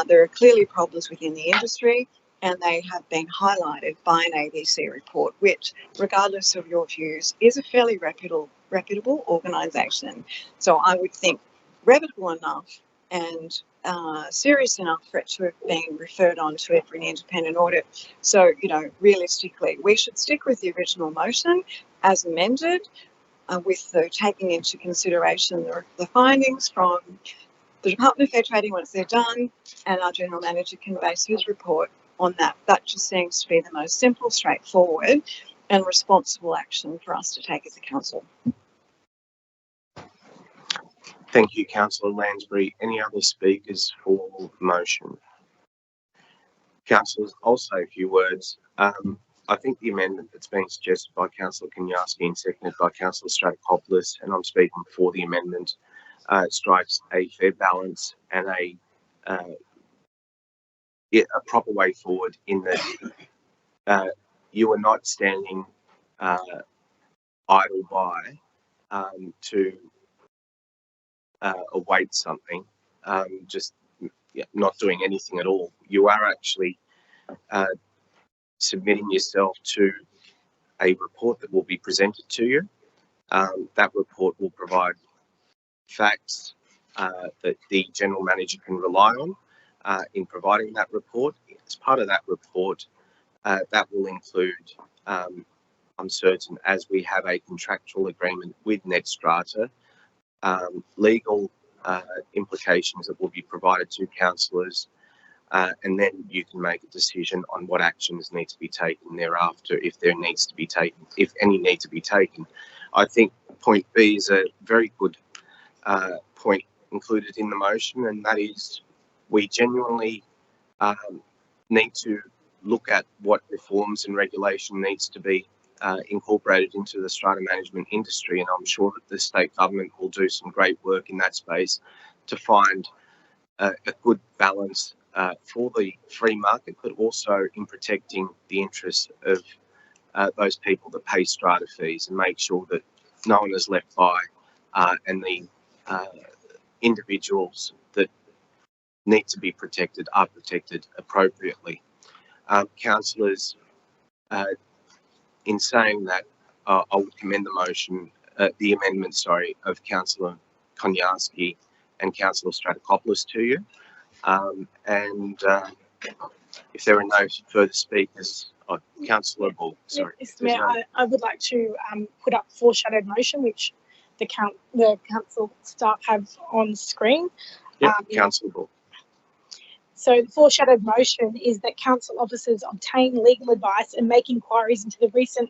There are clearly problems within the industry, and they have been highlighted by an ABC report, which, regardless of your views, is a fairly reputable organisation. So I would think reputable enough and serious enough for it to have been referred on to it for an independent audit. So, you know, realistically, we should stick with the original motion as amended, with the taking into consideration the findings from the Department of Fair Trading once they're done, and our General Manager can base his report on that. That just seems to be the most simple, straightforward and responsible action for us to take as a council. Thank you, Councillor Lansbury. Any other speakers for the motion? Councillors, I'll say a few words. I think the amendment that's been suggested by Councillor Kanyarski and seconded by Councillor Stratokopoulos, and I'm speaking for the amendment, strikes a fair balance and a proper way forward, in that you are not standing idle by to await something, just not doing anything at all. You are actually submitting yourself to a report that will be presented to you. That report will provide facts that the General Manager can rely on in providing that report. As part of that report, that will include, I'm certain, as we have a contractual agreement with Netstrata, legal implications that will be provided to councillors, and then you can make a decision on what actions need to be taken thereafter, if there needs to be taken, if any need to be taken. I think point B is a very good point included in the motion, and that is we genuinely need to look at what reforms and regulation needs to be incorporated into the strata management industry, and I'm sure that the state government will do some great work in that space to find a good balance for the free market, but also in protecting the interests of those people that pay strata fees, and make sure that no one is left by, and the individuals that need to be protected are protected appropriately. Councillors, in saying that, I would commend the motion, the amendment, sorry, of Councillor Kanyarski and Councillor Stratokopoulos to you. If there are no further speakers, Councillor Bull, sorry. Mr. Mayor, I would like to put up foreshadowed motion, which the council staff have on screen. Yep, Councillor Bull. So the foreshadowed motion is that council officers obtain legal advice and make inquiries into the recent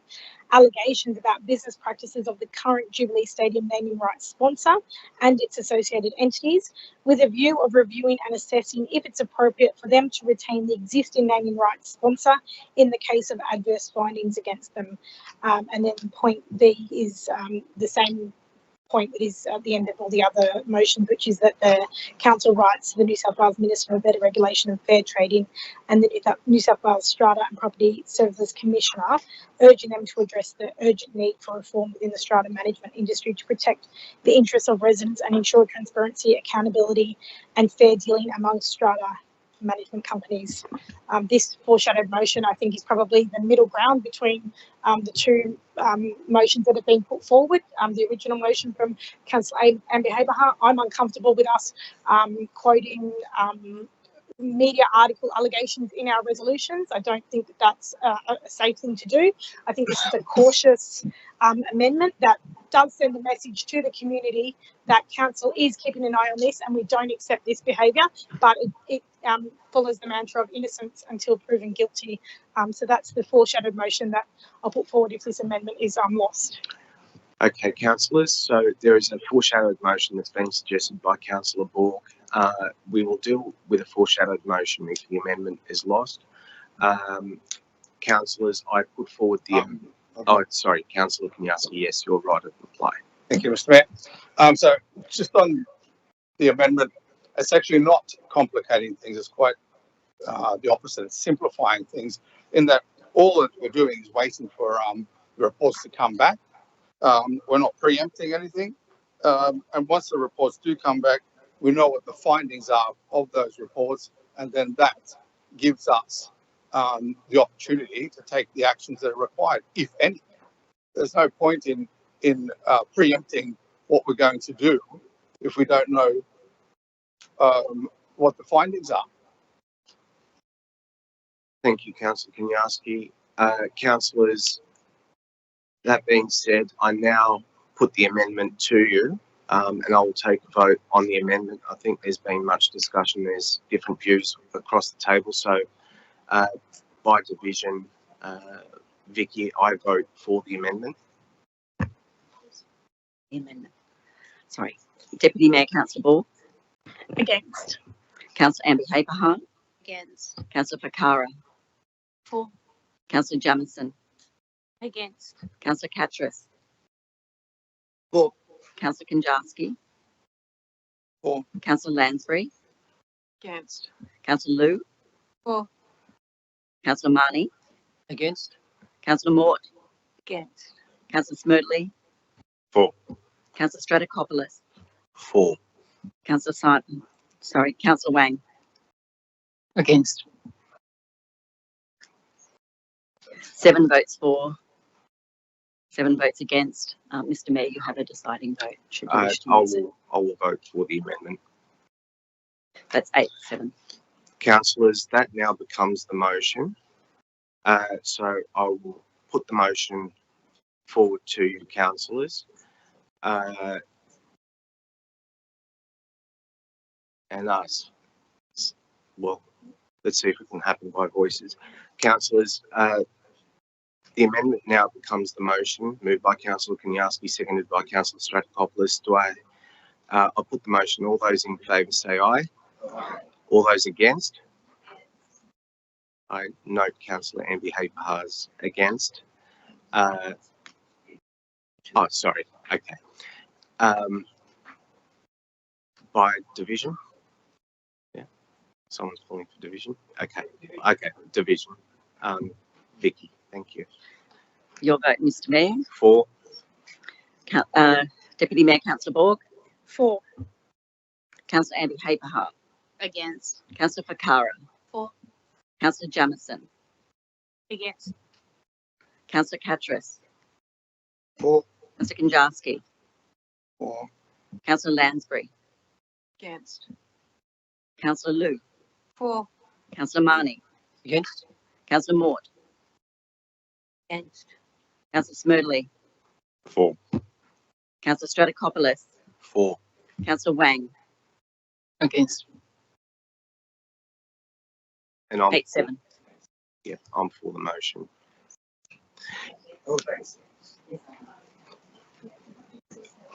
allegations about business practices of the current Jubilee Stadium naming rights sponsor and its associated entities, with a view of reviewing and assessing if it's appropriate for them to retain the existing naming rights sponsor in the case of adverse findings against them. And then point B is the same point that is at the end of all the other motions, which is that the council writes to the New South Wales Minister for Better Regulation and Fair Trading and the New South Wales Strata and Property Services Commissioner, urging them to address the urgent need for reform within the strata management industry to protect the interests of residents and ensure transparency, accountability and fair dealing among strata management companies. This foreshadowed motion, I think, is probably the middle ground between the two motions that have been put forward. The original motion from Councillor Amber Haberhart, I'm uncomfortable with us quoting media article allegations in our resolutions. I don't think that that's a safe thing to do. I think this is a cautious amendment that does send a message to the community that council is keeping an eye on this and we don't accept this behaviour, but it follows the mantra of innocence until proven guilty. So that's the foreshadowed motion that I'll put forward if this amendment is lost. Okay, councillors, so there is a foreshadowed motion that's been suggested by Councillor Borg. We will deal with a foreshadowed motion if the amendment is lost. Councillors, I put forward the... oh, sorry, Councillor Kanyarski, yes, you're right at the play. Thank you, Mr. Mayor. So just on the amendment, it's actually not complicating things. It's quite the opposite. It's simplifying things in that all that we're doing is waiting for the reports to come back. We're not preempting anything. And once the reports do come back, we know what the findings are of those reports, and then that gives us the opportunity to take the actions that are required, if any. There's no point in preempting what we're going to do if we don't know what the findings are. Thank you, Councillor Kanyarski. Councillors, that being said, I now put the amendment to you, and I will take a vote on the amendment. I think there's been much discussion. There's different views across the table. So by division, Vicky, I vote for the amendment. Sorry. Deputy Mayor Councillor Ball. Against. Councillor Amber Haberhart. Against. Councillor Fakara. For. Councillor Jamison. Against. Councillor Catras. For. Councillor Kanyarski. For. Councillor Lansbury. Against. Councillor Liu. For. Councillor Marnie. Against. Councillor Mort. Against. Councillor Smerdley. For. Councillor Stratokopoulos. For. Councillor Simon. Sorry, Councillor Wang. Against. 7 votes for, 7 votes against. Mr. Mayor, you have a deciding vote. Should you wish to use it. I will vote for the amendment. That's 8-7. Councillors, that now becomes the motion. So I will put the motion forward to you, councillors. And us. Well, let's see if it can happen by voices. Councillors, the amendment now becomes the motion, moved by Councillor Kanyarski, seconded by Councillor Stratokopoulos. I'll put the motion. All those in favour say aye. Aye. All those against? I note Councillor Amber Haberhart's against. Oh, sorry. Okay. By division? Yeah. Someone's calling for division? Okay. Okay. Division. Vicky, thank you. Your vote, Mr. Mayor. For. Deputy Mayor Councillor Borg. For. Councillor Amber Haberhart. Against. Councillor Fakara. For. Councillor Jamison. Against. Councillor Catras. For. Councillor Kanyarski. For. Councillor Lansbury. Against. Councillor Liu. For. Councillor Marnie. Against. Councillor Mort. Against. Councillor Smerdley. For. Councillor Stratokopoulos. For. Councillor Wang. Against. And I'm 8-7. Yeah, I'm for the motion.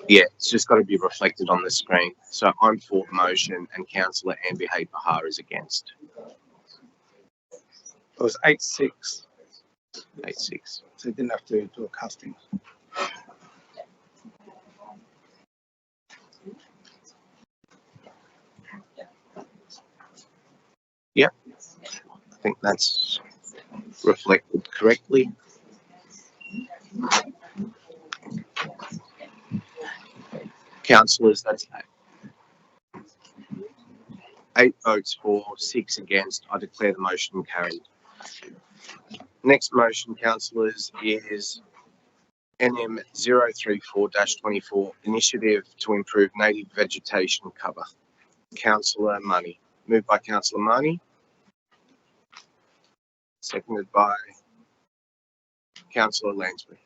Yeah, it's just got to be reflected on the screen. So I'm for the motion and Councillor Amber Hay Bahar is against. It was 8-6, 8-6. so you didn't have to do a casting. Yep, I think that's reflected correctly. Councillors, that's 8 votes for, 6 against. I declare the motion carried. Next motion, councillors, is NM 034-24, Initiative to Improve Native Vegetation Cover. Councillor Money. Moved by Councillor Money. Seconded by Councillor Lansbury.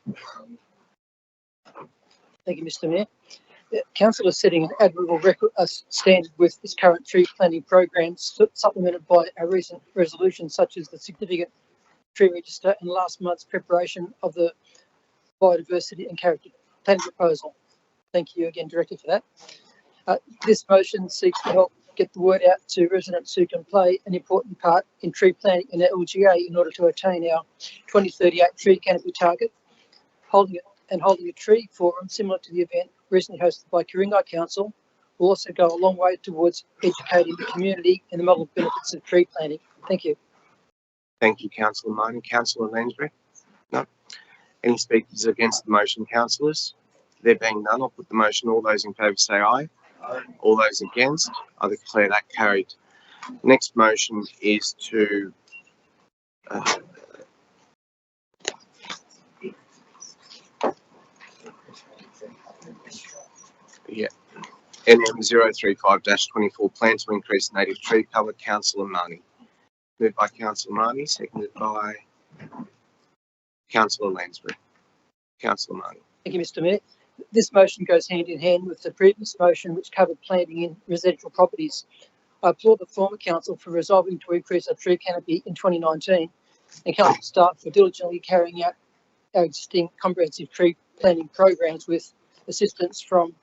Thank you, Mr. Mayor. Council is setting an admirable standard with its current tree planting programs, supplemented by a recent resolution such as the significant tree register and last month's preparation of the biodiversity and character planning proposal. Thank you again, Director, for that. This motion seeks to help get the word out to residents who can play an important part in tree planting in our LGA in order to attain our 2038 tree canopy target. Holding a tree forum similar to the event recently hosted by Ku-ring-gai Council will also go a long way towards educating the community in the multiple benefits of tree planting. Thank you. Thank you, Councillor Money. Councillor Lansbury? No. Any speakers against the motion, councillors? There being none, I'll put the motion. All those in favour say aye. Aye. All those against, I declare that carried. Next motion is to NM 035-24, plan to increase native tree cover. Councillor Marnie. Moved by Councillor Marnie, seconded by Councillor Lansbury. Councillor Marnie. Thank you, Mr. Mayor. This motion goes hand in hand with the previous motion which covered planting in residential properties. I applaud the former council for resolving to increase our tree canopy in 2019 and council staff for diligently carrying out our existing comprehensive tree planting programs with assistance from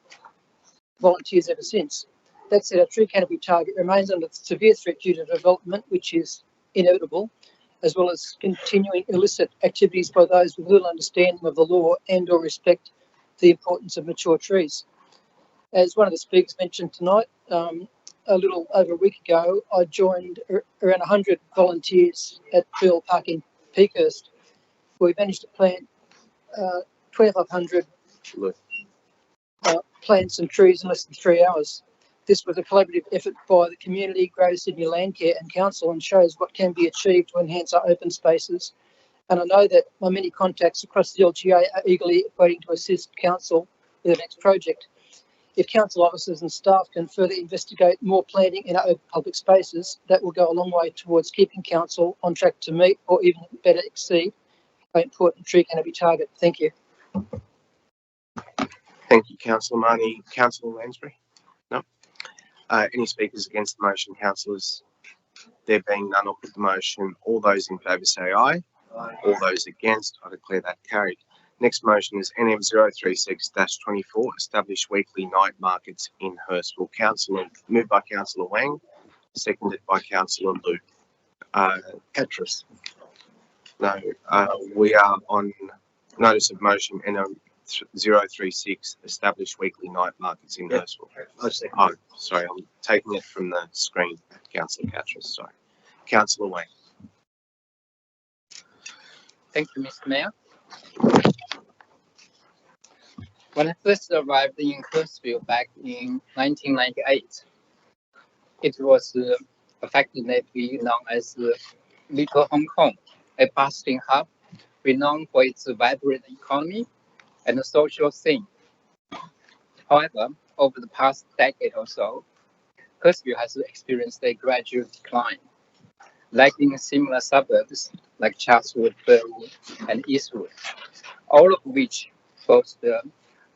volunteers ever since. That said, our tree canopy target remains under severe threat due to development, which is inevitable, as well as continuing illicit activities by those with little understanding of the law and or respect the importance of mature trees. As one of the speakers mentioned tonight, a little over a week ago, I joined around 100 volunteers at Pearl Park in Peakhurst. We managed to plant 2,500 plants and trees in less than 3 hours. This was a collaborative effort by the community, Greater Sydney Landcare and Council, and shows what can be achieved to enhance our open spaces. And I know that my many contacts across the LGA are eagerly waiting to assist Council with the next project. If Council officers and staff can further investigate more planting in our open public spaces, that will go a long way towards keeping Council on track to meet or even better exceed our important tree canopy target. Thank you. Thank you, Councillor Marnie. Councillor Lansbury? No. Any speakers against the motion, councillors? There being none, I'll put the motion. All those in favour say aye. Aye. All those against, I declare that carried. Next motion is NM 036-24, establish weekly night markets in Hurstville. Moved by Councillor Wang, seconded by Councillor Liu. Petrus. No, we are on notice of motion NM 036, establish weekly night markets in Hurstville. Oh, sorry, I'm taking it from the screen, Councillor Petrus, sorry. Councillor Wang. Thank you, Mr. Mayor. When I first arrived in Hurstville back in 1998, it was affectionately known as Little Hong Kong, a bustling hub renowned for its vibrant economy and social scene. However, over the past decade or so, Hurstville has experienced a gradual decline, lacking similar suburbs like Chatswood, Burwood, and Eastwood, all of which boast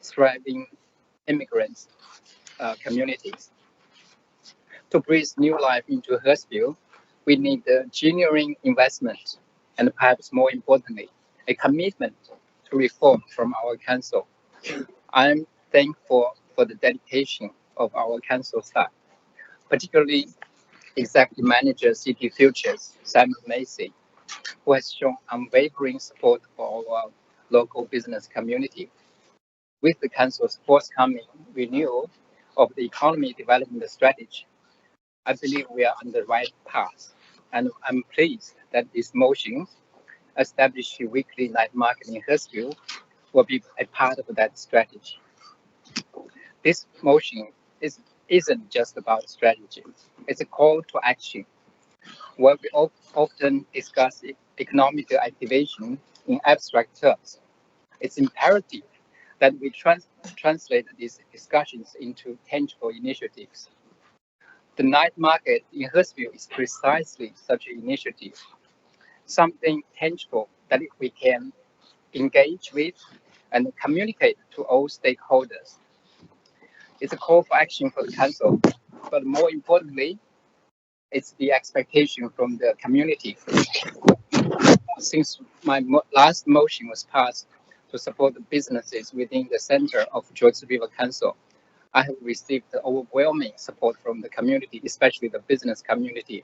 thriving immigrant communities. To breathe new life into Hurstville, We need a genuine investment and perhaps more importantly, a commitment to reform from our council. I'm thankful for the dedication of our council staff, particularly Executive Manager City Futures, Simon Macy, who has shown unwavering support for our local business community. With the council's forthcoming renewal of the economy development strategy, I believe we are on the right path, and I'm pleased that this motion, establish a weekly night market in Hurstville, will be a part of that strategy. This motion isn't just about strategy, it's a call to action. Where we often discuss economic activation in abstract terms, it's imperative that we translate these discussions into tangible initiatives. The night market in Hurstville is precisely such an initiative, something tangible that we can engage with and communicate to all stakeholders. It's a call for action for the council, but more importantly, it's the expectation from the community. Since my last motion was passed to support the businesses within the center of Georges River Council, I have received overwhelming support from the community, especially the business community.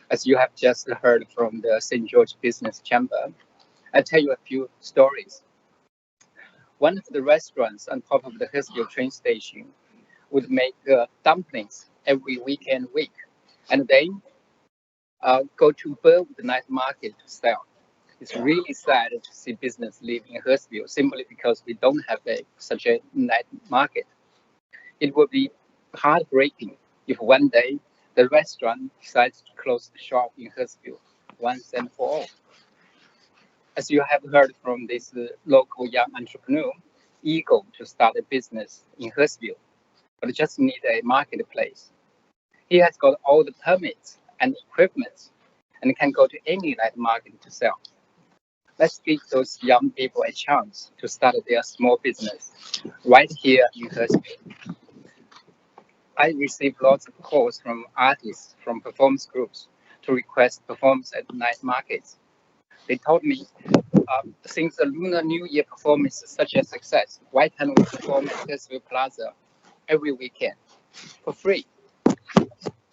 As you have just heard from the St. George Business Chamber, I'll tell you a few stories. One of the restaurants on top of the Hurstville train station would make dumplings every weekend week, and then go to Burwood night market to sell. It's really sad to see business leave in Hurstville simply because we don't have such a night market. It would be heartbreaking if one day the restaurant decides to close the shop in Hurstville once and for all. As you have heard from this local young entrepreneur, eager to start a business in Hurstville, but just need a marketplace. He has got all the permits and equipment and can go to any night market to sell. Let's give those young people a chance to start their small business right here in Hurstville. I received lots of calls from artists from performance groups to request performance at night markets. They told me, since the Lunar New Year performance is such a success, why can't we perform at Hurstville Plaza every weekend for free?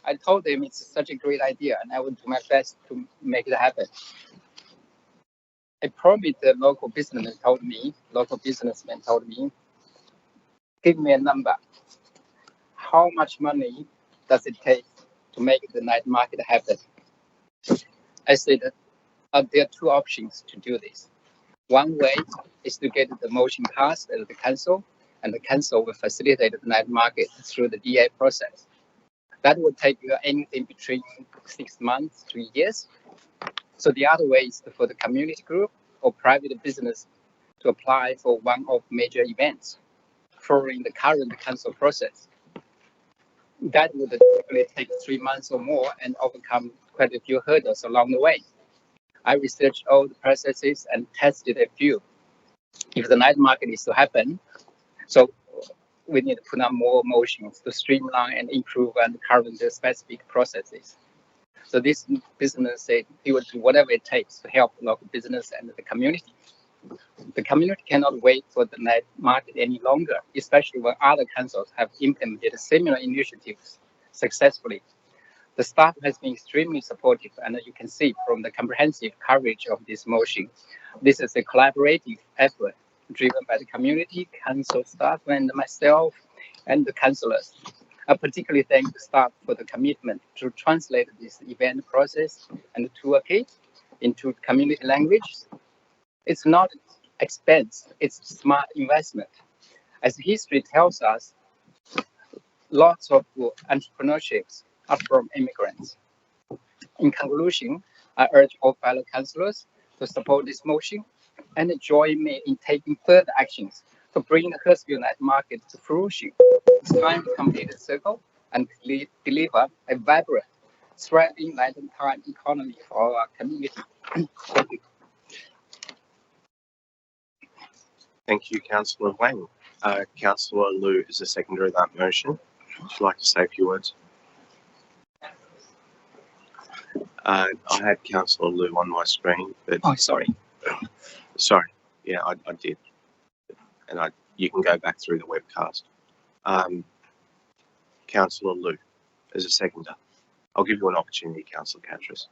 I told them it's such a great idea and I would do my best to make it happen. I promised the local businessman told me, give me a number. How much money does it take to make the night market happen? I said there are two options to do this. One way is to get the motion passed at the council, and the council will facilitate the night market through the DA process. That would take anything between 6 months to years. So the other way is for the community group or private business to apply for one of major events following the current council process. That would typically take 3 months or more and overcome quite a few hurdles along the way. I researched all the processes and tested a few. If the night market is to happen, so we need to put on more motions to streamline and improve and current specific processes. So this business said he would do whatever it takes to help local business and the community. The community cannot wait for the night market any longer, especially when other councils have implemented similar initiatives successfully. The staff has been extremely supportive, and you can see from the comprehensive coverage of this motion, this is a collaborative effort driven by the community, council staff, and myself, and the councillors. I particularly thank the staff for the commitment to translate this event process and toolkit into community languages. It's not expense, it's smart investment. As history tells us, lots of entrepreneurships are from immigrants. In conclusion, I urge all fellow councillors to support this motion and join me in taking further actions to bring the Hurstville night market to fruition. It's time to complete the circle and deliver a vibrant, thriving nighttime economy for our community. Thank you. Thank you, Councillor Wang. Councillor Liu is the seconder of that motion. Would you like to say a few words? I had Councillor Liu on my screen, but Oh, sorry. sorry. Yeah, I did, and you can go back through the webcast. Councillor Liu, as a seconder. I'll give you an opportunity, Councillor Catras.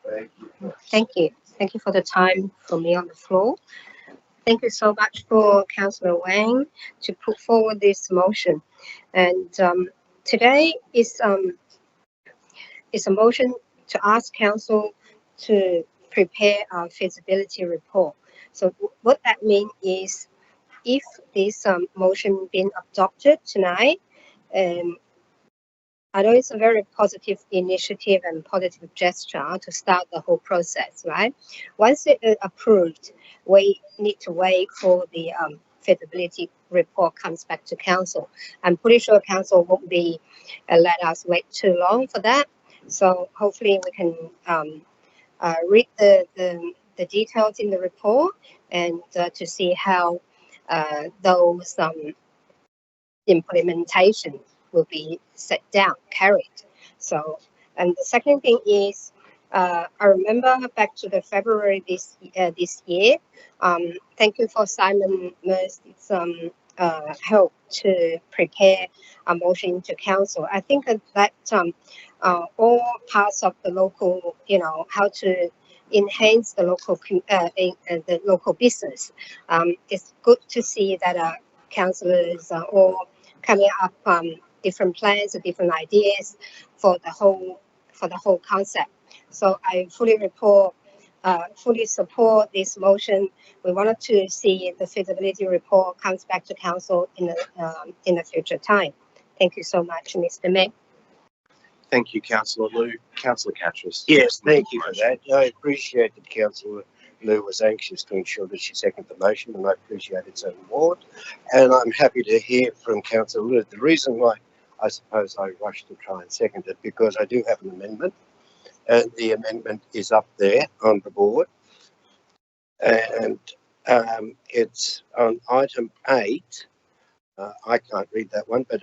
Thank you. Thank you for the time for me on the floor. Thank you so much for Councillor Wang to put forward this motion. And today is a motion to ask Council to prepare a feasibility report. So what that means is, if this motion been adopted tonight, I know it's a very positive initiative and positive gesture to start the whole process, right? Once it is approved, we need to wait for the feasibility report comes back to council. I'm pretty sure council won't be let us wait too long for that. So hopefully we can read the details in the report and to see how those implementation will be set down, carried. So, and the second thing is, I remember back to the February this year. Thank you for Simon Mercy's help to prepare a motion to council. I think that all parts of the local, how to enhance the local business. It's good to see that councillors are all coming up different plans and different ideas for the whole concept. So I fully support this motion. We wanted to see the feasibility report comes back to council in the future time. Thank you so much, Mr. Mayor. Thank you, Councillor Liu. Councillor Catras. Yes, thank you for that. I appreciate that Councillor Liu was anxious to ensure that she seconded the motion, and I appreciate its own award. And I'm happy to hear from Councillor Liu. The reason why I suppose I rushed to try and second it, because I do have an amendment, and the amendment is up there on the board. And it's on item 8. I can't read that one, but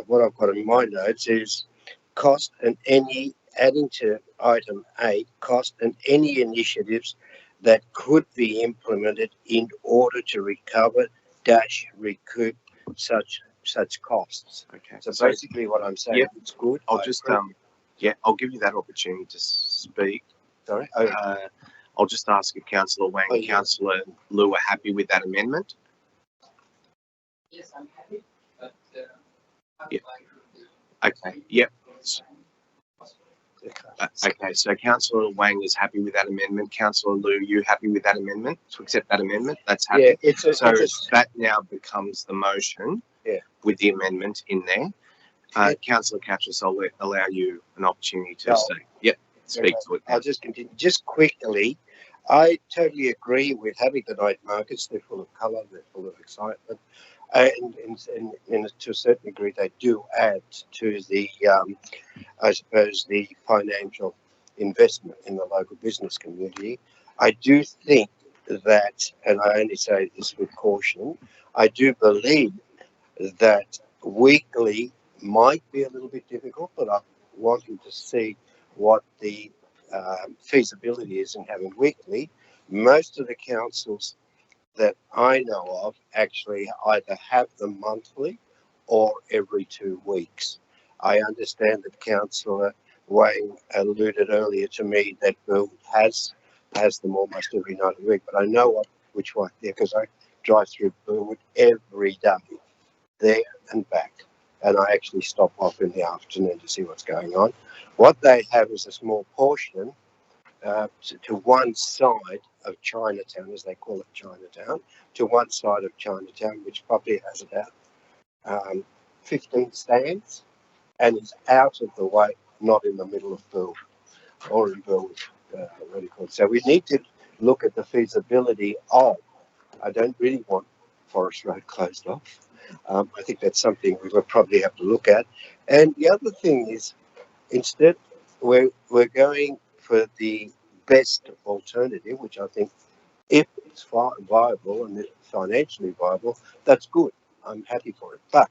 what I've got in my notes is cost and any, adding to item 8, cost and any initiatives that could be implemented in order to recoup such costs. Okay. So basically what I'm saying, Yep. it's good. I'll just I'll give you that opportunity to speak. Sorry. I'll just ask if Councillor Wang and Councillor Liu are happy with that amendment. Yes, I'm happy. But Yeah. Okay. Yep. Okay, so Councillor Wang is happy with that amendment. Councillor Liu, you happy with that amendment? To accept that amendment? That's happy. Yeah, that now becomes the motion. Yeah. With the amendment in there. Councillor Catras, I'll allow you an opportunity to speak to it. I'll just continue. Just quickly, I totally agree with having the night markets. They're full of colour, they're full of excitement, and to a certain degree, they do add to the, I suppose, the financial investment in the local business community. I do think that, and I only say this with caution, I do believe that weekly might be a little bit difficult, but I'm wanting to see what the feasibility is in having weekly. Most of the councils that I know of actually either have them monthly or every 2 weeks. I understand that Councillor Wang alluded earlier to me that Bill has them almost every night of the week, but I know which one there, because I drive through Burwood every day, there and back, and I actually stop off in the afternoon to see what's going on. What they have is a small portion to one side of Chinatown, as they call it Chinatown, to one side of Chinatown, which probably has about 15 stands, and is out of the way, not in the middle of Burwood or in Burwood, what do you call it? So we need to look at the feasibility of, I don't really want Forest Road closed off. I think that's something we will probably have to look at. And the other thing is, instead, we're going for the best alternative, which I think, if it's viable and it's financially viable, that's good. I'm happy for it. But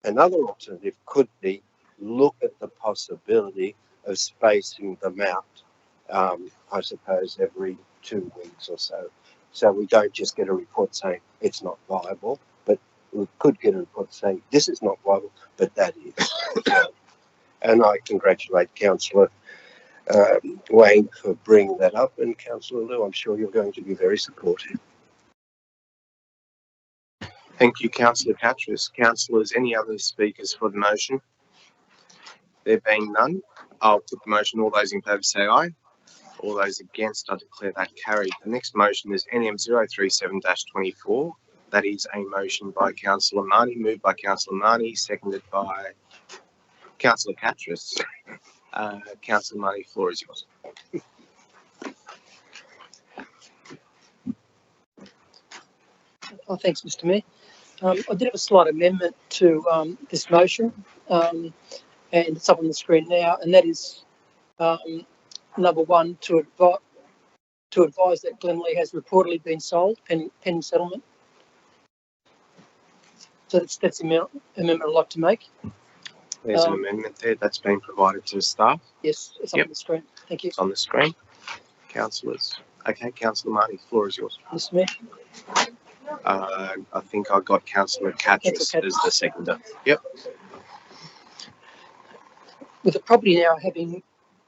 another alternative could be look at the possibility of spacing them out, I suppose every 2 weeks or so. So we don't just get a report saying it's not viable, but we could get a report saying this is not viable, but that is. And I congratulate Councillor Wayne for bringing that up, and Councillor Liu, I'm sure you're going to be very supportive. Thank you, Councillor Catras. Councillors, any other speakers for the motion? There being none, I'll put the motion. All those in favour say aye. All those against, I declare that carried. The next motion is NM 037-24. That is a motion by Councillor Marnie, moved by Councillor Marnie, seconded by Councillor Catras. Councillor Marnie, floor is yours. Oh, thanks, Mr. Mayor. I did have a slight amendment to this motion, and it's up on the screen now, and that is number one, to advise that Glenlee has reportedly been sold pending settlement. So that's the amendment I'd like to make. There's an amendment there that's been provided to staff. Yes, it's up on the screen. Thank you. It's on the screen. Councillors. Okay, Councillor Marnie, floor is yours. Mr. Mayor. I think I got Councillor Catras as the seconder. Yep. With the property now having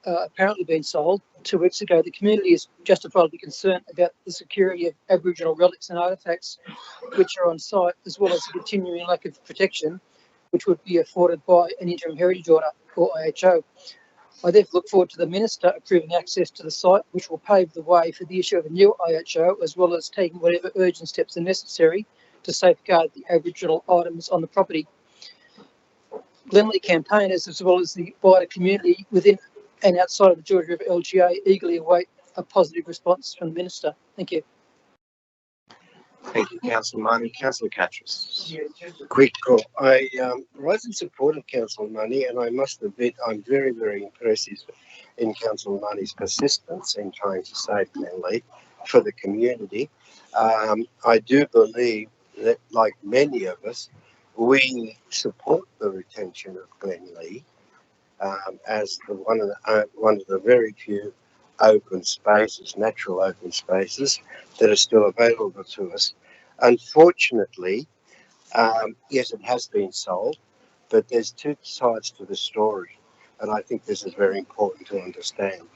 apparently been sold 2 weeks ago, the community is justifiably concerned about the security of Aboriginal relics and artefacts which are on site, as well as the continuing lack of protection which would be afforded by an interim heritage order or IHO. I therefore look forward to the Minister approving access to the site, which will pave the way for the issue of a new IHO, as well as taking whatever urgent steps are necessary to safeguard the Aboriginal items on the property. Glenlee campaigners, as well as the wider community within and outside of the Georgia River LGA, eagerly await a positive response from the Minister. Thank you. Thank you, Councillor Marnie. Councillor Catras. Quick call. I was in support of Councillor Marnie, and I must admit I'm very, very impressed in Councillor Marnie's persistence in trying to save Glenlee for the community. I do believe that, like many of us, we support the retention of Glenlee as one of the very few open spaces, natural open spaces that are still available to us. Unfortunately, yes, it has been sold, but there's two sides to the story, and I think this is very important to understand.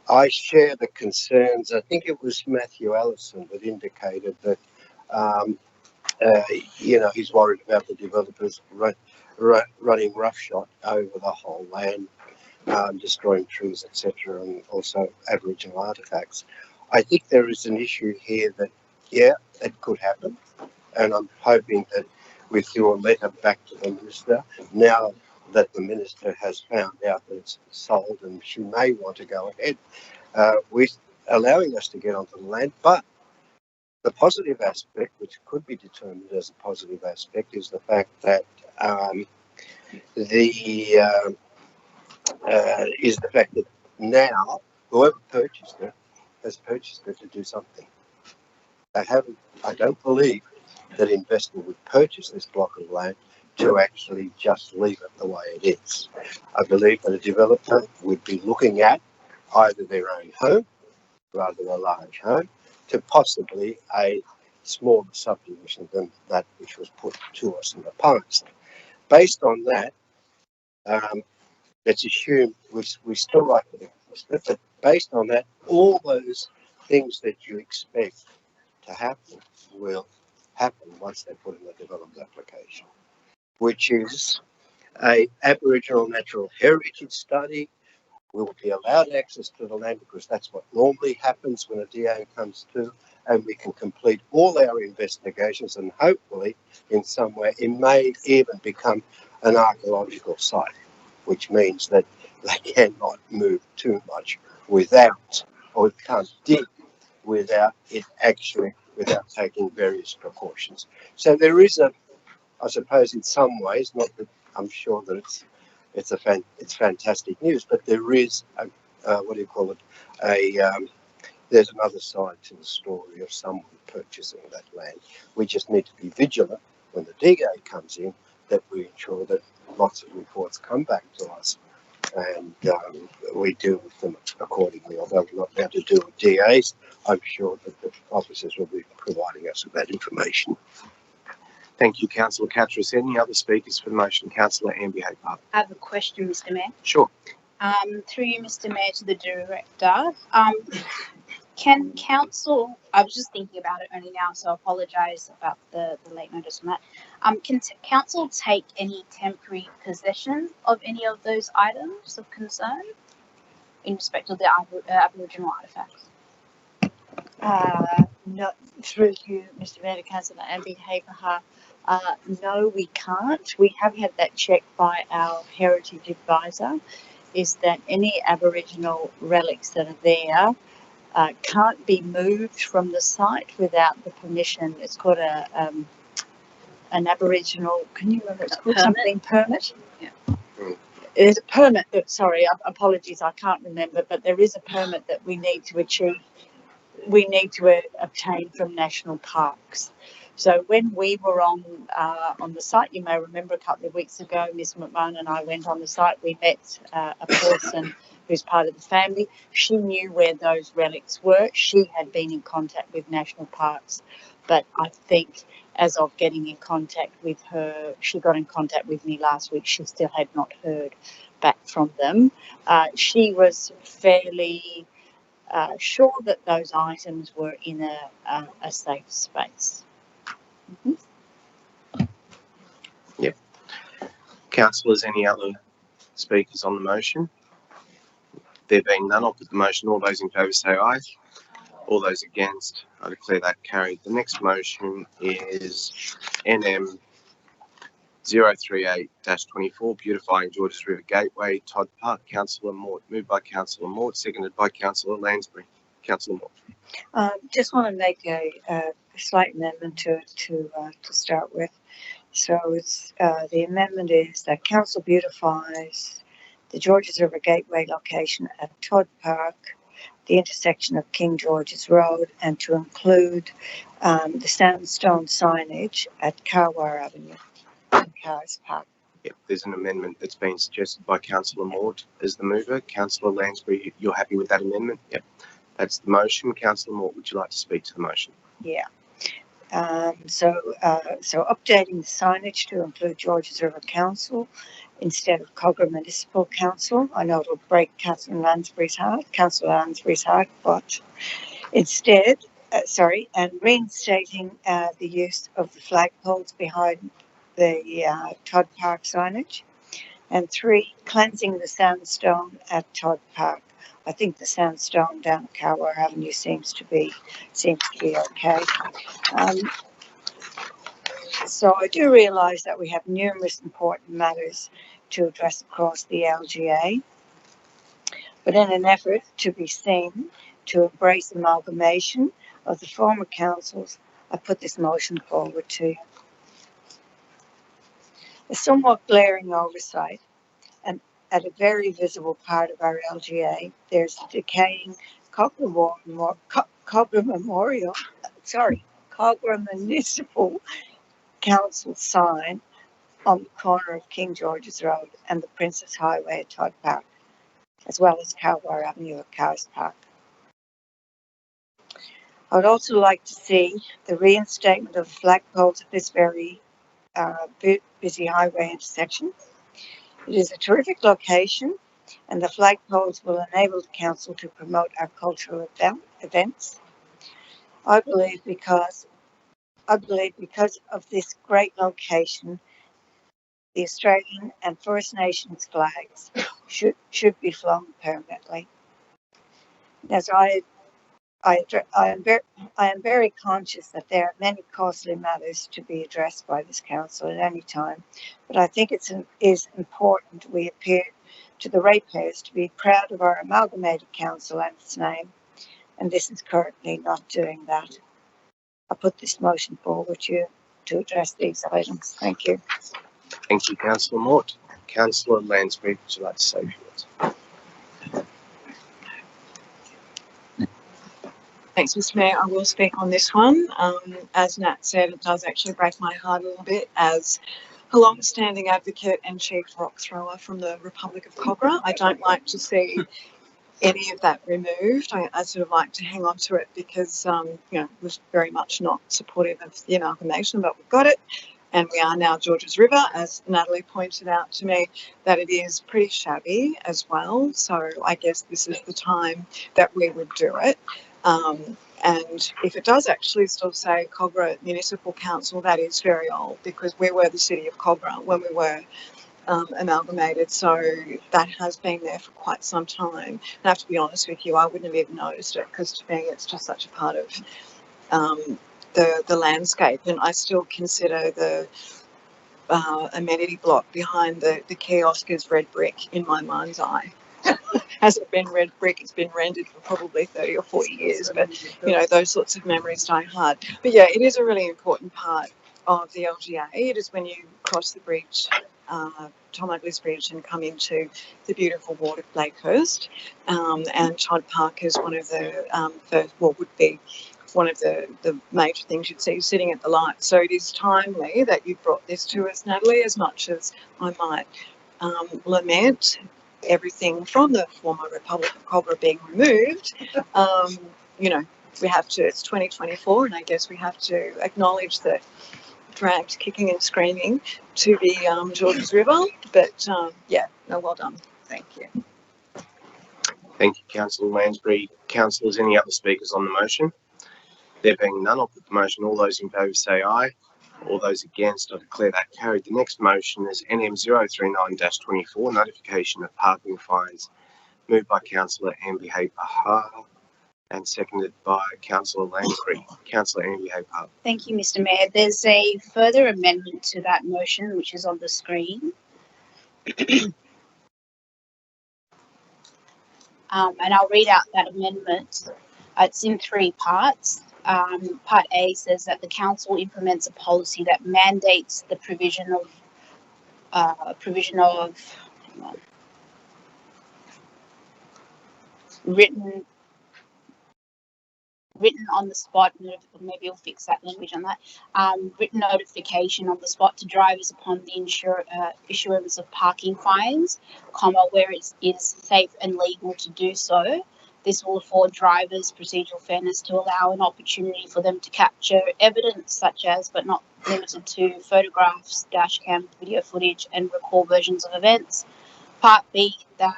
I share the concerns. I think it was Matthew Allison that indicated that he's worried about the developers running roughshod over the whole land, destroying trees, etc., and also Aboriginal artefacts. I think there is an issue here that, yeah, it could happen, and I'm hoping that with your letter back to the Minister, now that the Minister has found out that it's sold and she may want to go ahead with allowing us to get onto the land. But the positive aspect, which could be determined as a positive aspect, is the fact that now whoever purchased it has purchased it to do something. I don't believe that investor would purchase this block of land to actually just leave it the way it is. I believe that a developer would be looking at either their own home, rather a large home, to possibly a smaller subdivision than that which was put to us in the past. Based on that, let's assume we still like the investment, but based on that, all those things that you expect to happen will happen once they put in the development application, which is a Aboriginal natural heritage study. We will be allowed access to the land because that's what normally happens when a DA comes to, and we can complete all our investigations, and hopefully in some way it may even become an archaeological site, which means that they cannot move too much without, or can't dig without taking various precautions. So there is I suppose in some ways, not that I'm sure that it's fantastic news, but there is there's another side to the story of someone purchasing that land. We just need to be vigilant when the DA comes in, that we ensure that lots of reports come back to us, and DAs, I'm sure that the officers will be providing us with that information. Thank you, Councillor Catrus. Any other speakers for the motion? Councillor Amby Haypark. I have a question, Mr. Mayor. Sure. Through you, Mr. Mayor, to the director. Can council, I was just thinking about it only now, so I apologise about the late notice on that. Can council take any temporary possession of any of those items of concern in respect of the Aboriginal artefacts? Not through you, Mr. Mayor, Councillor Amby Haypark. No, we can't. We have had that checked by our heritage advisor, is that any Aboriginal relics that are there can't be moved from the site without the permission. It's called an Aboriginal, can you remember, it's called something permit? Yeah. There's a permit, sorry, apologies, I can't remember, but there is a permit that we need to achieve, we need to obtain from national parks. So when we were on the site, you may remember a couple of weeks ago, Ms. McMahon and I went on the site. We met a person who's part of the family. She knew where those relics were. She had been in contact with national parks, but I think as of getting in contact with her, she got in contact with me last week. She still had not heard back from them. She was fairly sure that those items were in a safe space. Yep. Councillors, any other speakers on the motion? There being none, I'll put the motion. All those in favour say aye. All those against, I declare that carried. The next motion is NM 038-24, beautifying Georges River Gateway, Todd Park. Councillor Mort, moved by Councillor Mort, seconded by Councillor Lansbury. Councillor Mort. Just want to make a slight amendment to start with. So it's the amendment is that council beautifies the Georges River Gateway location at Todd Park, the intersection of King George's Road, and to include the sandstone signage at Carwar Avenue and Cars Park. Yep, there's an amendment that's been suggested by Councillor Mort as the mover. Councillor Lansbury, you're happy with that amendment? Yep. That's the motion. Councillor Mort, would you like to speak to the motion? Yeah. So updating the signage to include Georges River Council instead of Cogra Municipal Council. I know it'll break Councillor Lansbury's heart, but instead, and reinstating the use of the flagpoles behind the Todd Park signage. And 3, cleansing the sandstone at Todd Park. I think the sandstone down Carwar Avenue seems to be okay. So I do realise that we have numerous important matters to address across the LGA, but in an effort to be seen to embrace amalgamation of the former councils, I put this motion forward to you. A somewhat glaring oversight, and at a very visible part of our LGA, there's a decaying Cogra Municipal Council sign on the corner of King George's Road and the Princess Highway at Todd Park, as well as Carwar Avenue at Cars Park. I would also like to see the reinstatement of the flagpoles at this very busy highway intersection. It is a terrific location, and the flagpoles will enable the council to promote our cultural events. I believe because of this great location, the Australian and First Nations flags should be flown permanently. As I am very conscious that there are many costly matters to be addressed by this council at any time, but I think it is important we appear to the ratepayers to be proud of our amalgamated council and its name, and this is currently not doing that. I put this motion forward to address these items. Thank you. Thank you, Councillor Mort. Councillor Lansbury, would you like to say a few words? Thanks, Mr. Mayor. I will speak on this one. As Nat said, it does actually break my heart a little bit as a long-standing advocate and chief rock thrower from the Republic of Cogra. I don't like to see any of that removed. I sort of like to hang on to it because, you know, it was very much not supportive of the amalgamation, but we've got it. And we are now Georges River, as Natalie pointed out to me, that it is pretty shabby as well. So I guess this is the time that we would do it. And if it does actually still say Kogarah Municipal Council, that is very old because we were the city of Kogarah when we were amalgamated. So that has been there for quite some time. And I have to be honest with you, I wouldn't have even noticed it because to me it's just such a part of the landscape, and I still consider the amenity block behind the kiosk as red brick in my mind's eye. Hasn't been red brick, it's been rendered for probably 30 or 40 years, but you know, those sorts of memories die hard. But yeah, it is a really important part of the LGA. It is when you cross the bridge, Tom Ugly's Bridge, and come into the beautiful water of Blakehurst, and Todd Park is one of the first, well, would be one of the major things you'd see sitting at the light. So it is timely that you brought this to us, Natalie, as much as I might lament everything from the former Republic of Kogarah being removed. You know, we have to, it's 2024, and I guess we have to acknowledge that dragged kicking and screaming to the Georges River. But yeah, no, well done. Thank you. Thank you, Councillor Lansbury. Councillors, any other speakers on the motion? There being none, I'll put the motion. All those in favour say aye. All those against, I declare that carried. The next motion is NM 039-24, notification of parking fines, moved by Councillor Ambihay Pahar and seconded by Councillor Lansbury. Councillor Ambihay Pahar. Thank you, Mr. Mayor. There's a further amendment to that motion, which is on the screen. And I'll read out that amendment. It's in 3 parts. Part A says that the council implements a policy that mandates the provision of written on the spot, maybe you'll fix that language on that, written notification on the spot to drivers upon the issuance of parking fines, where it is safe and legal to do so. This will afford drivers procedural fairness to allow an opportunity for them to capture evidence such as, but not limited to, photographs, dash cam, video footage, and record versions of events. Part B, that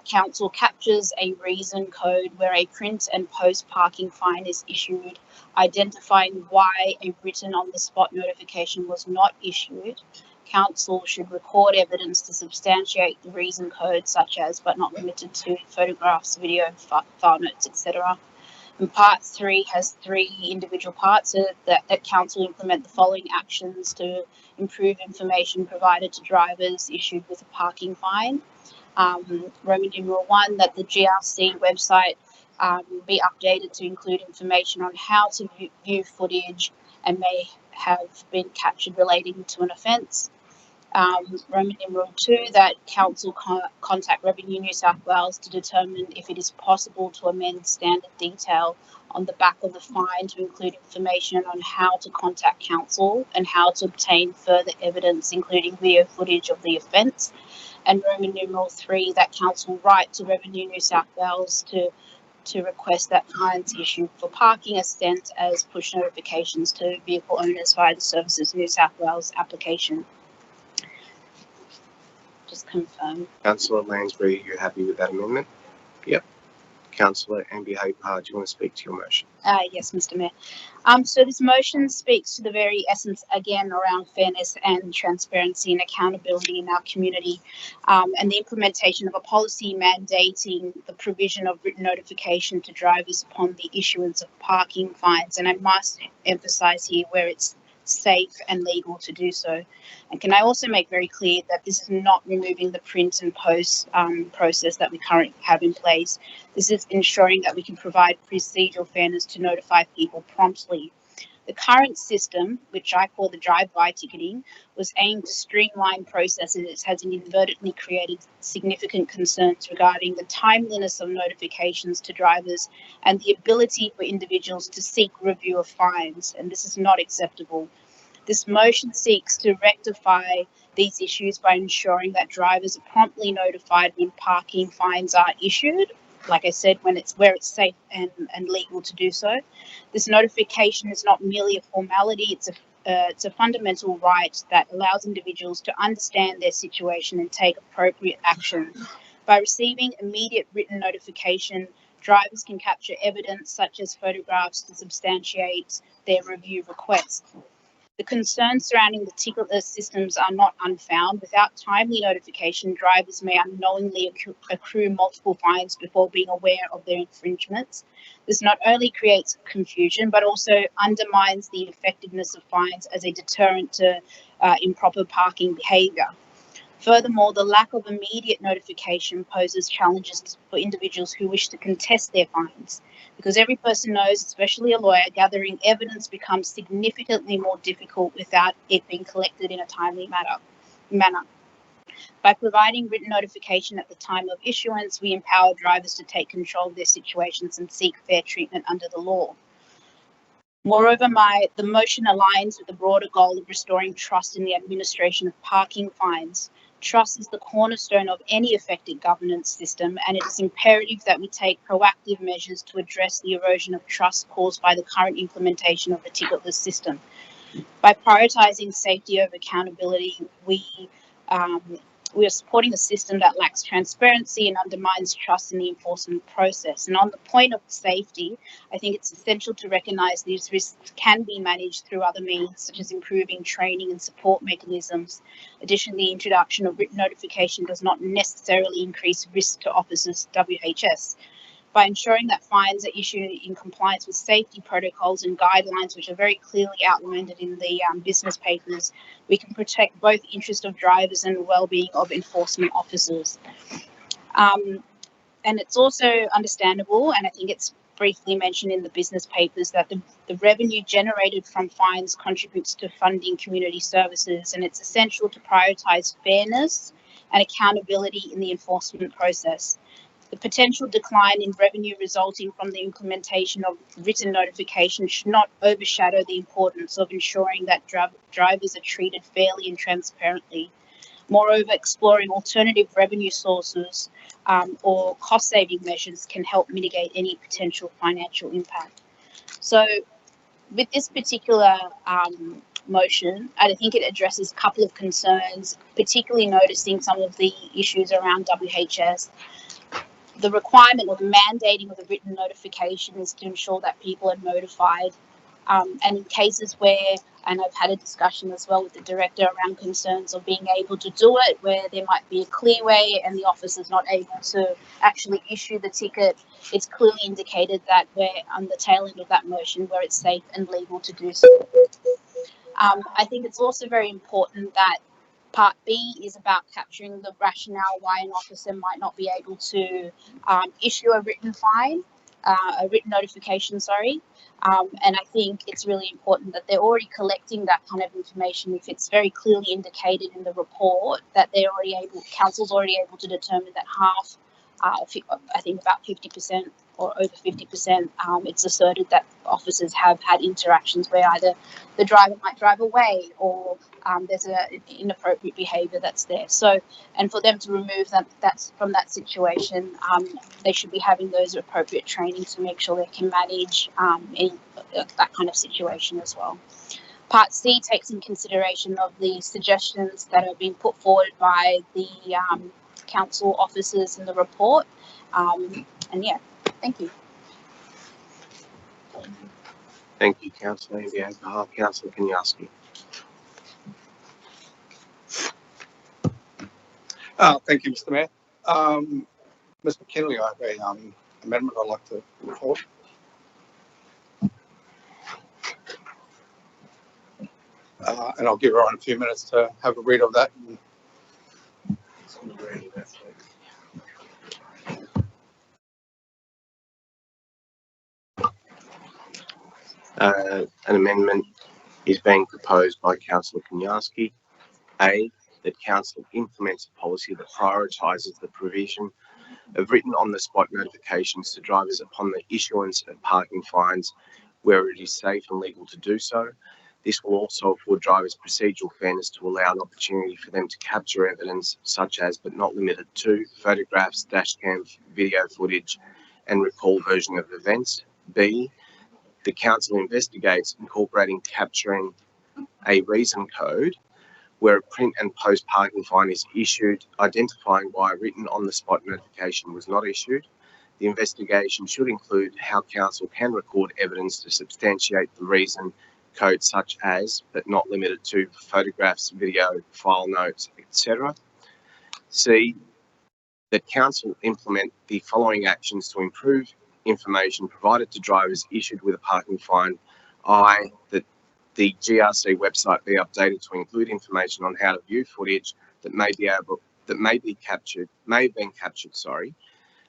council captures a reason code where a print and post parking fine is issued, identifying why a written on the spot notification was not issued. Council should record evidence to substantiate the reason code, such as, but not limited to, photographs, video, file notes, etc. And part 3 has 3 individual parts that council implement the following actions to improve information provided to drivers issued with a parking fine. Roman numeral 1, that the GRC website be updated to include information on how to view footage and may have been captured relating to an offence. Roman numeral 2, that council contact Revenue New South Wales to determine if it is possible to amend standard detail on the back of the fine to include information on how to contact council and how to obtain further evidence, including video footage of the offence. And Roman numeral 3, that council write to Revenue New South Wales to request that fines issued for parking are sent as push notifications to vehicle owners via the Services New South Wales application. Just confirm. Councillor Lansbury, are you happy with that amendment? Yep. Councillor Ambihay Pahar, do you want to speak to your motion? Yes, Mr. Mayor. So this motion speaks to the very essence, again, around fairness and transparency and accountability in our community, and the implementation of a policy mandating the provision of written notification to drivers upon the issuance of parking fines. And I must emphasise here where it's safe and legal to do so. And can I also make very clear that this is not removing the print and post process that we currently have in place. This is ensuring that we can provide procedural fairness to notify people promptly. The current system, which I call the drive-by ticketing, was aimed to streamline processes. It has inadvertently created significant concerns regarding the timeliness of notifications to drivers and the ability for individuals to seek review of fines, and this is not acceptable. This motion seeks to rectify these issues by ensuring that drivers are promptly notified when parking fines are issued. Like I said, when it's where it's safe and legal to do so. This notification is not merely a formality, it's a fundamental right that allows individuals to understand their situation and take appropriate action. By receiving immediate written notification, drivers can capture evidence such as photographs to substantiate their review request. The concerns surrounding the ticketless systems are not unfounded. Without timely notification, drivers may unknowingly accrue multiple fines before being aware of their infringements. This not only creates confusion, but also undermines the effectiveness of fines as a deterrent to improper parking behaviour. Furthermore, the lack of immediate notification poses challenges for individuals who wish to contest their fines. Because every person knows, especially a lawyer, gathering evidence becomes significantly more difficult without it being collected in a timely manner. By providing written notification at the time of issuance, we empower drivers to take control of their situations and seek fair treatment under the law. Moreover, the motion aligns with the broader goal of restoring trust in the administration of parking fines. Trust is the cornerstone of any effective governance system, and it is imperative that we take proactive measures to address the erosion of trust caused by the current implementation of the ticketless system. By prioritising safety over accountability, we are supporting a system that lacks transparency and undermines trust in the enforcement process. And on the point of safety, I think it's essential to recognise these risks can be managed through other means, such as improving training and support mechanisms. Additionally, the introduction of written notification does not necessarily increase risk to officers WHS. By ensuring that fines are issued in compliance with safety protocols and guidelines, which are very clearly outlined in the business papers, we can protect both the interest of drivers and the well-being of enforcement officers. And it's also understandable, and I think it's briefly mentioned in the business papers, that the revenue generated from fines contributes to funding community services, and it's essential to prioritise fairness and accountability in the enforcement process. The potential decline in revenue resulting from the implementation of written notification should not overshadow the importance of ensuring that drivers are treated fairly and transparently. Moreover, exploring alternative revenue sources or cost-saving measures can help mitigate any potential financial impact. So, with this particular motion, I think it addresses a couple of concerns, particularly noticing some of the issues around WHS. The requirement or the mandating of the written notification is to ensure that people are notified. And in cases where, and I've had a discussion as well with the director around concerns of being able to do it, where there might be a clear way and the officer's not able to actually issue the ticket, it's clearly indicated that we're on the tail end of that motion where it's safe and legal to do so. I think it's also very important that Part B is about capturing the rationale why an officer might not be able to issue a written notification, and I think it's really important that they're already collecting that kind of information. If it's very clearly indicated in the report that council's already able to determine that half, I think about 50% or over 50%, it's asserted that officers have had interactions where either the driver might drive away or there's an inappropriate behaviour that's there. So, and for them to remove that's from that situation, they should be having those appropriate training to make sure they can manage that kind of situation as well. Part C takes in consideration of the suggestions that are being put forward by the council officers in the report. And yeah, thank you. Thank you, Councillor Ambie. On behalf of Councillor Kaniarski. Thank you, Mr. Mayor. Ms. McKinley, I have an amendment I'd like to put forward. And I'll give her on a few minutes to have a read of that. An amendment is being proposed by Councillor Kaniarski. A, that Council implements a policy that prioritises the provision of written on-the-spot notifications to drivers upon the issuance of parking fines where it is safe and legal to do so. This will also afford drivers procedural fairness to allow an opportunity for them to capture evidence such as, but not limited to, photographs, dashcam video footage and recall version of events. B, the council investigates incorporating capturing a reason code where a print and post parking fine is issued, identifying why a written on-the-spot notification was not issued. The investigation should include how council can record evidence to substantiate the reason code such as, but not limited to, photographs, video, file notes, etc. C, that council implement the following actions to improve information provided to drivers issued with a parking fine. I, that the GRC website be updated to include information on how to view footage that may have been captured,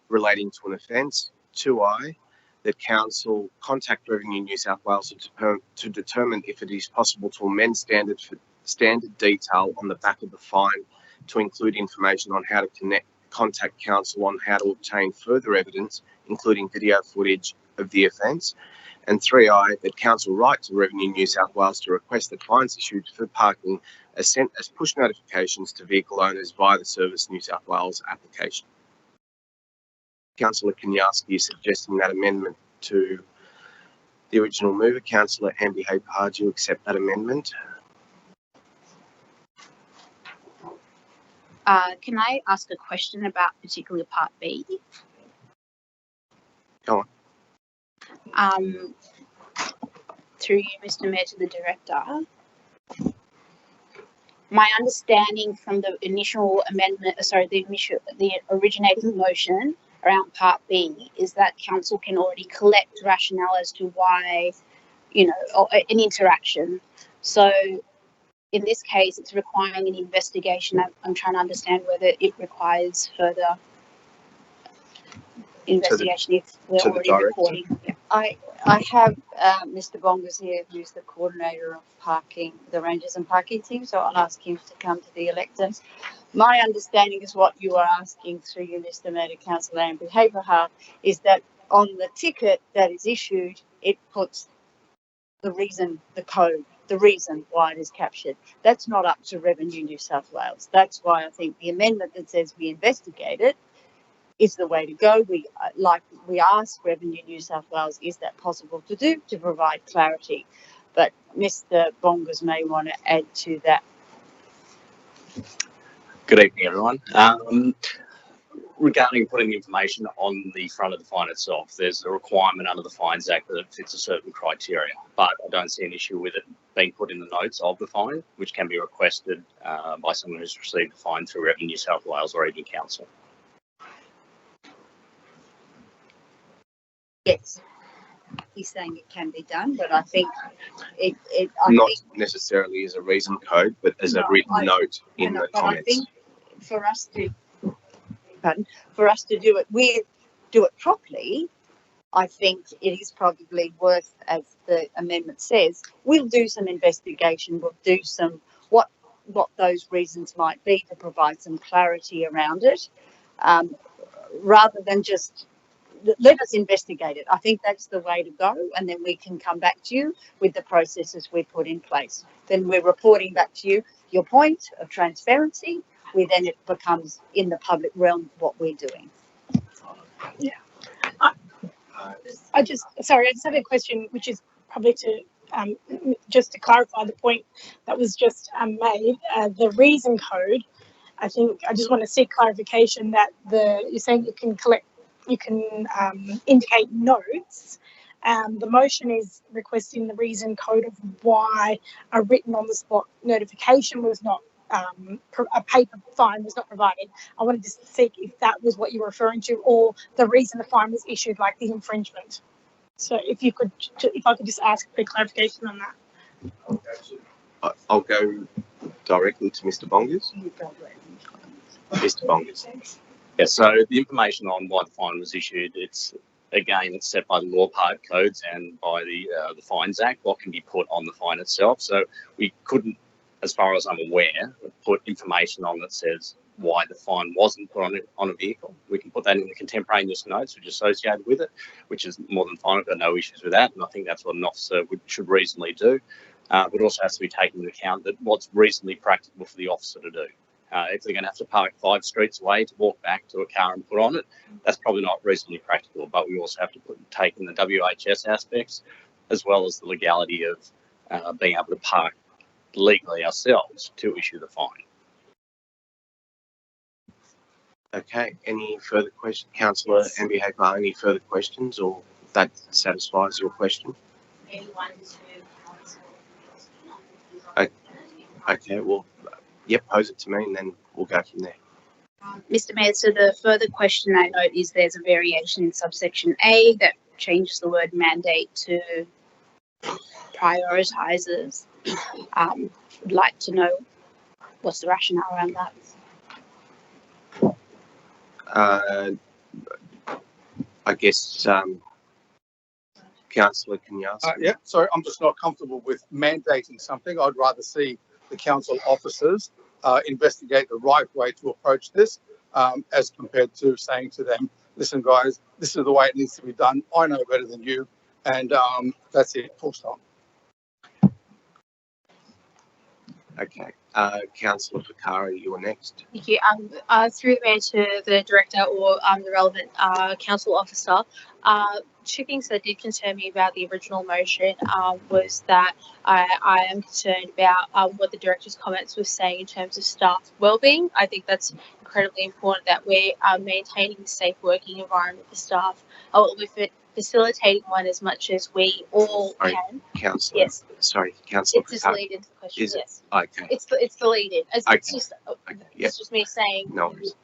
relating to an offence. 2I, that council contact Revenue New South Wales to determine if it is possible to amend standard detail on the back of the fine to include information on how to contact council on how to obtain further evidence, including video footage of the offence. And 3I, that council write to Revenue New South Wales to request that fines issued for parking are sent as push notifications to vehicle owners via the Service New South Wales application. Councillor Kanyarski is suggesting that amendment to the original mover. Councillor Ambi Hapar, do you accept that amendment? Can I ask a question about particularly Part B? Go on. Through you, Mr. Mayor, to the Director. My understanding from the initial amendment, the originating motion around Part B is that council can already collect rationale as to why, or an interaction. So in this case, it's requiring an investigation. I'm trying to understand whether it requires further investigation if we're already recording. Yeah. I have Mr. Bongas here, who's the coordinator of parking, the Rangers and Parking team, so I'll ask him to come to the electors. My understanding is what you are asking through you, Mr. Mayor, to Councillor Ambi Hapar, is that on the ticket that is issued, it puts the reason, the code, the reason why it is captured. That's not up to Revenue New South Wales. That's why I think the amendment that says we investigate it is the way to go. We ask Revenue New South Wales, is that possible to do, to provide clarity? But Mr. Bongas may want to add to that. Good evening, everyone. Regarding putting information on the front of the fine itself, there's a requirement under the Fines Act that it fits a certain criteria, but I don't see an issue with it being put in the notes of the fine, which can be requested by someone who's received a fine through Revenue New South Wales or even council. Yes, he's saying it can be done, but I think not necessarily as a reason code, but as a written note in the comments. I think for us to do it properly, I think it is probably worth, as the amendment says, we'll do some investigation. We'll do some what those reasons might be to provide some clarity around it, rather than just. Let us investigate it. I think that's the way to go, and then we can come back to you with the processes we put in place. Then we're reporting back to you your point of transparency. Then it becomes in the public realm what we're doing. Yeah. I just have a question, which is probably to just to clarify the point that was just made. The reason code. I think I just want to seek clarification that you're saying you can indicate notes. The motion is requesting the reason code of why a written on the spot notification was not, a paper fine was not provided. I wanted to seek if that was what you were referring to, or the reason the fine was issued, like the infringement. So if I could just ask for clarification on that. I'll go directly to Mr. Bongas. Mr. Bongas. Yeah, so the information on why the fine was issued, it's set by the Law Park codes and by the Fines Act, what can be put on the fine itself. So we couldn't, as far as I'm aware, put information on that says why the fine wasn't put on a vehicle. We can put that in the contemporaneous notes which are associated with it, which is more than fine. I've got no issues with that, and I think that's what an officer should reasonably do. but also has to be taken into account that what's reasonably practical for the officer to do. If they're going to have to park 5 streets away to walk back to a car and put on it, that's probably not reasonably practical. But we also have to take in the WHS aspects, as well as the legality of being able to park legally ourselves to issue the fine. Okay, any further questions? Councillor Ambihagar, any further questions, or that satisfies your question? Okay, well, yep, pose it to me and then we'll go from there. Mr. Mayor, so the further question I note is there's a variation in subsection A that changes the word mandate to prioritises. Would like to know what's the rationale around that. I guess, Councillor, can you answer? Yeah, sorry, I'm just not comfortable with mandating something. I'd rather see the council officers investigate the right way to approach this, as compared to saying to them, listen guys, this is the way it needs to be done. I know better than you. And that's it, full stop. Okay, Councillor Fakari, you're next. Thank you. Through the mayor to the director or the relevant council officer, two things that did concern me about the original motion was that I am concerned about what the director's comments were saying in terms of staff wellbeing. I think that's incredibly important that we are maintaining a safe working environment for staff. We're facilitating one as much as we all can. Councillor. Yes. Sorry, Councillor. It's just lead into the question. Is it? Yes. Okay. It's the lead in. It's Okay. just Okay. it's just me saying No worries.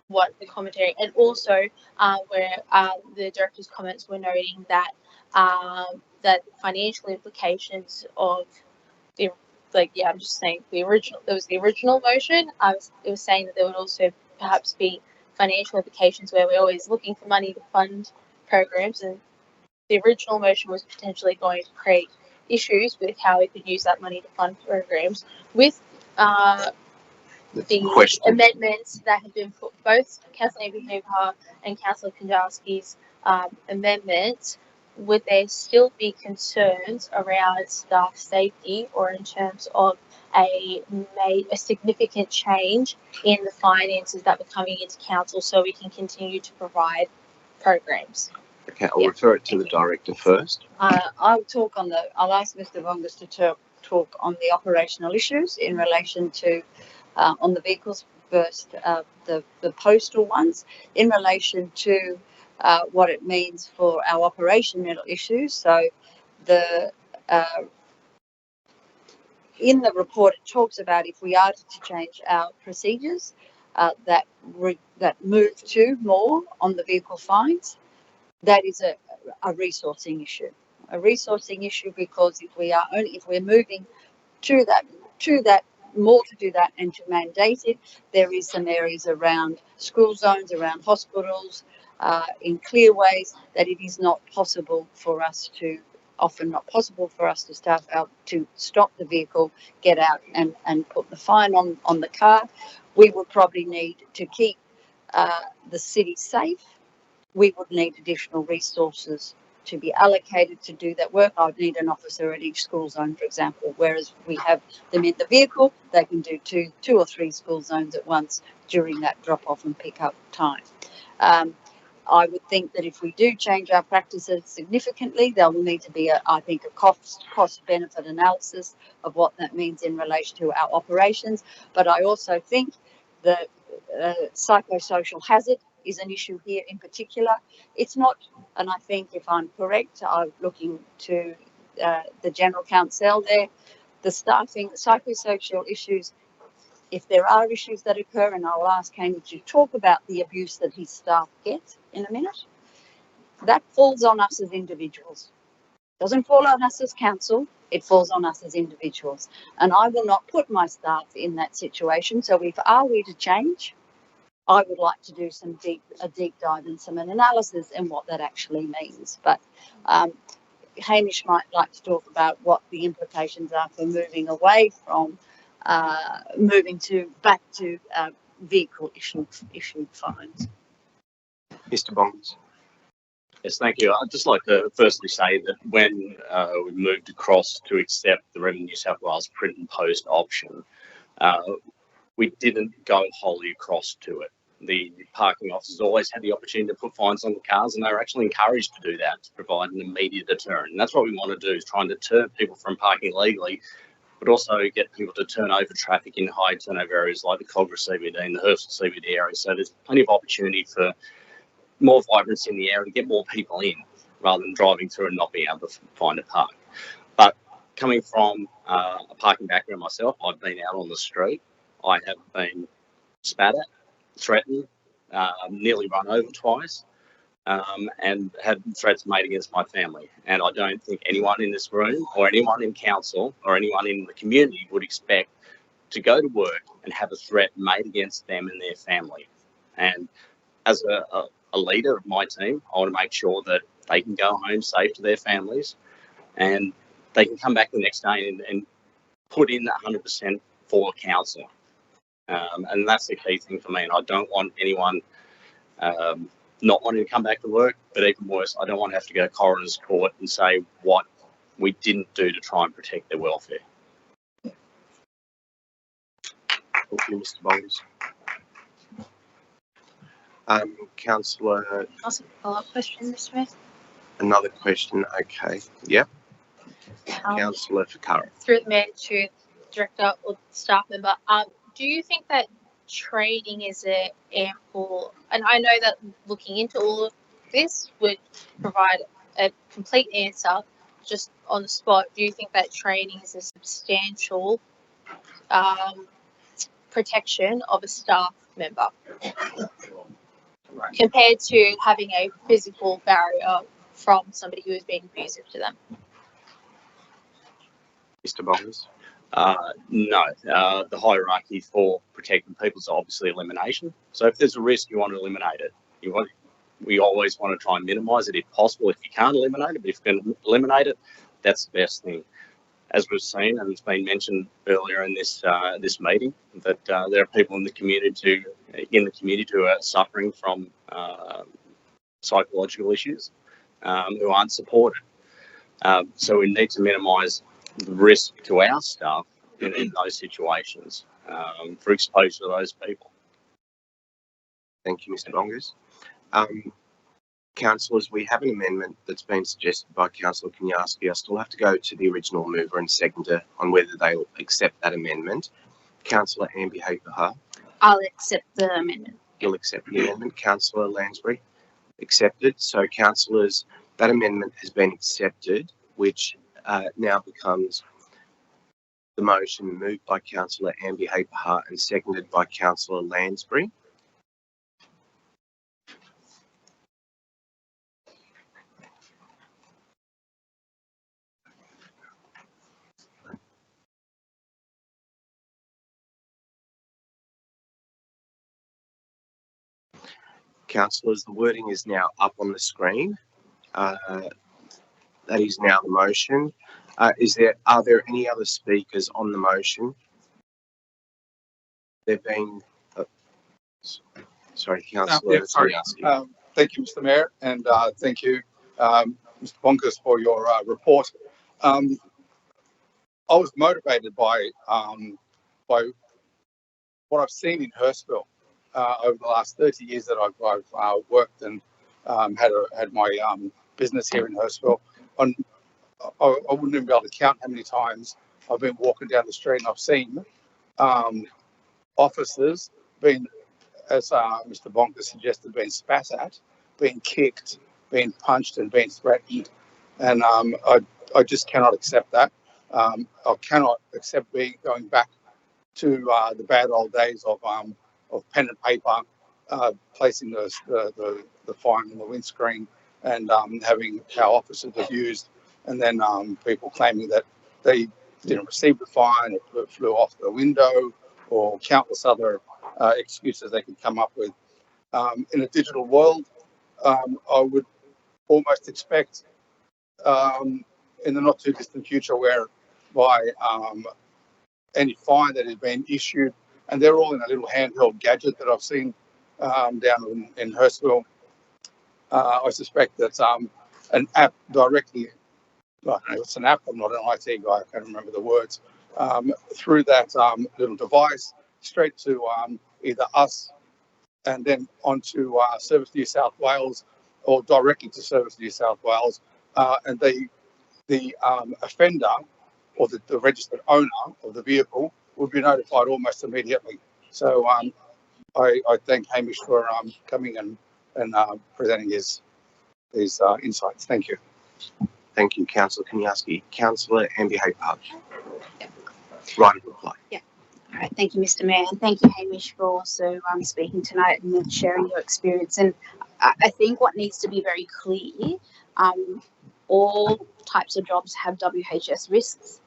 what the commentary, and also where the director's comments were noting that that financial implications of the I'm just saying the original. There was the original motion. It was saying that there would also perhaps be financial implications where we're always looking for money to fund programs, and the original motion was potentially going to create issues with how we could use that money to fund programs. With the amendments that have been put, both Councillor Ambihagar and Councillor Kandarski's amendments, would there still be concerns around staff safety, or in terms of a significant change in the finances that were coming into council so we can continue to provide programs? Okay, I'll refer it to the director first. I'll ask Mr. Vongas to talk on the operational issues in relation to on the vehicles first, the postal ones, in relation to what it means for our operational issues. So in the report it talks about if we are to change our procedures that move to more on the vehicle fines, that is a resourcing issue. A resourcing issue, because if we're moving to that more to do that and to mandate it, there is some areas around school zones, around hospitals, in clearways, that it is not possible for us to, often not possible for us to stop the vehicle, get out and put the fine on the car. We would probably need to keep the city safe. We would need additional resources to be allocated to do that work. I would need an officer at each school zone, for example, whereas we have them in the vehicle, they can do two or three school zones at once during that drop-off and pick-up time. I would think that if we do change our practices significantly, there will need to be, I think, a cost-benefit analysis of what that means in relation to our operations. But I also think that psychosocial hazard is an issue here in particular. It's not, and I think if I'm correct, I'm looking to the General Counsel there, the staffing, psychosocial issues, if there are issues that occur, and I'll ask Hamish to talk about the abuse that his staff get in a minute, that falls on us as individuals. Doesn't fall on us as council, it falls on us as individuals. And I will not put my staff in that situation. So if are we to change, I would like to do a deep dive and some analysis in what that actually means. But Hamish might like to talk about what the implications are for moving away from back to vehicle issued fines. Mr. Bongs. Yes, thank you. I'd just like to firstly say that when we moved across to accept the Revenue New South Wales print and post option, we didn't go wholly across to it. The parking officers always had the opportunity to put fines on the cars, and they were actually encouraged to do that to provide an immediate deterrent. And that's what we want to do, is try and deter people from parking illegally, but also get people to turn over traffic in high turnover areas like the Cogra CBD and the Hurstville CBD area. So there's plenty of opportunity for more vibrancy in the area to get more people in, rather than driving through and not being able to find a park. But coming from a parking background myself, I've been out on the street. I have been spat at, threatened, nearly run over twice, and had threats made against my family. And I don't think anyone in this room, or anyone in council, or anyone in the community would expect to go to work and have a threat made against them and their family. And as a leader of my team, I want to make sure that they can go home safe to their families, and they can come back the next day and put in 100% for council. And that's the key thing for me. And I don't want anyone not wanting to come back to work, but even worse, I don't want to have to go to coroner's court and say what we didn't do to try and protect their welfare. Thank you, Mr. Bowles. Councillor, Also, follow-up question, Mr. Mayor. another question. Okay. Yep. Councillor Ficarra. Through the mayor to director or staff member, do you think that training is a ample, and I know that looking into all of this would provide a complete answer just on the spot, do you think that training is a substantial protection of a staff member compared to having a physical barrier from somebody who is being abusive to them? Mr. Bowles. No, the hierarchy for protecting people is obviously elimination. So if there's a risk, you want to eliminate it. We always want to try and minimise it if possible. If you can't eliminate it, but if you can eliminate it, that's the best thing. As we've seen, and it's been mentioned earlier in this this meeting, that there are people in the community who are suffering from psychological issues, who aren't supported. So we need to minimise the risk to our staff in those situations for exposure to those people. Thank you, Mr. Bongas. Councillors, we have an amendment that's been suggested by Councillor Kanyarski. I still have to go to the original mover and seconder on whether they'll accept that amendment. Councillor Ambi Haper. I'll accept the amendment. You'll accept the amendment. Councillor Lansbury. Accepted. So, councillors, that amendment has been accepted, which now becomes the motion moved by Councillor Ambi Haper and seconded by Councillor Lansbury. Councillors, the wording is now up on the screen. That is now the motion. Are there any other speakers on the motion? There've been. Sorry, Councillor. Thank you, Mr. Mayor, and thank you, Mr. Bongas, for your report. I was motivated by what I've seen in Hurstville over the last 30 years that I've worked and had my business here in Hurstville. I wouldn't even be able to count how many times I've been walking down the street and I've seen officers being, as Mr. Bonker suggested, being spat at, being kicked, being punched and being threatened. And I just cannot accept that. I cannot accept going back to the bad old days of pen and paper, placing the fine on the windscreen and having our officers abused, and then people claiming that they didn't receive the fine, it flew off the window, or countless other excuses they could come up with. In a digital world, I would almost expect in the not too distant future whereby any fine that has been issued, and they're all in a little handheld gadget that I've seen down in Hurstville, I suspect that an app directly, well, I don't know, it's an app, I'm not an IT guy, I can't remember the words, through that little device straight to either us and then onto Service New South Wales or directly to Service New South Wales, and the offender or the registered owner of the vehicle would be notified almost immediately. So I thank Hamish for coming and presenting his insights. Thank you. Thank you, Councillor Kaniewski. Councillor Amber Hay-Park. Right of reply. Yeah. All right. Thank you, Mr. Mayor, and thank you, Hamish, for also speaking tonight and sharing your experience. And I think what needs to be very clear, all types of jobs have WHS risks.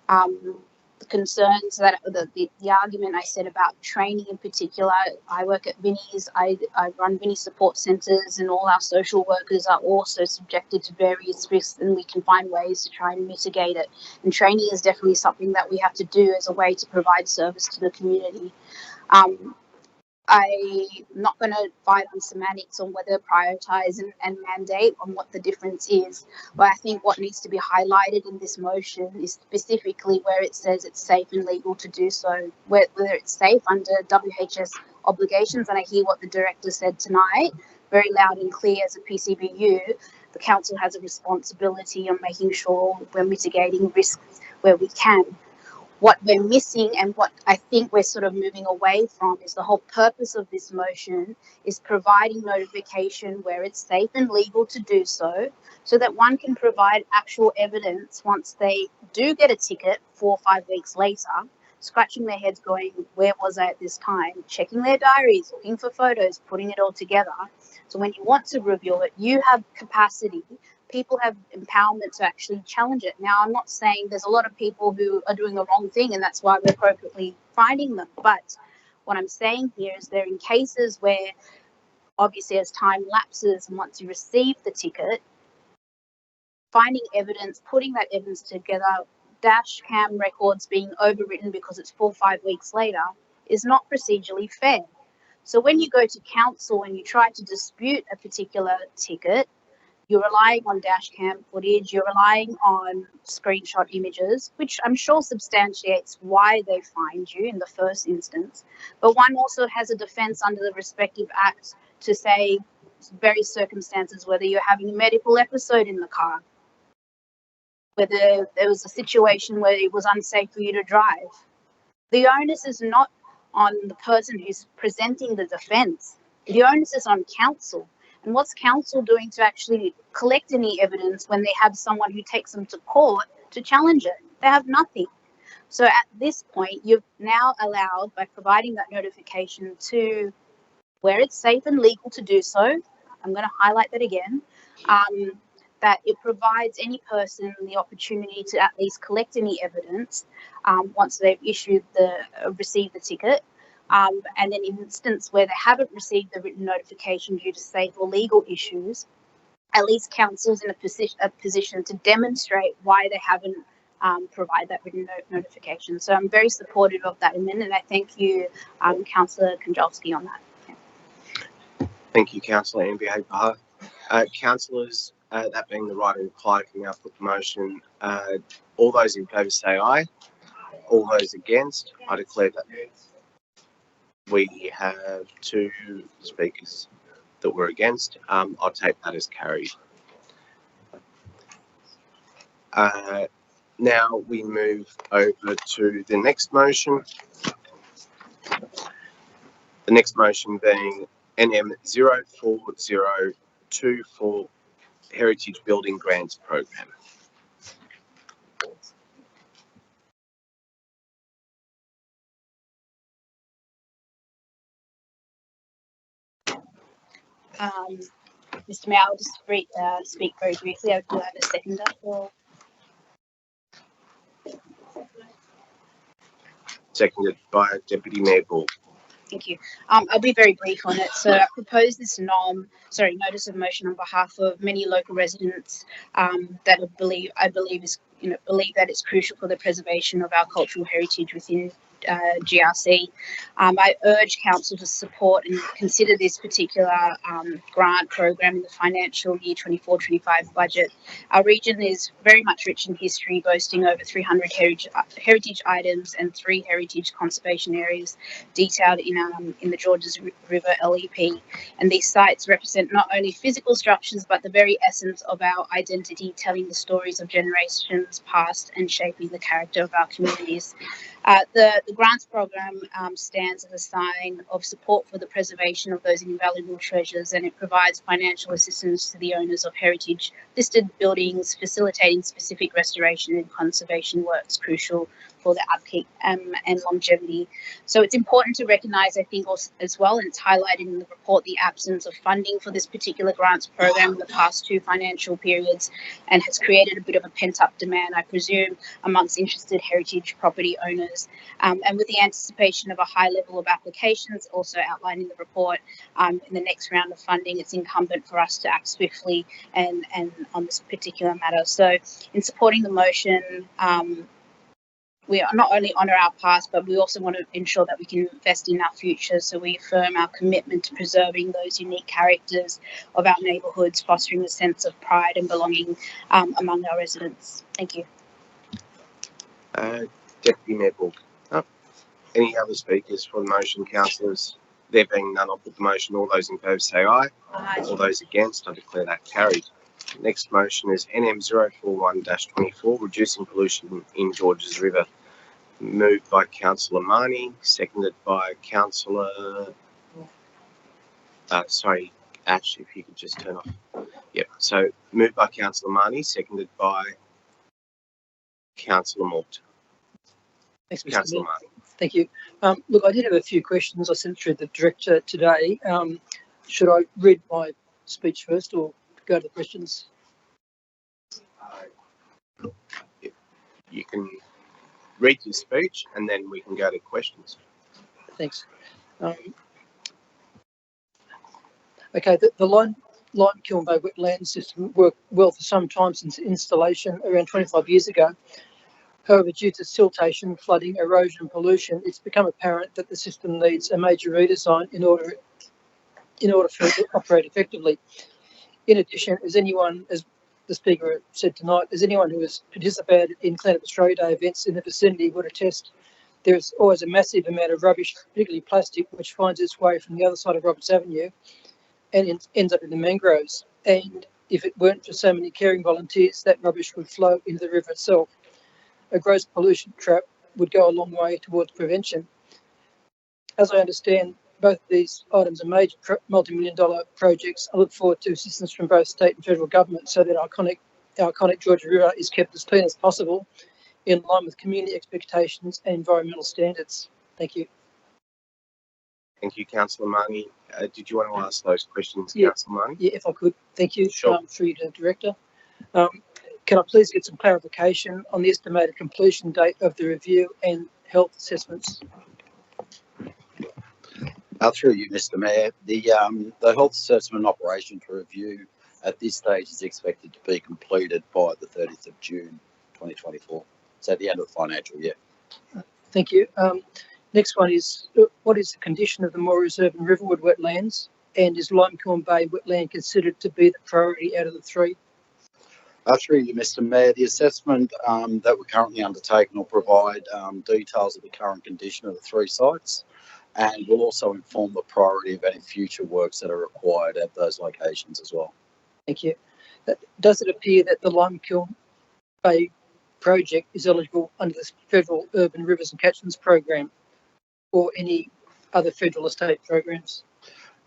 The concerns that the argument I said about training in particular, I work at Vinnie's, I run Vinnie support centres, and all our social workers are also subjected to various risks, and we can find ways to try and mitigate it. And training is definitely something that we have to do as a way to provide service to the community. I'm not going to fight on semantics on whether prioritize and mandate on what the difference is, but I think what needs to be highlighted in this motion is specifically where it says it's safe and legal to do so, whether it's safe under WHS obligations. And I hear what the director said tonight, very loud and clear. As a PCBU, the council has a responsibility on making sure we're mitigating risks where we can. What we're missing and what I think we're sort of moving away from is the whole purpose of this motion is providing notification where it's safe and legal to do so, so that one can provide actual evidence once they do get a ticket 4 or 5 weeks later, scratching their heads going, where was I at this time? Checking their diaries, looking for photos, putting it all together. So when you want to review it, you have capacity. People have empowerment to actually challenge it. Now, I'm not saying there's a lot of people who are doing the wrong thing and that's why we're appropriately finding them. But what I'm saying here is they're in cases where obviously as time lapses and once you receive the ticket, finding evidence, putting that evidence together, dash cam records being overwritten because it's 4 or 5 weeks later is not procedurally fair. So when you go to council and you try to dispute a particular ticket, you're relying on dash cam footage, you're relying on screenshot images, which I'm sure substantiates why they find you in the first instance. But one also has a defense under the respective acts to say various circumstances, whether you're having a medical episode in the car, whether there was a situation where it was unsafe for you to drive. The onus is not on the person who's presenting the defense. The onus is on council. And what's council doing to actually collect any evidence when they have someone who takes them to court to challenge it? They have nothing. So at this point, you've now allowed, by providing that notification to where it's safe and legal to do so, I'm going to highlight that again, that it provides any person the opportunity to at least collect any evidence once they've received the ticket. And then in instance where they haven't received the written notification due to safe or legal issues, at least council's in a position to demonstrate why they haven't provided that written notification. So I'm very supportive of that amendment, and I thank you, Councillor Konjolski, on that. Thank you, Councillor Amber Hay-Park. Councillors, that being the right of reply, can now put the motion. All those in favour say aye. All those against, I declare that we have 2 speakers that were against. I'll take that as carried. Now we move over to the next motion. The next motion being NM 04024 Heritage Building Grants Program. Mr. Mayor, I'll just speak very briefly. I do have a seconder for. Seconded by Deputy Mayor Ball. Thank you. I'll be very brief on it. So I propose this notice of motion on behalf of many local residents that I believe that it's crucial for the preservation of our cultural heritage within GRC. I urge Council to support and consider this particular grant program in the financial year 24-25 budget. Our region is very much rich in history, boasting over 300 heritage items and 3 heritage conservation areas detailed in the Georges River LEP. And these sites represent not only physical structures, but the very essence of our identity, telling the stories of generations past and shaping the character of our communities. The grants program stands as a sign of support for the preservation of those invaluable treasures, and it provides financial assistance to the owners of heritage listed buildings, facilitating specific restoration and conservation works crucial for the upkeep and longevity. So it's important to recognise, I think, also, as well, and it's highlighted in the report, the absence of funding for this particular grants program in the past 2 financial periods, and has created a bit of a pent-up demand, I presume, amongst interested heritage property owners. And with the anticipation of a high level of applications also outlined in the report, in the next round of funding, it's incumbent for us to act swiftly and on this particular matter. So in supporting the motion, we not only honour our past, but we also want to ensure that we can invest in our future. So we affirm our commitment to preserving those unique characters of our neighbourhoods, fostering a sense of pride and belonging among our residents. Thank you. Deputy Mayor Bulk. Any other speakers for the motion, councillors? There being none, I'll put the motion. All those in favour say aye. Aye. All those against, I declare that carried. Next motion is NM 041-24, reducing pollution in Georges River. Moved by Councillor Marnie, seconded by Councillor. Sorry, Ash, if you could just turn off. Yep. So moved by Councillor Marnie, seconded by Councillor Mort. Thanks, Mr. Councillor Mayor. Marnie. Thank you. Look, I did have a few questions I sent through the director today. Should I read my speech first or go to the questions? You can read your speech and then we can go to questions. Thanks. Okay, the Lime-Kiln Bay wetland system worked well for some time since installation around 25 years ago. However, due to siltation, flooding, erosion and pollution, it's become apparent that the system needs a major redesign in order for it to operate effectively. In addition, as the Speaker said tonight, as anyone who has participated in Clean-up Australia Day events in the vicinity would attest, there is always a massive amount of rubbish, particularly plastic, which finds its way from the other side of Roberts Avenue and ends up in the mangroves. And if it weren't for so many caring volunteers, that rubbish would flow into the river itself. A gross pollution trap would go a long way towards prevention. As I understand, both of these items are major multi-million-dollar projects. I look forward to assistance from both state and federal government so that our iconic Georgia River is kept as clean as possible, in line with community expectations and environmental standards. Thank you. Thank you, Councillor Marnie. Did you want to ask those questions, Yeah. Councillor Marnie? Yeah, if I could. Thank you. Sure. Through you to the Director. Can I please get some clarification on the estimated completion date of the review and health assessments? Through you, Mr. Mayor, the health assessment operations review at this stage is expected to be completed by the 30th of June 2024. So at the end of the financial year. Thank you. Next one is, what is the condition of the Moore Reserve and Riverwood wetlands, and is Lime-Kiln Bay wetland considered to be the priority out of the 3? Through you, Mr. Mayor, the assessment that we're currently undertaking will provide details of the current condition of the 3 sites, and will also inform the priority of any future works that are required at those locations as well. Thank you. Does it appear that the Lime-Kiln Bay project is eligible under the Federal Urban Rivers and Catchments Program or any other federal estate programs?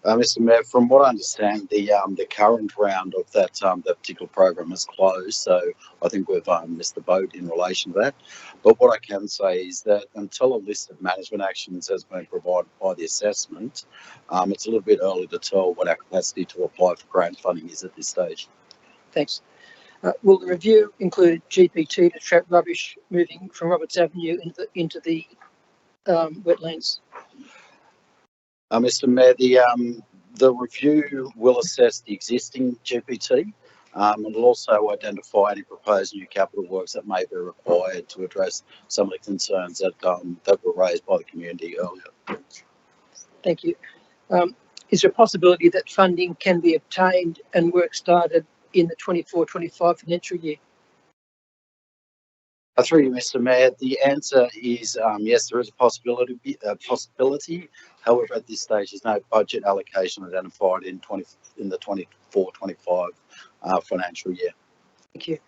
Mr. Mayor, from what I understand, the current round of that particular program is closed, so I think we've missed the boat in relation to that. But what I can say is that until a list of management actions has been provided by the assessment, it's a little bit early to tell what our capacity to apply for grant funding is at this stage. Thanks. Will the review include GPT to trap rubbish moving from Roberts Avenue into the wetlands? Mr. Mayor, the review will assess the existing GPT, And it'll also identify any proposed new capital works that may be required to address some of the concerns that that were raised by the community earlier. Thank you. Is there a possibility that funding can be obtained and work started in the 24-25 financial year? Through you, Mr. Mayor, the answer is yes, there is a possibility. However, at this stage, there's no budget allocation identified in the 24-25 financial year. Thank you.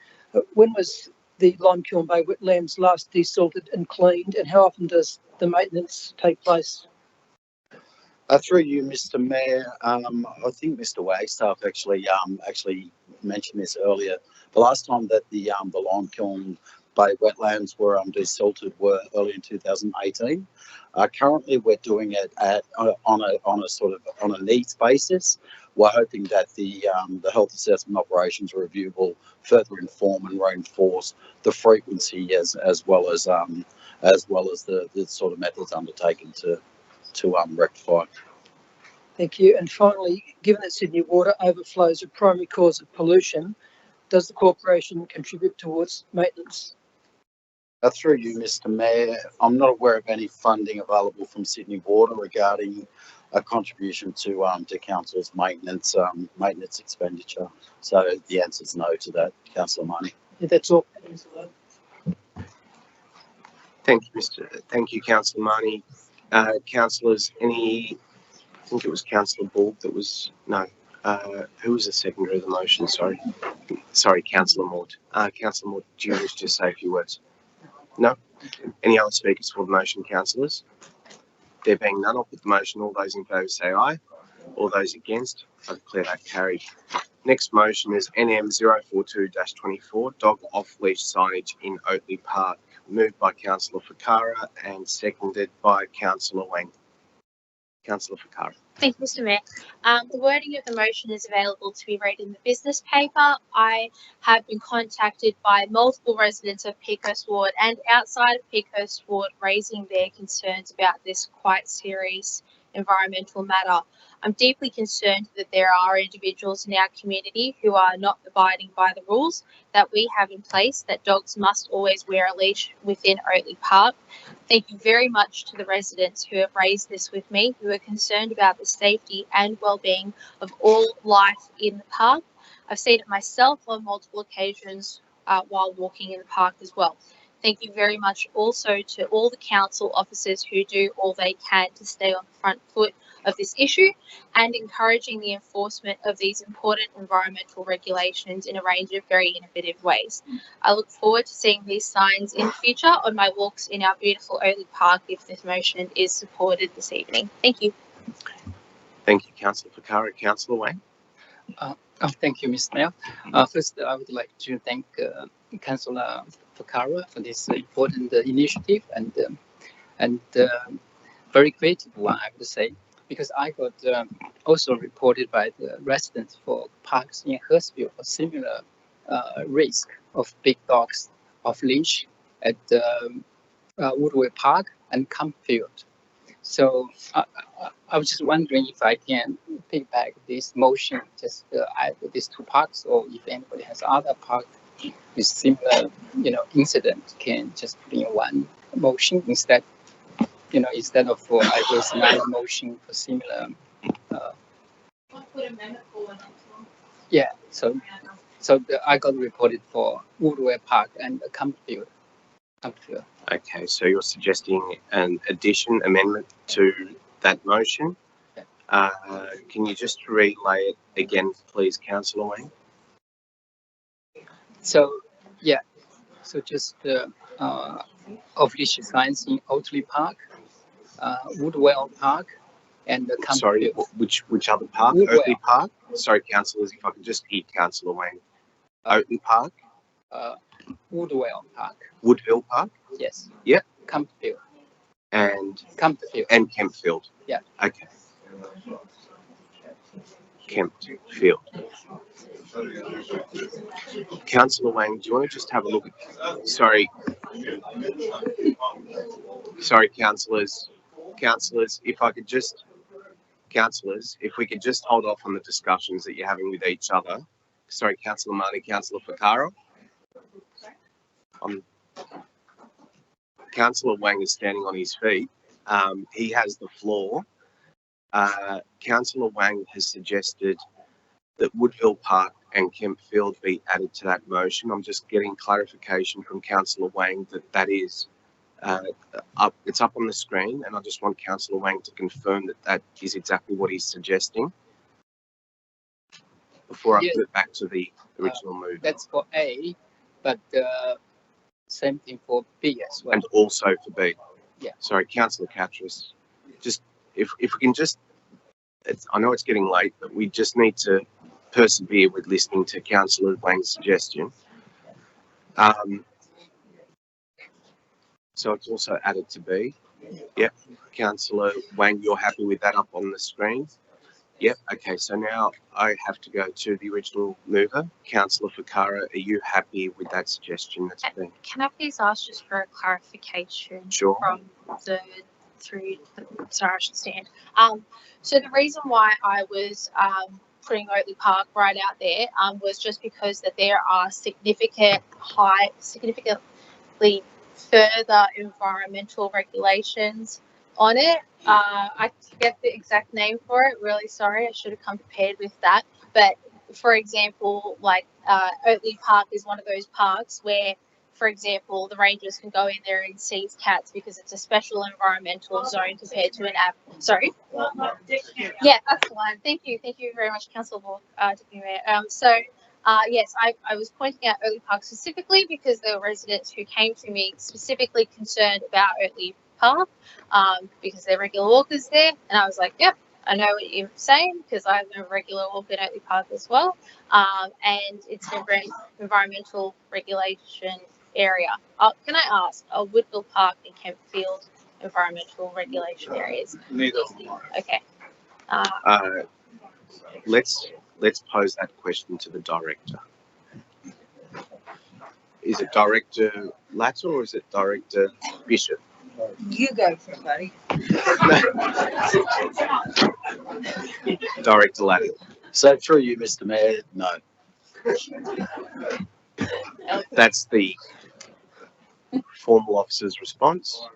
When was the Limekiln Bay wetlands last desalted and cleaned, and how often does the maintenance take place? Through you, Mr. Mayor, I think Mr. Wagstaff actually mentioned this earlier. The last time that the Limekiln Bay wetlands were desalted were early in 2018. Currently, we're doing it on a needs basis. We're hoping that the health assessment operations review will further inform and reinforce the frequency as well as the sort of methods undertaken to rectify. Thank you. And finally, given that Sydney water overflows are a primary cause of pollution, does the corporation contribute towards maintenance? Through you, Mr. Mayor, I'm not aware of any funding available from Sydney Water regarding a contribution to council's maintenance expenditure. So the answer is no to that, Councillor Marnie. Yeah, that's all. Thank you, Councillor Marnie. Councillors, I think it was Councillor Ball that was, no, who was the seconder of the motion? Sorry, Councillor Mort. Councillor Mort, do you wish to say a few words? No? Any other speakers for the motion, councillors? There being none, I'll put the motion. All those in favour say aye. All those against, I declare that carried. Next motion is NM 042-24, dog off-leash signage in Oatley Park. Moved by Councillor Fakara and seconded by Councillor Wang. Councillor Fakara. Thank you, Mr. Mayor. The wording of the motion is available to be read in the business paper. I have been contacted by multiple residents of Peakhurst Ward and outside of Peakhurst Ward raising their concerns about this quite serious environmental matter. I'm deeply concerned that there are individuals in our community who are not abiding by the rules that we have in place, that dogs must always wear a leash within Oatley Park. Thank you very much to the residents who have raised this with me, who are concerned about the safety and well-being of all life in the park. I've seen it myself on multiple occasions while walking in the park as well. Thank you very much also to all the council officers who do all they can to stay on the front foot of this issue and encouraging the enforcement of these important environmental regulations in a range of very innovative ways. I look forward to seeing these signs in the future on my walks in our beautiful Oatley Park if this motion is supported this evening. Thank you. Thank you, Councillor Fakara. Councillor Wang. Thank you, Mr. Mayor. First, I would like to thank Councillor Fakara for this important initiative and very creative one, I would say, because I got also reported by the residents for parks in Hurstville a similar risk of big dogs off leash at Woodway Park and Campfield. So I was just wondering if I can pick back this motion, just add these two parks, or if anybody has other park with similar, incident, can just put in one motion instead, instead of I raise another motion for similar. Yeah. So I got reported for Woodway Park and Campfield. Okay, so you're suggesting an amendment to that motion. Can you just relay it again, please, Councillor Wang? So, yeah, so just off-leash signs in Oatley Park, Woodwell Park, and the Campfield. Sorry, which other park? Woodwell. Oatley Park? Sorry, councillors, if I could just hear Councillor Wang. Oatley Park? Woodwell Park. Woodville Park? Yes. Yep. Campfield. And Campfield. And Kempfield. Yeah. Okay. Kempfield. Councillor Wang, do you want to just have a look at? Sorry, councillors. Councillors, if we could just hold off on the discussions that you're having with each other, sorry, Councillor Marnie, Councillor Ficarra. Councillor Wang is standing on his feet. He has the floor. Councillor Wang has suggested that Woodville Park and Kempfield be added to that motion. I'm just getting clarification from Councillor Wang that that is up. It's up on the screen, and I just want Councillor Wang to confirm that that is exactly what he's suggesting before I put it back to the original move. That's for A, but same thing for B as well. And also for B. Yeah. Sorry, Councillor Catras. Just if we can just, I know it's getting late, but we just need to persevere with listening to Councillor Wang's suggestion. So it's also added to B. Yep. Councillor Wang, you're happy with that up on the screen? Yep. Okay. So now I have to go to the original mover. Councillor Ficarra, are you happy with that suggestion that's been? Can I please ask just for a clarification? Sure. From the sorry, I should stand. So the reason why I was putting Oatley Park right out there was just because that there are significantly further environmental regulations on it. I forget the exact name for it. Really sorry, I should have come prepared with that. But for example, like Oatley Park is one of those parks where, for example, the rangers can go in there and seize cats because it's a special environmental zone compared to an sorry. Yeah, that's the one. Thank you very much, Councillor Ward, Deputy Mayor. Yes, I was pointing out Oatley Park specifically because there were residents who came to me specifically concerned about Oatley Park because they're regular walkers there, and I was like, yep, I know what you're saying because I'm a regular walker in Oatley Park as well, and it's an environmental regulation area. Can I ask, are Woodville Park and Kempfield environmental regulation areas? Neither. Okay. Let's pose that question to the director. Is it Director Latter or is it Director Bishop? You go for it, buddy. Director Latter. So through you, Mr. Mayor, no. That's the formal officer's response.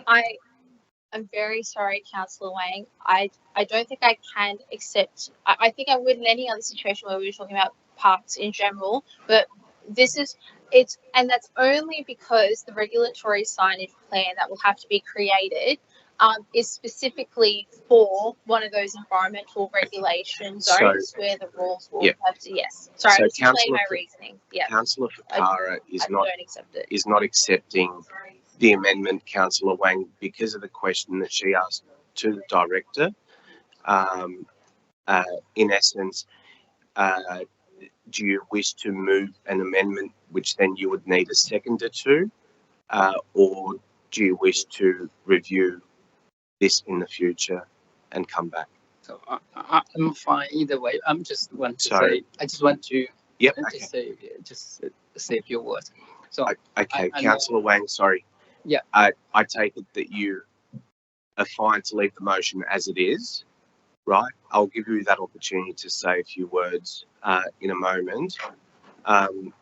I'm very sorry, Councillor Wang. I don't think I can accept. I think I would in any other situation where we were talking about parks in general, but and that's only because the regulatory signage plan that will have to be created is specifically for one of those environmental regulation zones where the rules will have to. Yes, sorry, I'm just explaining my reasoning. Yeah, Councillor Ficarra don't accept it. is not accepting the amendment, Councillor Wang, because of the question that she asked to the director. In essence, do you wish to move an amendment which then you would need a seconder to, or do you wish to review this in the future and come back? So I'm fine either way. I just want to say, Yep. Just say a few words. So okay, Councillor Wang, sorry. Yeah. I take it that you are fine to leave the motion as it is, right? I'll give you that opportunity to say a few words in a moment. Am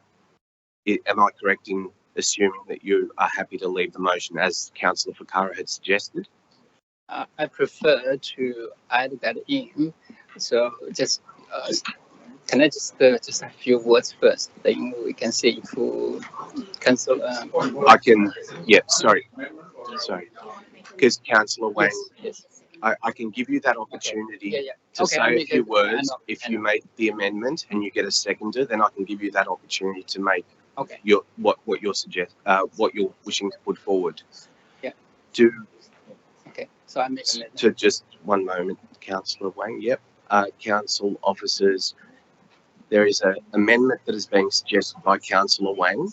I correct in assuming that you are happy to leave the motion as Councillor Ficarra had suggested? I prefer to add that in. So just can I just a few words first, then we can see who cancel. I can. Yeah. Sorry. Because Councillor Wang, yes. I can give you that opportunity to Okay, say a few words. If you make the amendment and you get a seconder, then I can give you that opportunity to make your what you're wishing to put forward. Yeah. Okay. So I make to just one moment, Councillor Wang. Yep. Council officers, there is an amendment that is being suggested by Councillor Wang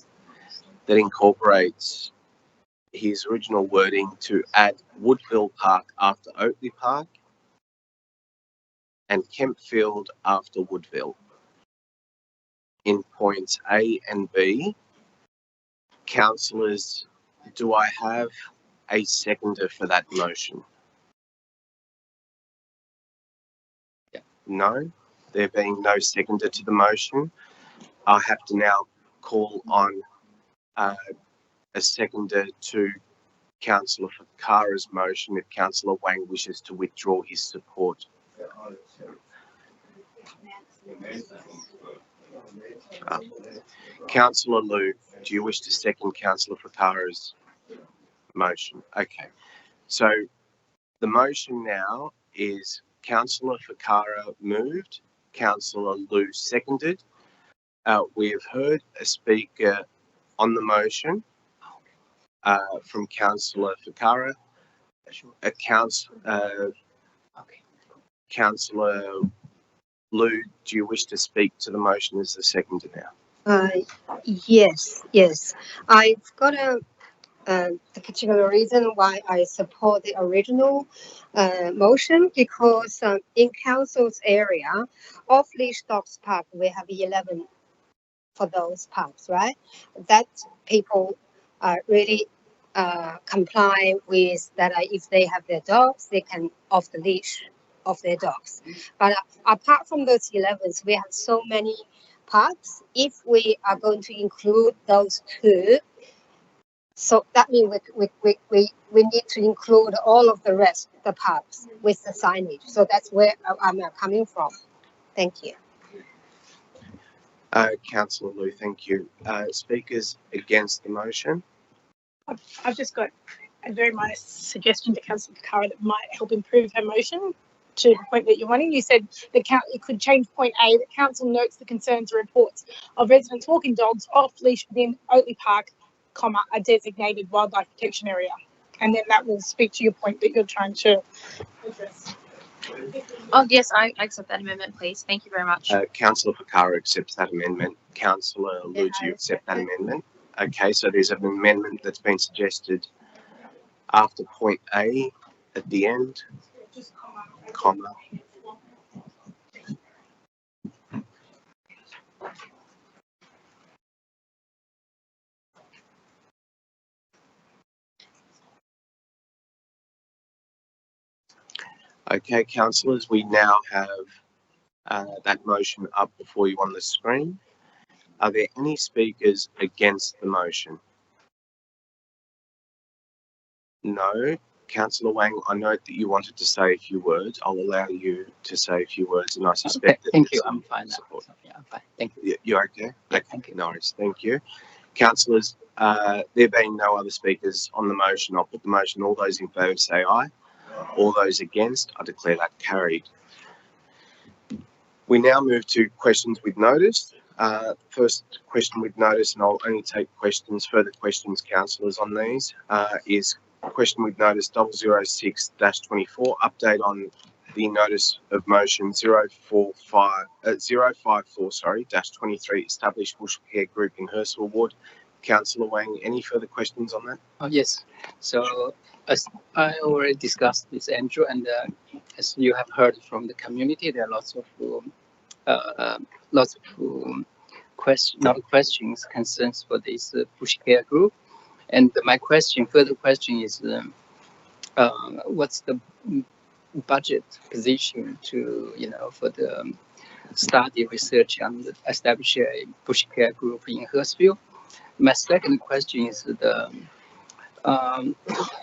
that incorporates his original wording to add Woodville Park after Oatley Park and Kempfield after Woodville. In points A and B, councillors, do I have a seconder for that motion? Yeah. No? There being no seconder to the motion, I have to now call on a seconder to Councillor Fakara's motion if Councillor Wang wishes to withdraw his support. Councillor Liu, do you wish to second Councillor Fakara's motion? Okay. So the motion now is Councillor Fakara moved, Councillor Liu seconded. We have heard a speaker on the motion from Councillor Fakara. Councillor Liu, do you wish to speak to the motion as the seconder now? Yes. I've got a particular reason why I support the original motion, because in council's area, off-leash dogs park, we have 11 for those parks, right? That people really comply with that. If they have their dogs, they can off the leash of their dogs. But apart from those 11s, we have so many parks. If we are going to include those two, so that means we need to include all of the rest, the parks, with the signage. So that's where I'm coming from. Thank you. Councillor Liu, thank you. Speakers against the motion? I've just got a very minor suggestion to Councillor Fakara that might help improve her motion to the point that you're wanting. You said the it could change point A, that council notes the concerns and reports of residents walking dogs off leash within Oatley Park, a designated wildlife protection area. And then that will speak to your point that you're trying to address. Oh, yes, I accept that amendment, please. Thank you very much. Councillor Fakara accepts that amendment. Councillor Liu, do you accept that amendment? Okay, so there's an amendment that's been suggested after point A at the end, comma. Okay, councillors, we now have that motion up before you on the screen. Are there any speakers against the motion? No. Councillor Wang, I note that you wanted to say a few words. I'll allow you to say a few words, and I suspect that Thank you. I'm fine now. Support. Yeah, I'm fine. Thank you. You're okay? Yeah, Okay, thank you. no worries. Thank you. Councillors, there being no other speakers on the motion, I'll put the motion. All those in favour say aye. All those against, I declare that carried. We now move to questions with notice. First question with notice, and I'll only take questions, further questions, councillors, on these, is question with notice 006-24, update on the notice of motion 054-23, established bush care group in Hurstville Ward. Councillor Wang, any further questions on that? Oh, yes. So as I already discussed with Andrew, and as you have heard from the community, there are lots of questions, concerns for this bush care group. And my further question is, what's the budget position to, for the study research and establish a bush care group in Hurstville? My second question is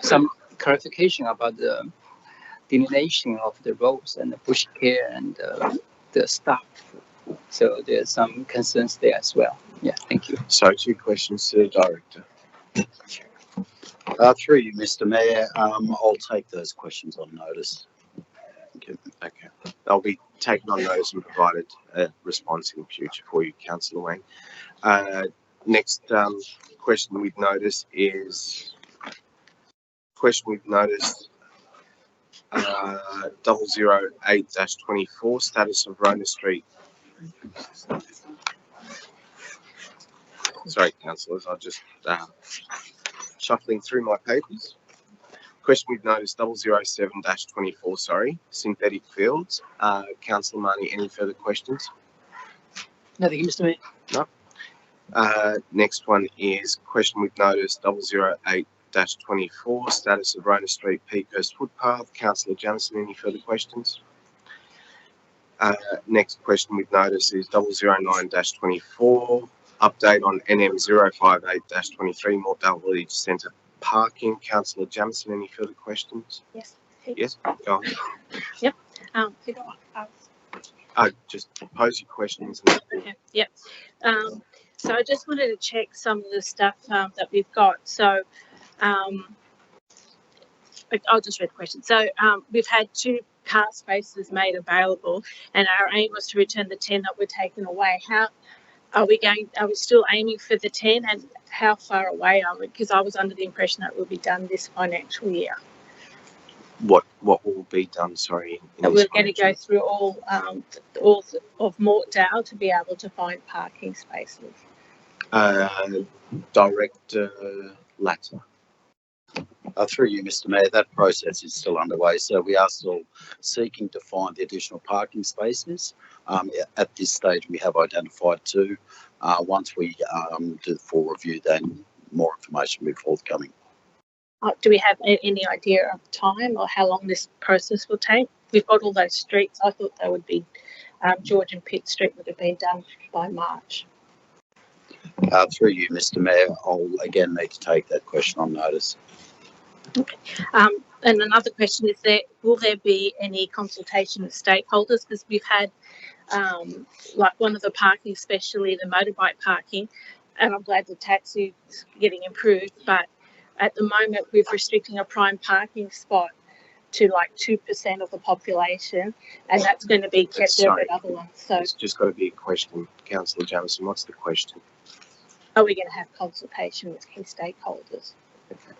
some clarification about the delineation of the roles and the bush care and the staff. So there's some concerns there as well. Yeah, thank you. So 2 questions to the director. Through you, Mr. Mayor, I'll take those questions on notice. Okay, they'll be taken on notice and provided a response in future for you, Councillor Wang. Next question with notice is question with notice 008-24, status of Rona Street. Sorry, councillors, I'll just shuffling through my papers. Question with notice 007-24, sorry, synthetic fields. Councillor Marnie, any further questions? Nothing, Mr. Mayor. No. Next one is question with notice 008-24, status of Rona Street Peakhurst footpath. Councillor Jamison, any further questions? Next question with notice is 009-24. Update on NM 058-23 Mortdale Village Centre parking. Councillor Jamieson, any further questions? Yes. Yes, go on. Yep. Just pose your questions. Okay. Yep. So I just wanted to check some of the stuff that we've got. So I'll just read the question. So we've had 2 car spaces made available, and our aim was to return the 10 that were taken away. How are we going? Are we still aiming for the 10, and how far away are we? Because I was under the impression that it will be done this financial year. What will be done? Sorry. That we're going to go through all of Mortdale to be able to find parking spaces. Director Latter. Through you, Mr. Mayor, that process is still underway. So we are still seeking to find the additional parking spaces. At this stage, we have identified 2. Once we do the full review, then more information will be forthcoming. Do we have any idea of time or how long this process will take? We've got all those streets. I thought they would be George and Pitt Street would have been done by March. Through you, Mr. Mayor, I'll again need to take that question on notice. Okay. And another question is, will there be any consultation with stakeholders? Because we've had like one of the parking, especially the motorbike parking, and I'm glad the taxi is getting improved, but at the moment we're restricting a prime parking spot to like 2% of the population, and that's going to be kept there at other ones. So it's just got to be a question. Councillor Jamieson, what's the question? Are we going to have consultation with key stakeholders,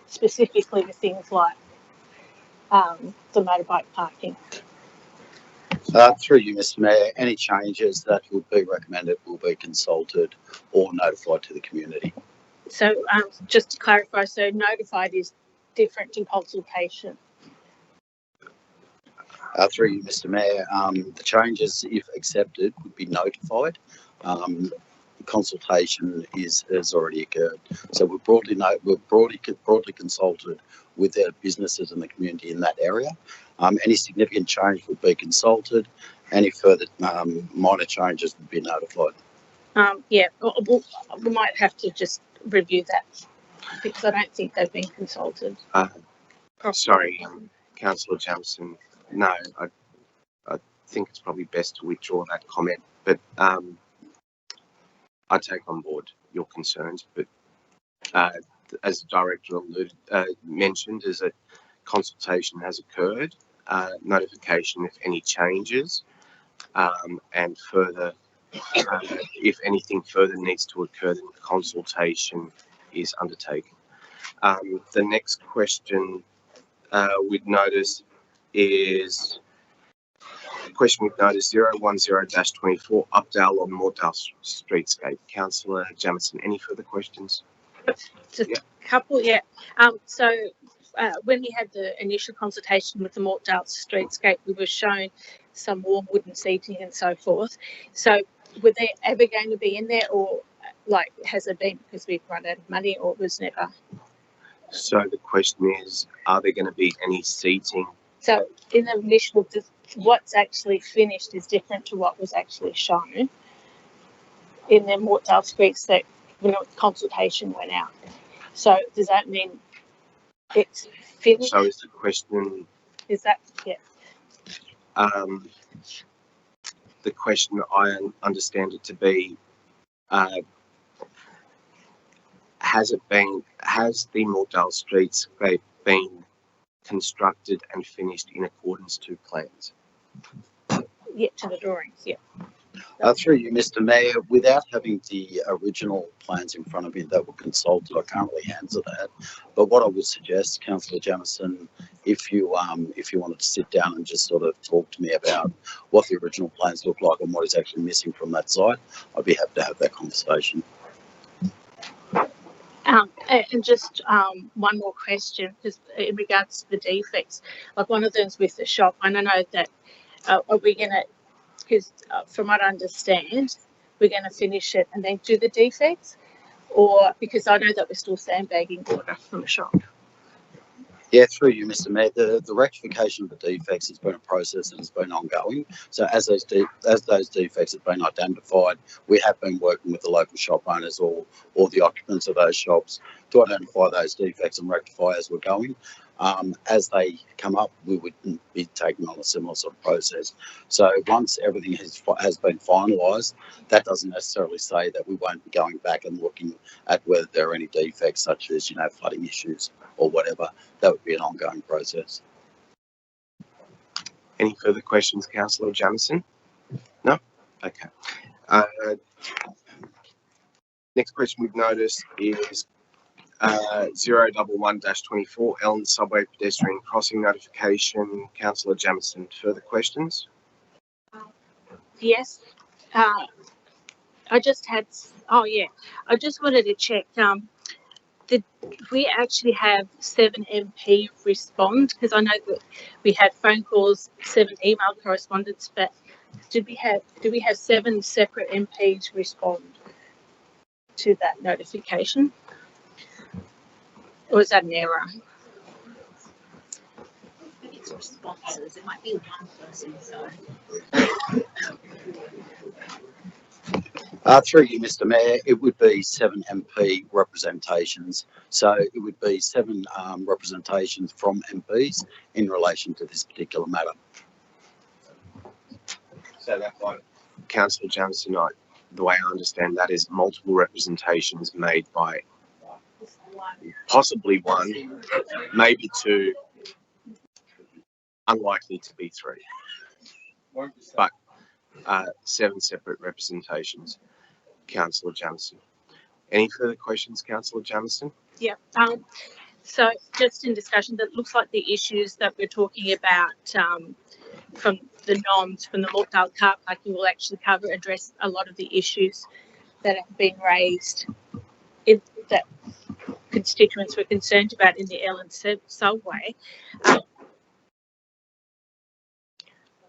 specifically with things like the motorbike parking? Through you, Mr. Mayor, any changes that would be recommended will be consulted or notified to the community. So just to clarify, so notified is different to consultation? Through you, Mr. Mayor, the changes, if accepted, would be notified. Consultation has already occurred. So we've broadly consulted with the businesses and the community in that area. Any significant change would be consulted. Any further minor changes would be notified. Yeah, we might have to just review that because I don't think they've been consulted. Sorry, Councillor Jamieson. No, I think it's probably best to withdraw that comment. But I take on board your concerns. But as the director mentioned, is that consultation has occurred, notification if any changes, and further. If anything further needs to occur, then consultation is undertaken. The next question with notice is question with notice 010-24 Updale on Mortdale Streetscape. Councillor Jamieson, any further questions? Just a couple, yeah. So when we had the initial consultation with the Mortdale Streetscape, we were shown some warm wooden seating and so forth. So were they ever going to be in there, or like has it been because we've run out of money, or it was never? So the question is, are there going to be any seating? So in the initial, what's actually finished is different to what was actually shown in the Mortdale Streetscape when the consultation went out. So does that mean it's finished? So is the question? Is that, yeah. The question I understand it to be, has the Mortdale Streetscape been constructed and finished in accordance to plans? Yeah, to the drawings, yeah. Through you, Mr. Mayor, without having the original plans in front of me that were consulted, I can't really answer that. But what I would suggest, Councillor Jamieson, if you wanted to sit down and just sort of talk to me about what the original plans look like and what is actually missing from that site, I'd be happy to have that conversation. And just one more question, because in regards to the defects, like one of them's with the shop, and I know that are we going to, because from what I understand, we're going to finish it and then do the defects, or because I know that we're still sandbagging water from the shop. Yeah, through you, Mr. Mayor. The rectification of the defects has been a process and has been ongoing. So as those defects have been identified, we have been working with the local shop owners or the occupants of those shops to identify those defects and rectify as we're going. As they come up, we would be taking on a similar sort of process. So once everything has been finalised, that doesn't necessarily say that we won't be going back and looking at whether there are any defects such as, you know, flooding issues or whatever. That would be an ongoing process. Any further questions, Councillor Jamieson? No? Okay. Next question we've noticed is 011-24 Ellen Subway pedestrian crossing notification. Councillor Jamieson, further questions? Yes. I just had, oh yeah, I just wanted to check, did we actually have 7 MP respond? Because I know that we had phone calls, 7 email correspondence, but do we have 7 separate MPs respond to that notification? Or is that an error? It's responses. It might be one person, so. Through you, Mr. Mayor, it would be 7 MP representations. So it would be 7 representations from MPs in relation to this particular matter. So that one, Councillor Jamieson, the way I understand that is multiple representations made by possibly 1, maybe 2, unlikely to be 3, but 7 separate representations. Councillor Jamieson. Any further questions, Councillor Jamieson? Yeah. So just in discussion, that looks like the issues that we're talking about from the norms from the Morkdale car parking will actually address a lot of the issues that have been raised that constituents were concerned about in the Ellen subway.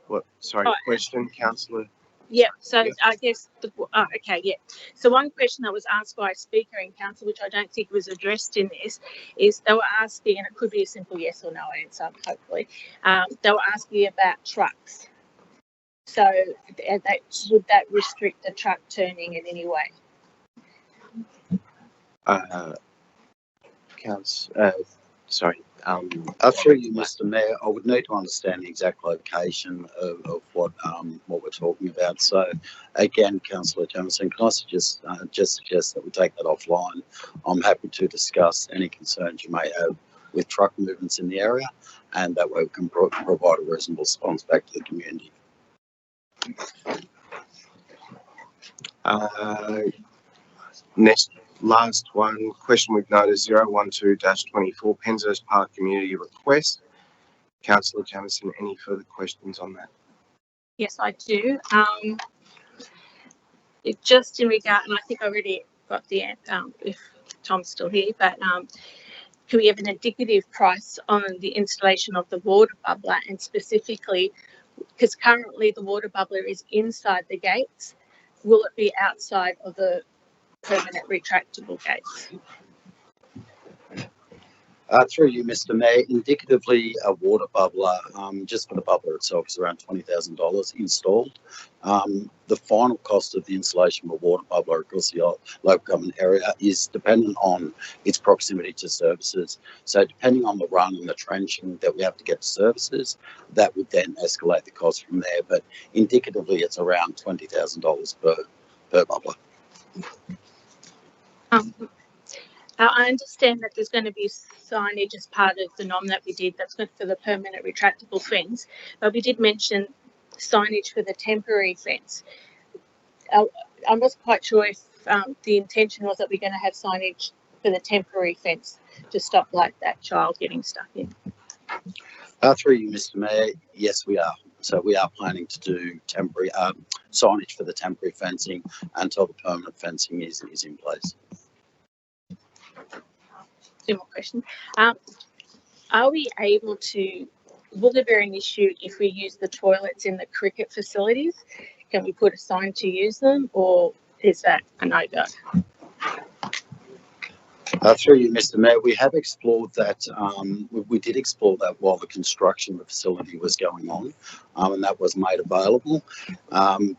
What? Sorry, question, Councillor? Yeah, so Yeah. I guess, okay, yeah. So one question that was asked by a speaker in council, which I don't think was addressed in this, is they were asking, and it could be a simple yes or no answer, hopefully, they were asking about trucks. So would that restrict the truck turning in any way? Sorry. Through you, Mr. Mayor, I would need to understand the exact location of what we're talking about. So, again, Councillor Jamieson, can I just suggest that we take that offline? I'm happy to discuss any concerns you may have with truck movements in the area, and that way we can provide a reasonable response back to the community. Last one, question we've noticed 012-24 Penshurst Park community request. Councillor Jamieson, any further questions on that? Yes, I do. It just in regard, and I think I already got the if Tom's still here, but can we have an indicative price on the installation of the water bubbler, and specifically, because currently the water bubbler is inside the gates, will it be outside of the permanent retractable gates? Through you, Mr. Mayor, indicatively a water bubbler, just for the bubbler itself, is around $20,000 installed. The final cost of the installation of a water bubbler across the local government area is dependent on its proximity to services. So depending on the run and the trenching that we have to get to services, that would then escalate the cost from there. But indicatively, it's around $20,000 per bubbler. I understand that there's going to be signage as part of the NOM that we did, that's good for the permanent retractable fence, but we did mention signage for the temporary fence. I wasn't quite sure if the intention was that we're going to have signage for the temporary fence to stop like that child getting stuck in. Through you, Mr. Mayor, yes, we are. So we are planning to do temporary signage for the temporary fencing until the permanent fencing is in place. 2 more questions. Are we able to, will there be an issue if we use the toilets in the cricket facilities? Can we put a sign to use them, or is that a no-go? Through you, Mr. Mayor, we have explored that. We did explore that while the construction of the facility was going on, and that was made available.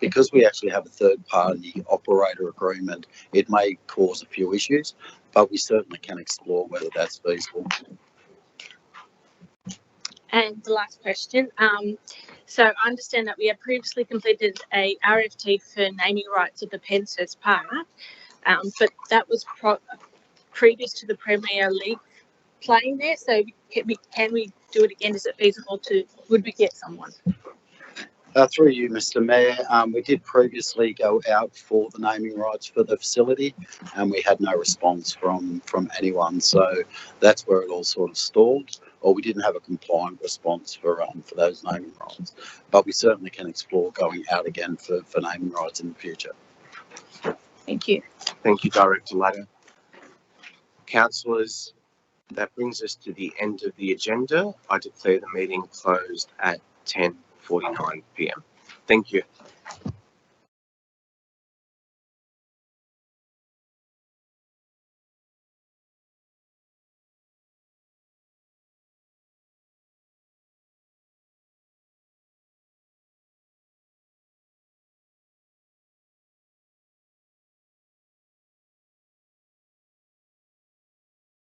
Because we actually have a third-party operator agreement, it may cause a few issues, but we certainly can explore whether that's feasible. And the last question. So I understand that we have previously completed a RFT for naming rights of the Penshurst Park, but that was previous to the Premier League playing there. So can we do it again? Is it feasible to? Would we get someone? Through you, Mr. Mayor, we did previously go out for the naming rights for the facility, and we had no response from anyone. So that's where it all sort of stalled, or we didn't have a compliant response for those naming rights. But we certainly can explore going out again for naming rights in the future. Thank you. Thank you, Director Latta. Councillors, that brings us to the end of the agenda. I declare the meeting closed at 10:49 p.m. Thank you.